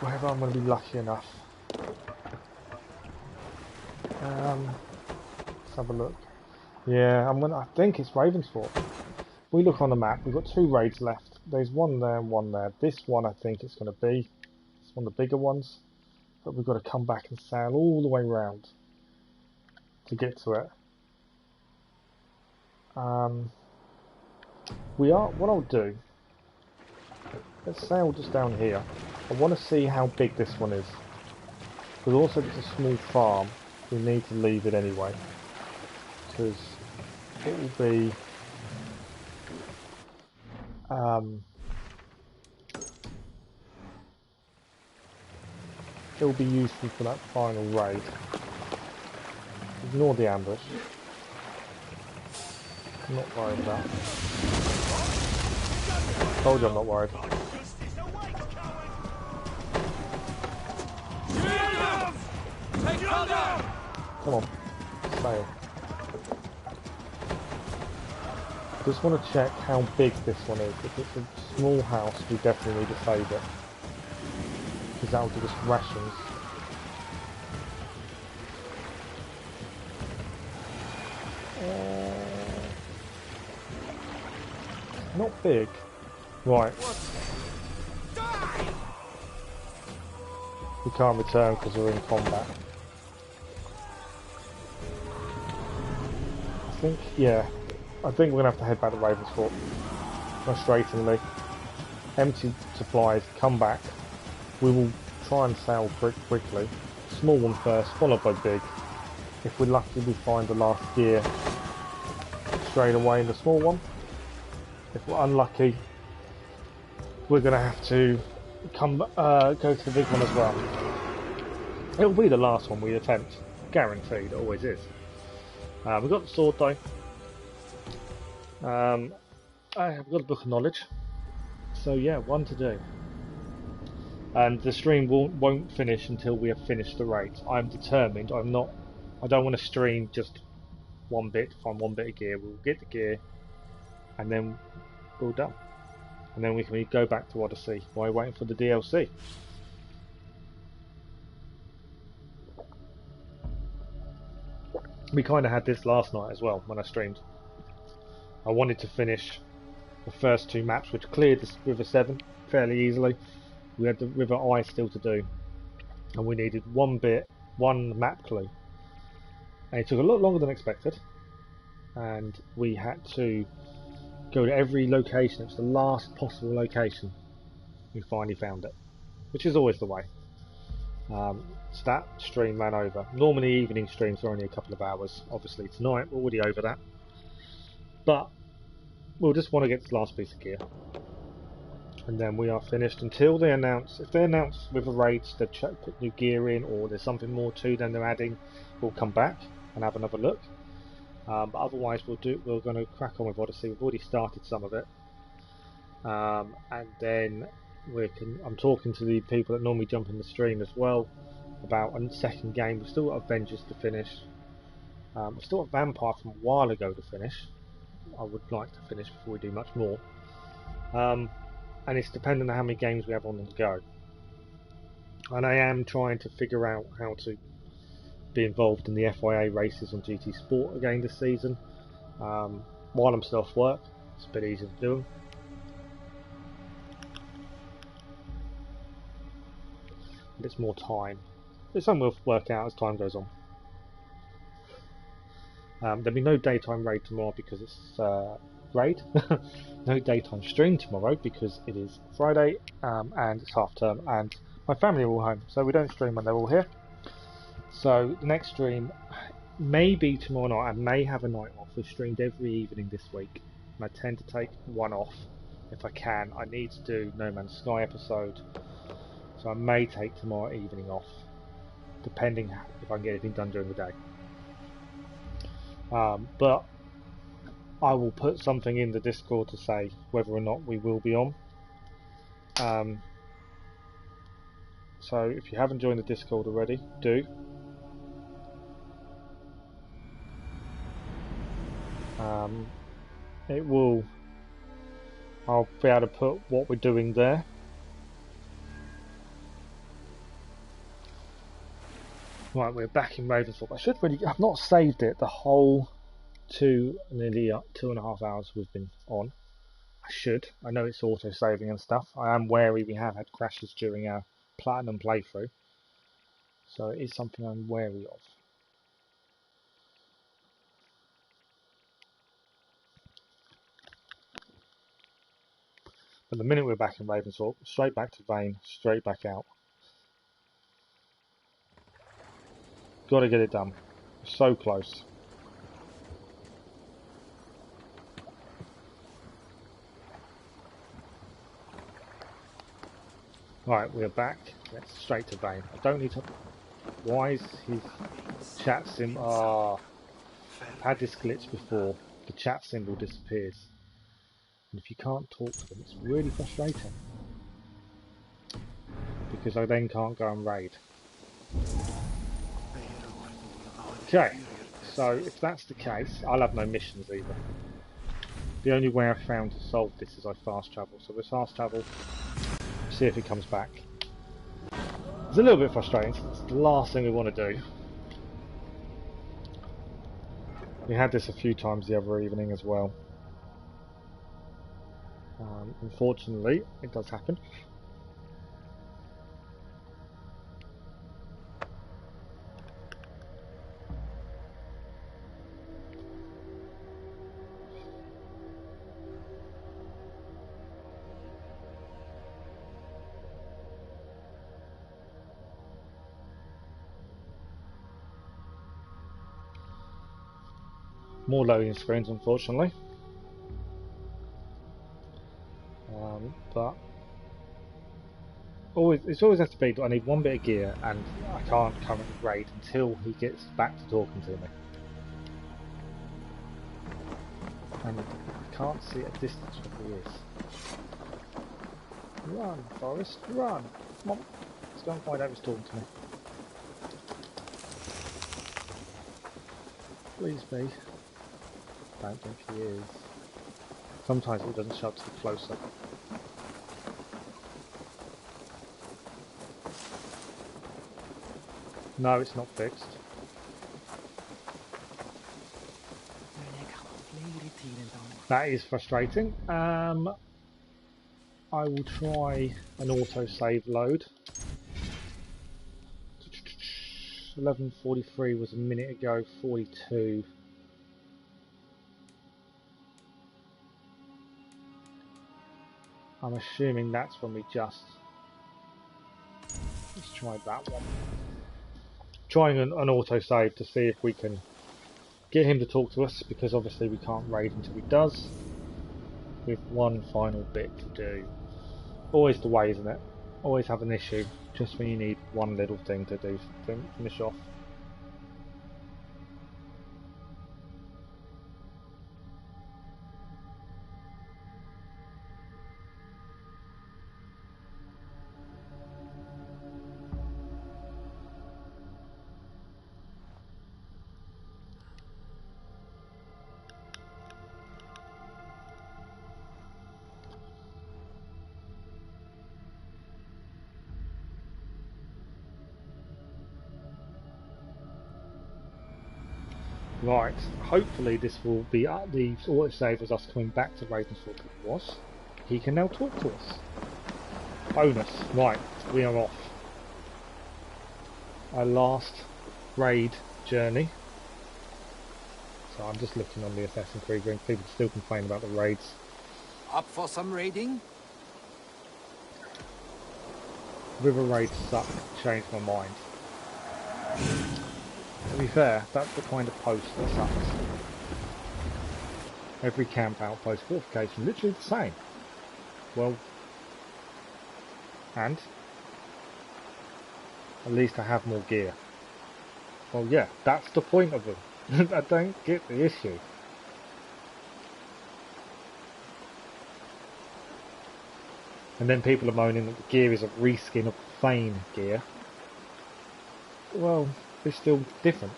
Whether I'm going to be lucky enough. Let's have a look. Yeah, I think it's Ravensfort. We look on the map, we've got 2 raids left. There's one there and one there. This one I think it's going to be. It's one of the bigger ones. But we've got to come back and sail all the way round to get to it. What I'll do, let's sail just down here. I want to see how big this one is. Because also it's a small farm, we need to leave it anyway. Because it will be useful for that final raid. Ignore the ambush. I'm not worried about it. Told you I'm not worried. Come on, sail. Just want to check how big this one is. If it's a small house, we definitely need to save it. Because that will give us rations. Not big. Right. We can't return because we're in combat. I think we're going to have to head back to Ravensfort. Frustratingly. Empty supplies, come back. We will try and sail quickly. Small one first, followed by big. If we're lucky, we find the last gear straight away in the small one. If we're unlucky, we're going to have to go to the big one as well. It'll be the last one we attempt. Guaranteed, it always is. We've got the sword though. I have got a book of knowledge. So yeah, one to do. And the stream won't finish until we have finished the raids. I'm determined. I don't want to stream just one bit, find one bit of gear. We'll get the gear, and then we're done. And then we can go back to Odyssey while waiting for the DLC. We kind of had this last night as well when I streamed. I wanted to finish the first two maps, which cleared the River 7 fairly easily. We had the River I still to do, and we needed one map clue. And it took a lot longer than expected, and we had to go to every location. It was the last possible location. We finally found it, which is always the way. So that stream ran over. Normally evening streams are only a couple of hours. Obviously tonight we're already over that, but we'll just want to get this last piece of gear, and then we are finished until they announce. If they announce with the raids they put new gear in, or there's something more to them they're adding, we'll come back and have another look. But otherwise we're going to crack on with Odyssey. We've already started some of it, and then I'm talking to the people that normally jump in the stream as well about a second game. We've still got Avengers to finish. We've still got Vampire from a while ago to finish. I would like to finish before we do much more. And it's dependent on how many games we have on the go. And I am trying to figure out how to be involved in the FIA races on GT Sport again this season. While I'm still off work, it's a bit easier to do them. And it's more time. It's something we'll work out as time goes on. There'll be no daytime raid tomorrow because it's raid. No daytime stream tomorrow because it is Friday and it's half term and my family are all home, so we don't stream when they're all here. So the next stream may be tomorrow night. I may have a night off. We've streamed every evening this week, and I tend to take one off if I can. I need to do No Man's Sky episode, so I may take tomorrow evening off, depending if I can get anything done during the day. But I will put something in the Discord to say whether or not we will be on. So if you haven't joined the Discord already, do. I'll be able to put what we're doing there. Right, we're back in Ravensthorpe. I've not saved it the whole nearly 2.5 hours we've been on. I should. I know it's auto saving and stuff. I am wary we have had crashes during our platinum playthrough, so it is something I'm wary of. But the minute we're back in Ravensthorpe, straight back to Vagn, straight back out. Got to get it done. So close. Right, we're back. Let's straight to Vagn. I don't need to. Why is his chat symbol? I've had this glitch before. The chat symbol disappears. And if you can't talk to them, it's really frustrating. Because I then can't go and raid. Okay, so if that's the case, I'll have no missions either. The only way I've found to solve this is I fast travel. So we fast travel, see if it comes back. It's a little bit frustrating. It's the last thing we want to do. We had this a few times the other evening as well. Unfortunately, it does happen. More loading screens, unfortunately. But it always has to be, I need one bit of gear and I can't currently raid until he gets back to talking to me. And I can't see at a distance what he is. Run, Forrest, run! Come on, let's go and find out who's talking to me. Please be. Don't think he is. Sometimes it doesn't show up to the closer. No, it's not fixed. That is frustrating. I will try an auto-save load. 11:43 was a minute ago, 42. I'm assuming that's when we just... Let's try that one. Trying an auto-save to see if we can get him to talk to us, because obviously we can't raid until he does. With one final bit to do. Always the way, isn't it? Always have an issue, just when you need one little thing to do to finish off. Right, hopefully this will be the autosave as us coming back to Ravensthorpe was. He can now talk to us. Bonus. Right, we are off. Our last raid journey. So I'm just looking on the Assassin's Creed ring. People still complain about the raids. Up for some raiding? River raids suck. Changed my mind. To be fair, that's the kind of post that sucks. Every camp outpost fortification, literally the same. Well, and at least I have more gear. Well, yeah, that's the point of them. I don't get the issue. And then people are moaning that the gear is a reskin of Vagn gear. Well, it's still different.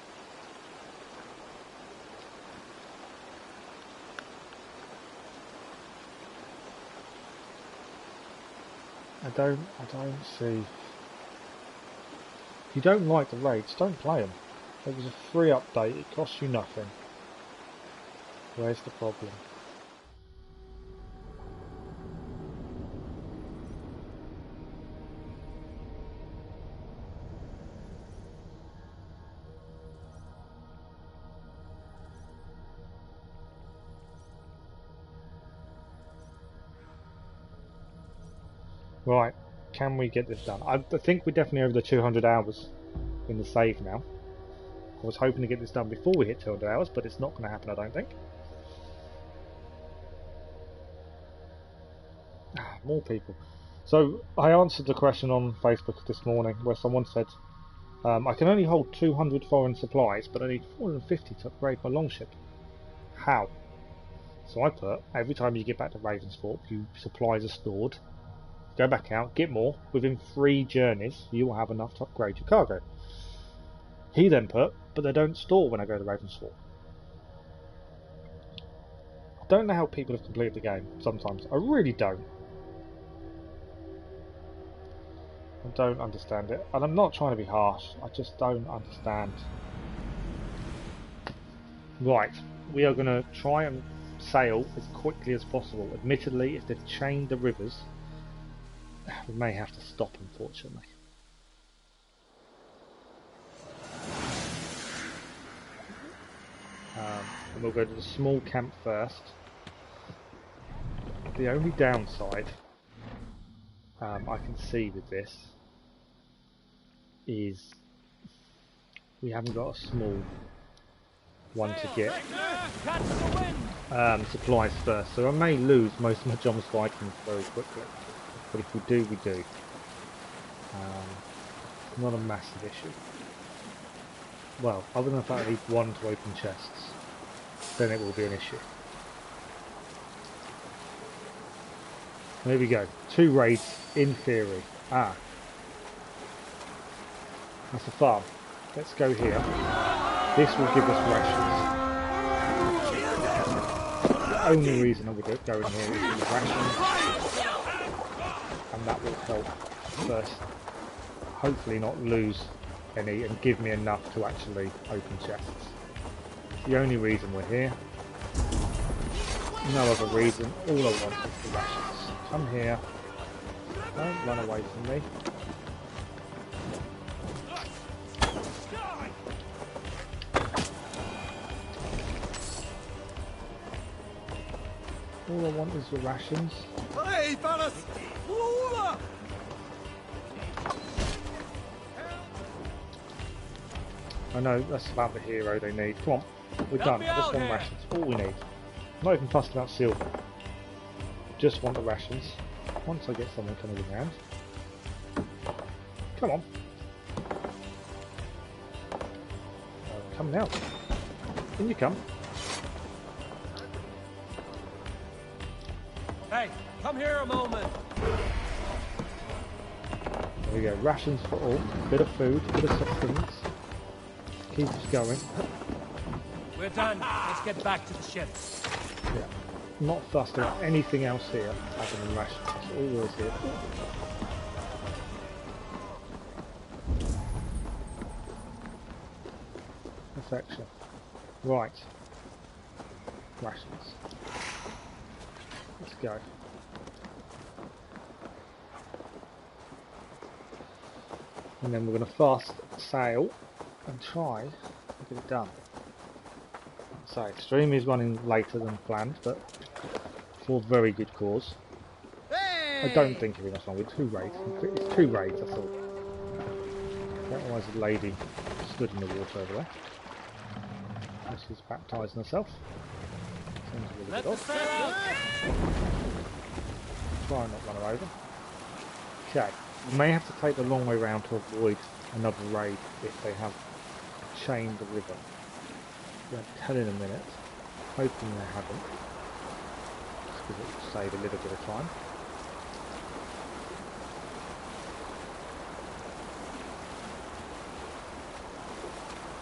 I don't see. If you don't like the raids, don't play them. It was a free update, it costs you nothing. Where's the problem? Right, can we get this done? I think we're definitely over the 200 hours in the save now. I was hoping to get this done before we hit 200 hours, but it's not going to happen, I don't think. More people. So, I answered the question on Facebook this morning where someone said, I can only hold 200 foreign supplies, but I need 450 to upgrade my longship. How? So I put, every time you get back to Ravensthorpe, your supplies are stored. Go back out, get more. Within 3 journeys, you will have enough to upgrade your cargo. He then put, but they don't store when I go to Ravensthorpe. I don't know how people have completed the game sometimes. I really don't. I don't understand it. And I'm not trying to be harsh. I just don't understand. Right. We are going to try and sail as quickly as possible. Admittedly, if they've chained the rivers, we may have to stop, unfortunately. And we'll go to the small camp first. The only downside I can see with this is we haven't got a small one to get supplies first, so I may lose most of my John's Vikings very quickly, but if we do, we do. Not a massive issue. Well, other than the fact I need one to open chests, then it will be an issue. There we go. 2 raids in theory. Ah. That's a farm. Let's go here. This will give us rations. The only reason I would go in here is for the rations. And that will help first. Hopefully not lose any and give me enough to actually open chests. The only reason we're here. No other reason. All I want is the rations. Come here. Don't run away from me. All I want is the rations. Hey, fellas! I know that's about the hero they need. Come on, we're done. Just want rations. All we need. Not even fussed about silver. Just want the rations. Once I get someone coming around. Come on. Come now. In you come. Hey, come here a moment. There we go. Rations for all. Bit of food, bit of sustenance. Keep us going. We're done. Let's get back to the ship. Yeah. Not fussed about anything else here other than rations. That's all there is here. Perfection. Right. Rations. Let's go. And then we're going to fast sail and try to get it done. So, stream is running later than planned, but for very good cause. I don't think it'll be much longer. 2 raids. It's 2 raids, that's all. Otherwise, a lady stood in the water over there. She's baptising herself. Seems a little bit odd. Try and not run her over. Okay. We may have to take the long way round to avoid another raid if they have chained the river. Won't tell in a minute. Hoping they haven't. Just because it will save a little bit of time.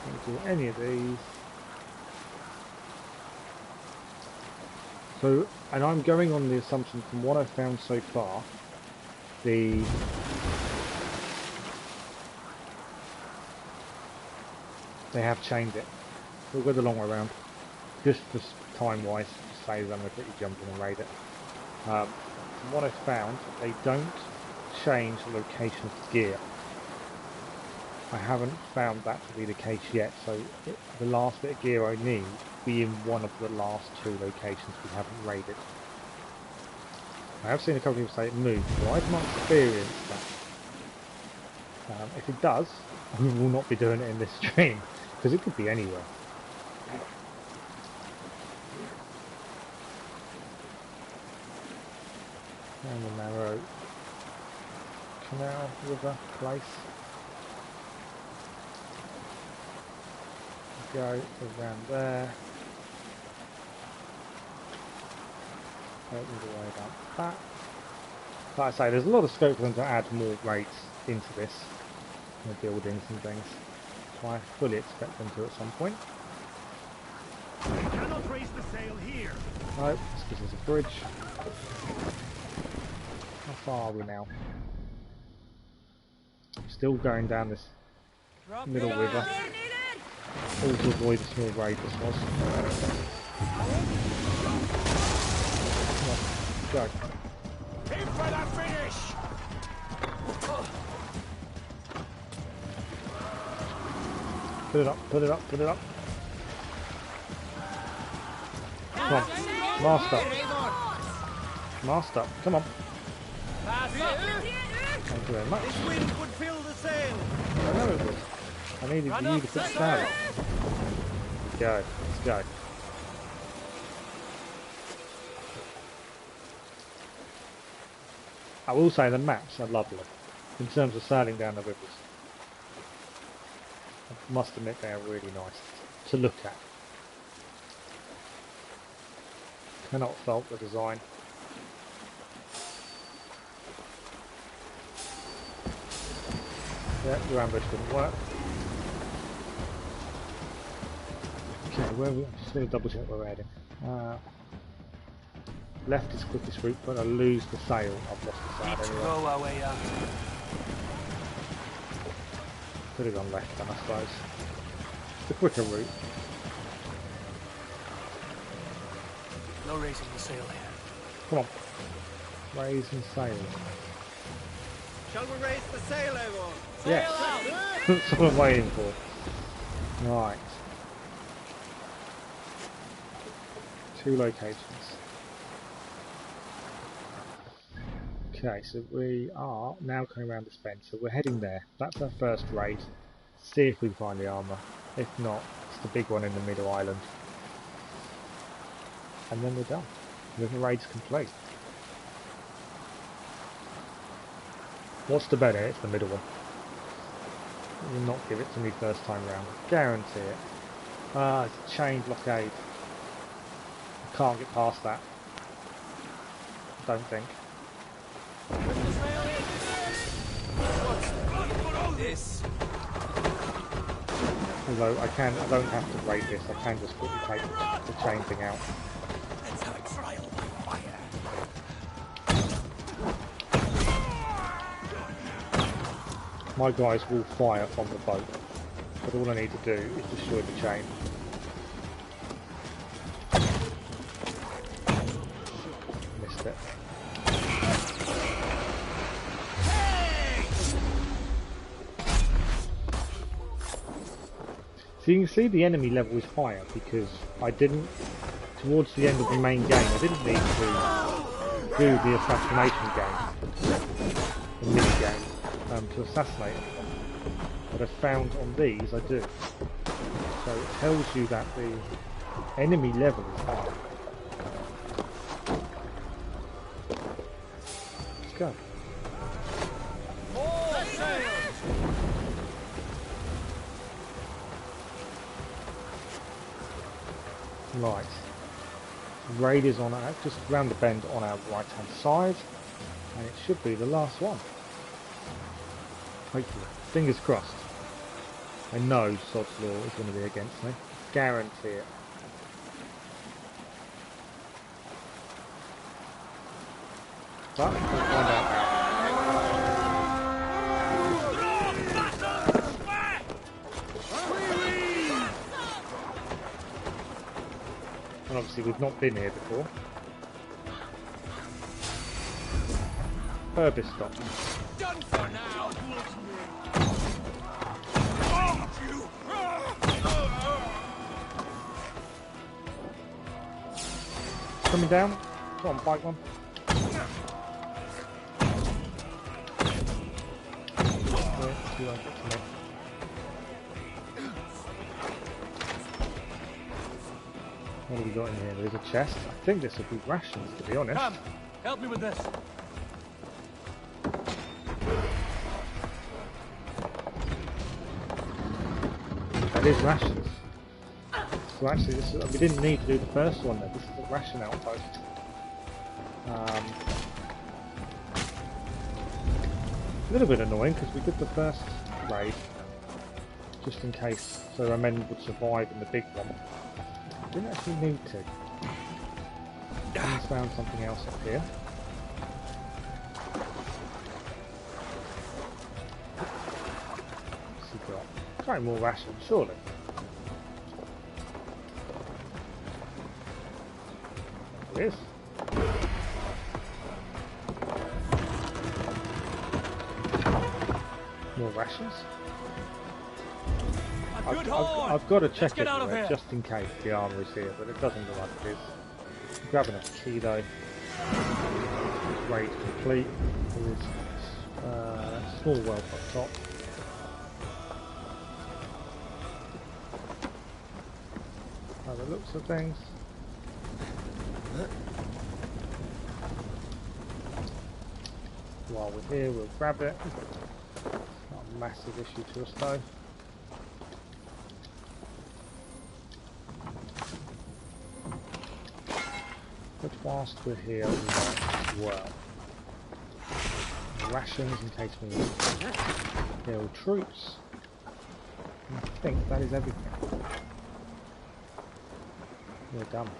Don't do any of these. So, and I'm going on the assumption from what I've found so far, they have chained it. We'll go the long way around, just time-wise, to save them, I'm going to quickly jump in and raid it. From what I've found, they don't change the location of the gear. I haven't found that to be the case yet, so the last bit of gear I need will be in one of the last 2 locations we haven't raided. I have seen a couple of people say it moved, but I've not experienced that. If it does, we will not be doing it in this stream, because it could be anywhere. And the narrow canal, river, place. Go around there. All the way down that. Like I say, there's a lot of scope for them to add more raids into this, the buildings and things. So I fully expect them to at some point. I cannot raise the sail here. No, it's because there's a bridge. How far are we now? Still going down this middle river. All to avoid a small raid this was. Go. Aim for the finish. Put it up, put it up, put it up. Come on. Master. Master, come on. Pass up. Thank you very much. This wind would fill the sail. I know it would. I needed you to put sail. Let's go, let's go. I will say the maps are lovely in terms of sailing down the rivers. I must admit they are really nice to look at. Cannot fault the design. Yeah, your ambush didn't work. Okay, where are we? I'm just going to double check where we're heading. Left is quickest route, but I lose the sail. I've lost the sail anyway. Go our way up. Could have gone left then, I suppose. The quicker route. No raising the sail here. Come on. Raising sail. Shall we raise the sail, everyone? Yes. That's what I'm waiting for. Right. 2 locations. Okay, so we are now coming around this bend, so we're heading there. That's our first raid. See if we can find the armour. If not, it's the big one in the middle island. And then we're done. The raid's complete. What's the better? It's the middle one. I will not give it to me first time round. Guarantee it. Ah, it's a chain blockade. I can't get past that. Don't think. This. Although I don't have to raid this. I can just quickly take the chain thing out. Let's have a trial by fire. My guys will fire from the boat, but all I need to do is destroy the chain. Missed it. So you can see the enemy level is higher because I didn't, towards the end of the main game, I didn't need to do the assassination game, the mini game, to assassinate them. But I found on these I do. So it tells you that the enemy level is higher. Let's go. Right. Raid is on just round the bend on our right hand side, and it should be the last one. Hopefully. Fingers crossed. I know Sod's Law is going to be against me. Guarantee it. But we'll find out now. And obviously we've not been here before. Herbis stop. Done for now. Coming down. Come on, bike one. What have we got in here? There's a chest. I think this would be rations, to be honest. Come, help me with this. That is rations. So actually, we didn't need to do the first one then. This is a ration outpost. A little bit annoying because we did the first raid just in case, so our men would survive in the big one. Didn't actually need to. Someone's found something else up here. What's he got? Try more rations, surely. There it is. More rations. I've got to check it just in case the armour is here, but it doesn't look like it is. I'm grabbing a key though. Raid complete. There is a small wealth up top. By the looks of things. While we're here, we'll grab it. Not a massive issue to us though. But whilst we're here, we might as well. Rations in case we need Kill troops. I think that is everything. We're done.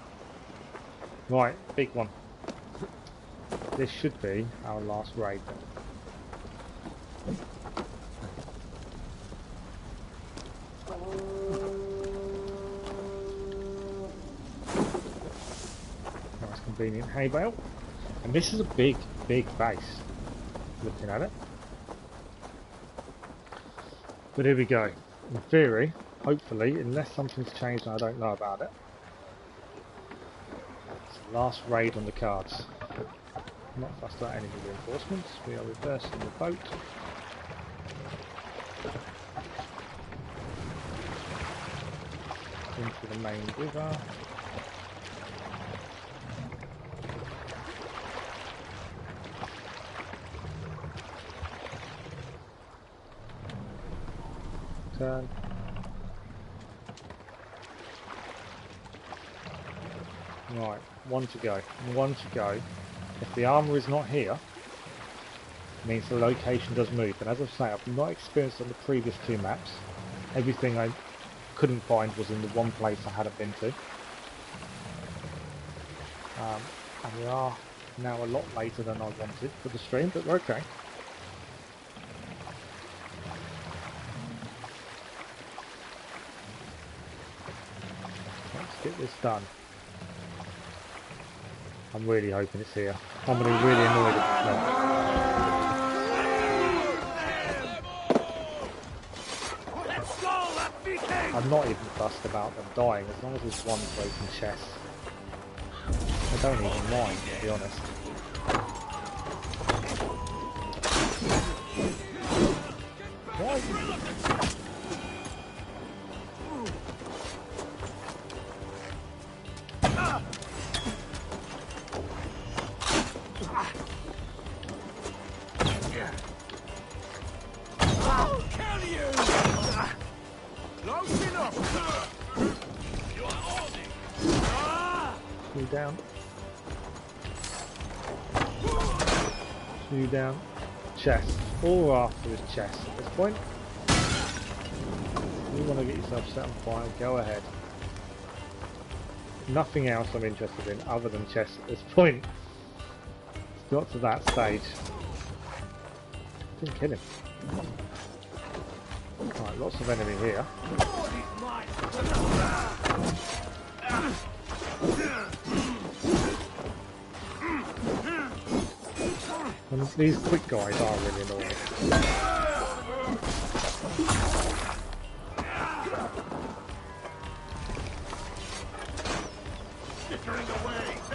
Right, big one. This should be our last raid. Nice convenient hay bale. And this is a big base. Looking at it. But here we go. In theory, hopefully, unless something's changed and I don't know about it, it's the last raid on the cards. Not fussed about enemy reinforcements. We are reversing the boat. Into the main river. Turn. Right, one to go. One to go. If the armour is not here, it means the location does move. And as I say, I've not experienced on the previous two maps. Everything I couldn't find was in the one place I hadn't been to. And we are now a lot later than I wanted for the stream, but we're okay. Let's get this done. I'm really hoping it's here. I'm going to be really annoyed if it's not. I'm not even fussed about them dying as long as there's one broken chest. I don't even mind, to be honest. Why? Down. Two down. Chest. All we're after is chest at this point. If you want to get yourself set on fire, go ahead. Nothing else I'm interested in other than chest at this point. It's got to that stage. Didn't kill him. Right, lots of enemy here. And these quick guys are really annoying.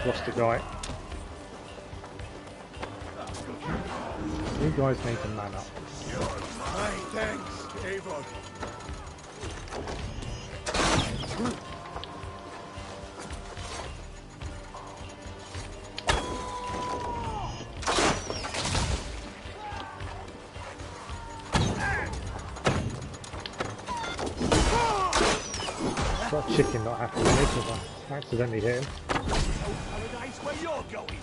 Lost a guy. You guys need to man up. Thanks, Avon. Got a chicken not happy with me because I accidentally hit him. Paradise where you're going.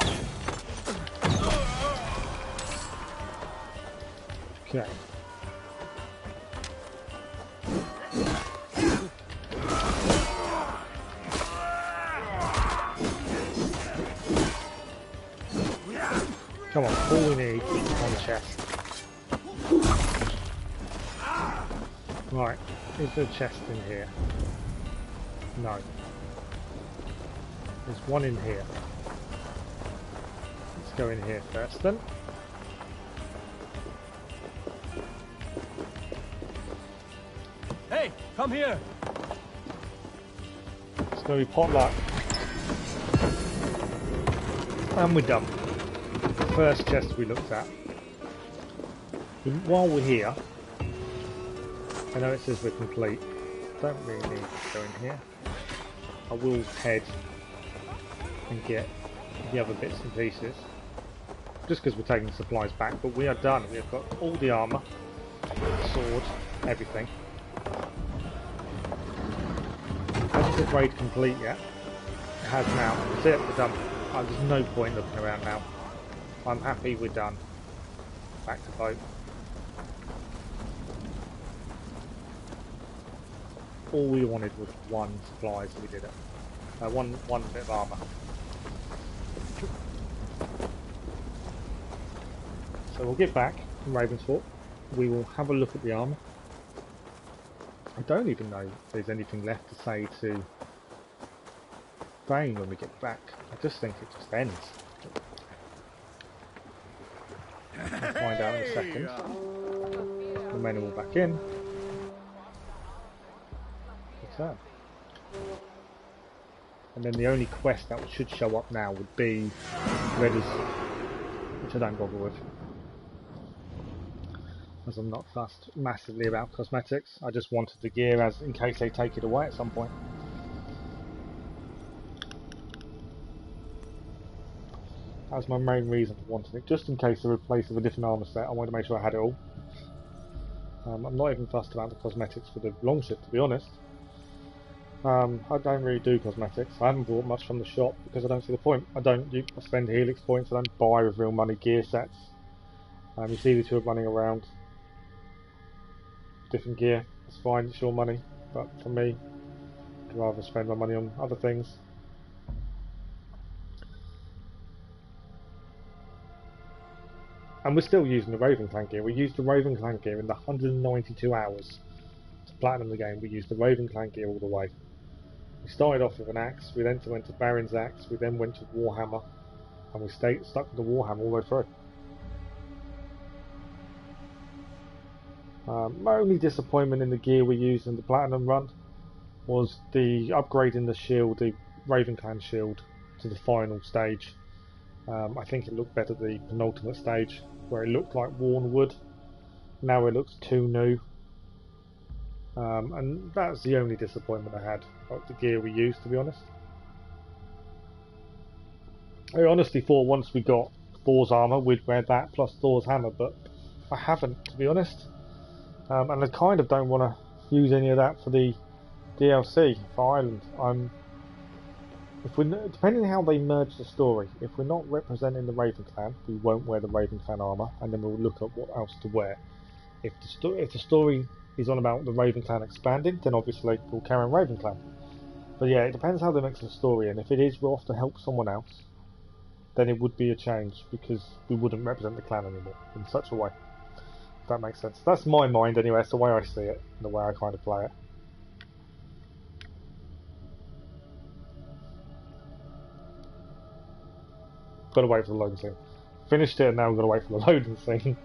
Okay. Come on, all we need is one chest. Right, is there a chest in here? No. There's one in here. Let's go in here first then. Hey, come here. It's going to be potluck. And we're done. First chest we looked at. While we're here, I know it says we're complete. Don't really need to go in here. I will head and get the other bits and pieces. Just because we're taking supplies back, but we are done. We have got all the armour, sword, everything. Hasn't the raid complete yet? It has now. That's it, we're done. There's no point looking around now. I'm happy we're done. Back to boat. all we wanted was one supply, so we did it. One bit of armour. So we'll get back from Ravensthorpe. We will have a look at the armour. I don't even know if there's anything left to say to Vagn when we get back. I just think it just ends. We'll find out in a second. The men are all back in. Return. And then the only quest that should show up now would be Redders, which I don't bother with, as I'm not fussed massively about cosmetics. I just wanted the gear as in case they take it away at some point. That was my main reason for wanting it, just in case they replace it with a different armour set. I wanted to make sure I had it all. I'm not even fussed about the cosmetics for the longship, to be honest. I don't really do cosmetics. I haven't bought much from the shop because I don't see the point. I spend Helix points. I don't buy with real money gear sets. You see the two are running around different gear. It's fine, it's your money. But for me, I'd rather spend my money on other things. And we're still using the Raven Clan gear. We used the Raven Clan gear in the 192 hours to platinum the game. We used the Raven Clan gear all the way. We started off with an axe, we then went to Baron's axe, we then went to Warhammer, and we stuck with the Warhammer all the way through. My only disappointment in the gear we used in the platinum run was the upgrading the shield, the Raven Clan shield, to the final stage. I think it looked better the penultimate stage, where it looked like worn wood. Now it looks too new. And that's the only disappointment I had about the gear we used, to be honest. I honestly thought once we got Thor's armour we'd wear that plus Thor's hammer, but I haven't, to be honest. And I kind of don't want to use any of that for the DLC for Ireland. Depending on how they merge the story, if we're not representing the Raven Clan, we won't wear the Raven Clan armour, and then we'll look at what else to wear. If the story is on about the Raven Clan expanding, then obviously we'll carry on Raven Clan. But yeah, it depends how they mix the story, and if it is off to help someone else, then it would be a change, because we wouldn't represent the clan anymore in such a way. If that makes sense. That's my mind anyway, that's the way I see it, and the way I kind of play it. Gotta wait for the loading scene. Finished it and now we've got to wait for the loading scene.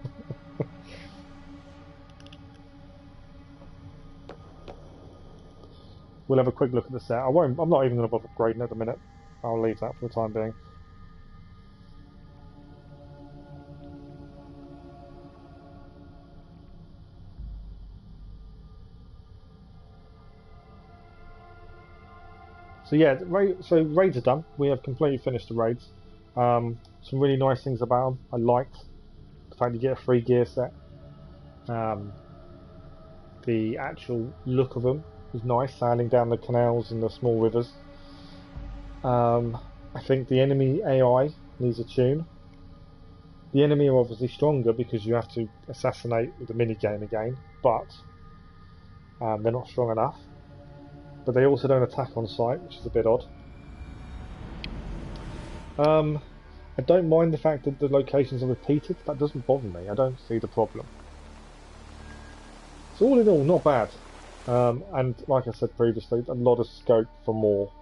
We'll have a quick look at the set. I'm not even going to bother upgrading at the minute. I'll leave that for the time being. So yeah, raids are done. We have completely finished the raids. Some really nice things about them. I liked the fact you get a free gear set. The actual look of them is nice, sailing down the canals and the small rivers. I think the enemy AI needs a tune. The enemy are obviously stronger because you have to assassinate with the minigame again, but they're not strong enough. But they also don't attack on sight, which is a bit odd. I don't mind the fact that the locations are repeated. That doesn't bother me. I don't see the problem. So all in all, not bad. And like I said previously, a lot of scope for more.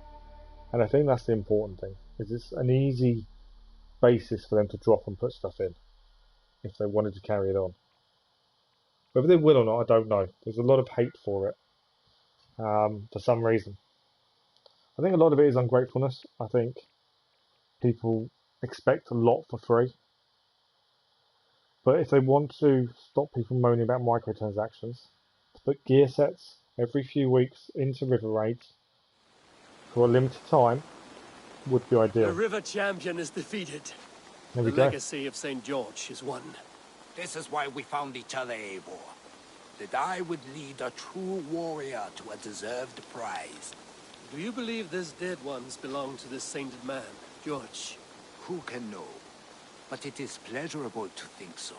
And I think that's the important thing. Is it's an easy basis for them to drop and put stuff in, if they wanted to carry it on. Whether they will or not, I don't know. There's a lot of hate for it. For some reason. I think a lot of it is ungratefulness. I think people expect a lot for free. But if they want to stop people moaning about microtransactions, to put gear sets every few weeks into river raids for a limited time would be ideal. The river champion is defeated. There we The go. legacy of St. George is won. This is why we found each other, Eivor. That I would lead a true warrior to a deserved prize. Do you believe these dead ones belong to this sainted man, George? Who can know? But it is pleasurable to think so.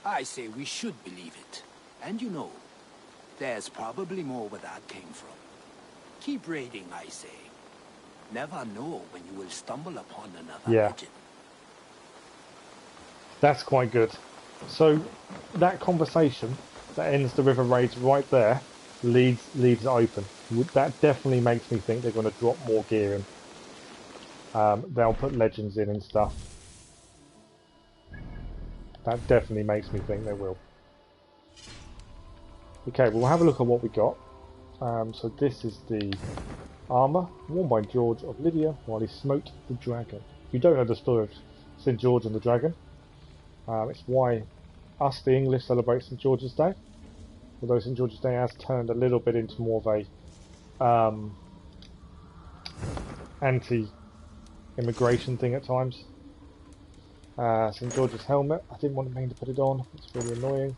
I say we should believe it. And you know, There's probably more where that came from. Keep raiding, I say. Never know when you will stumble upon another legend. That's quite good. So that conversation that ends the river raids right there leaves it open. That definitely makes me think they're going to drop more gear in. They'll put legends in and stuff. That definitely makes me think they will. Okay, we'll have a look at what we got. So this is the armour worn by George of Lydia while he smote the dragon. If you don't know the story of St. George and the dragon, it's why us, the English, celebrate St. George's Day. Although St. George's Day has turned a little bit into more of a anti-immigration thing at times. St. George's helmet. I didn't want to mean to put it on. It's really annoying.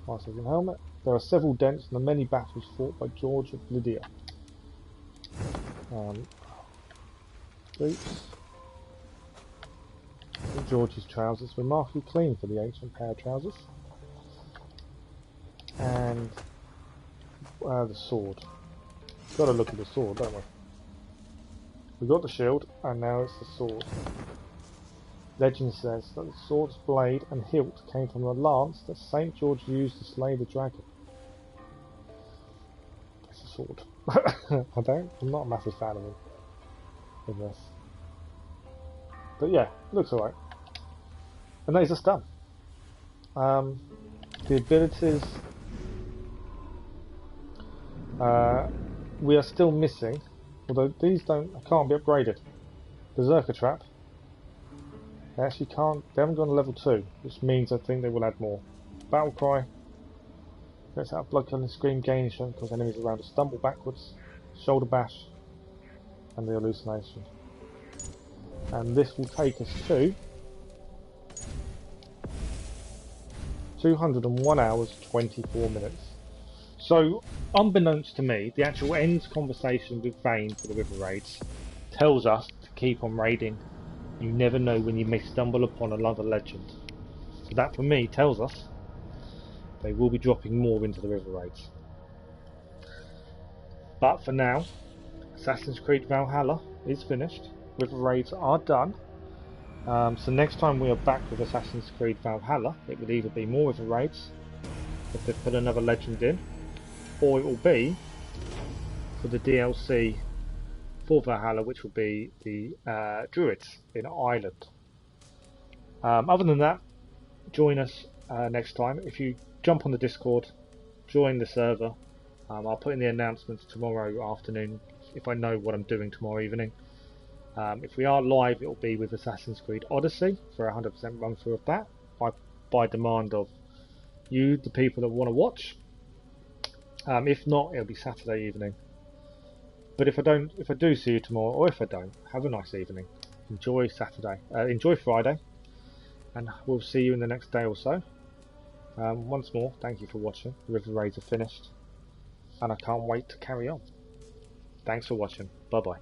Whilst in helmet. There are several dents in the many battles fought by George of Lydia. Boots. St. George's trousers, remarkably clean for the ancient pair of trousers. And the sword. Got to look at the sword, don't we? We got the shield, and now it's the sword. Legend says that the sword's blade and hilt came from a lance that St. George used to slay the dragon. It's a sword. I'm not a massive fan of it in this. But yeah, looks alright. And that is us done. The abilities, we are still missing, although these can't be upgraded. Berserker Trap. They actually can't, they haven't gone to level 2, which means I think they will add more. Battle Cry. Let's out blood colour scream gain strength because enemies around us stumble backwards. Shoulder Bash. And the hallucination. And this will take us to 201 hours 24 minutes. So, unbeknownst to me, the actual end conversation with Vagn for the river raids tells us to keep on raiding. You never know when you may stumble upon another legend. So that for me tells us they will be dropping more into the river raids. But for now, Assassin's Creed Valhalla is finished. River raids are done. So next time we are back with Assassin's Creed Valhalla, it would either be more river raids, if they put another legend in, or it will be for the DLC for Valhalla, which will be the Druids in Ireland. Other than that, join us next time. If you jump on the Discord, join the server. I'll put in the announcements tomorrow afternoon if I know what I'm doing tomorrow evening. If we are live, it will be with Assassin's Creed Odyssey for a 100% run through of that by demand of you, the people that want to watch. If not, it'll be Saturday evening. But if I do see you tomorrow, or if I don't, have a nice evening. Enjoy enjoy Friday, and we'll see you in the next day or so. Once more, thank you for watching. The river raids are finished, and I can't wait to carry on. Thanks for watching. Bye bye.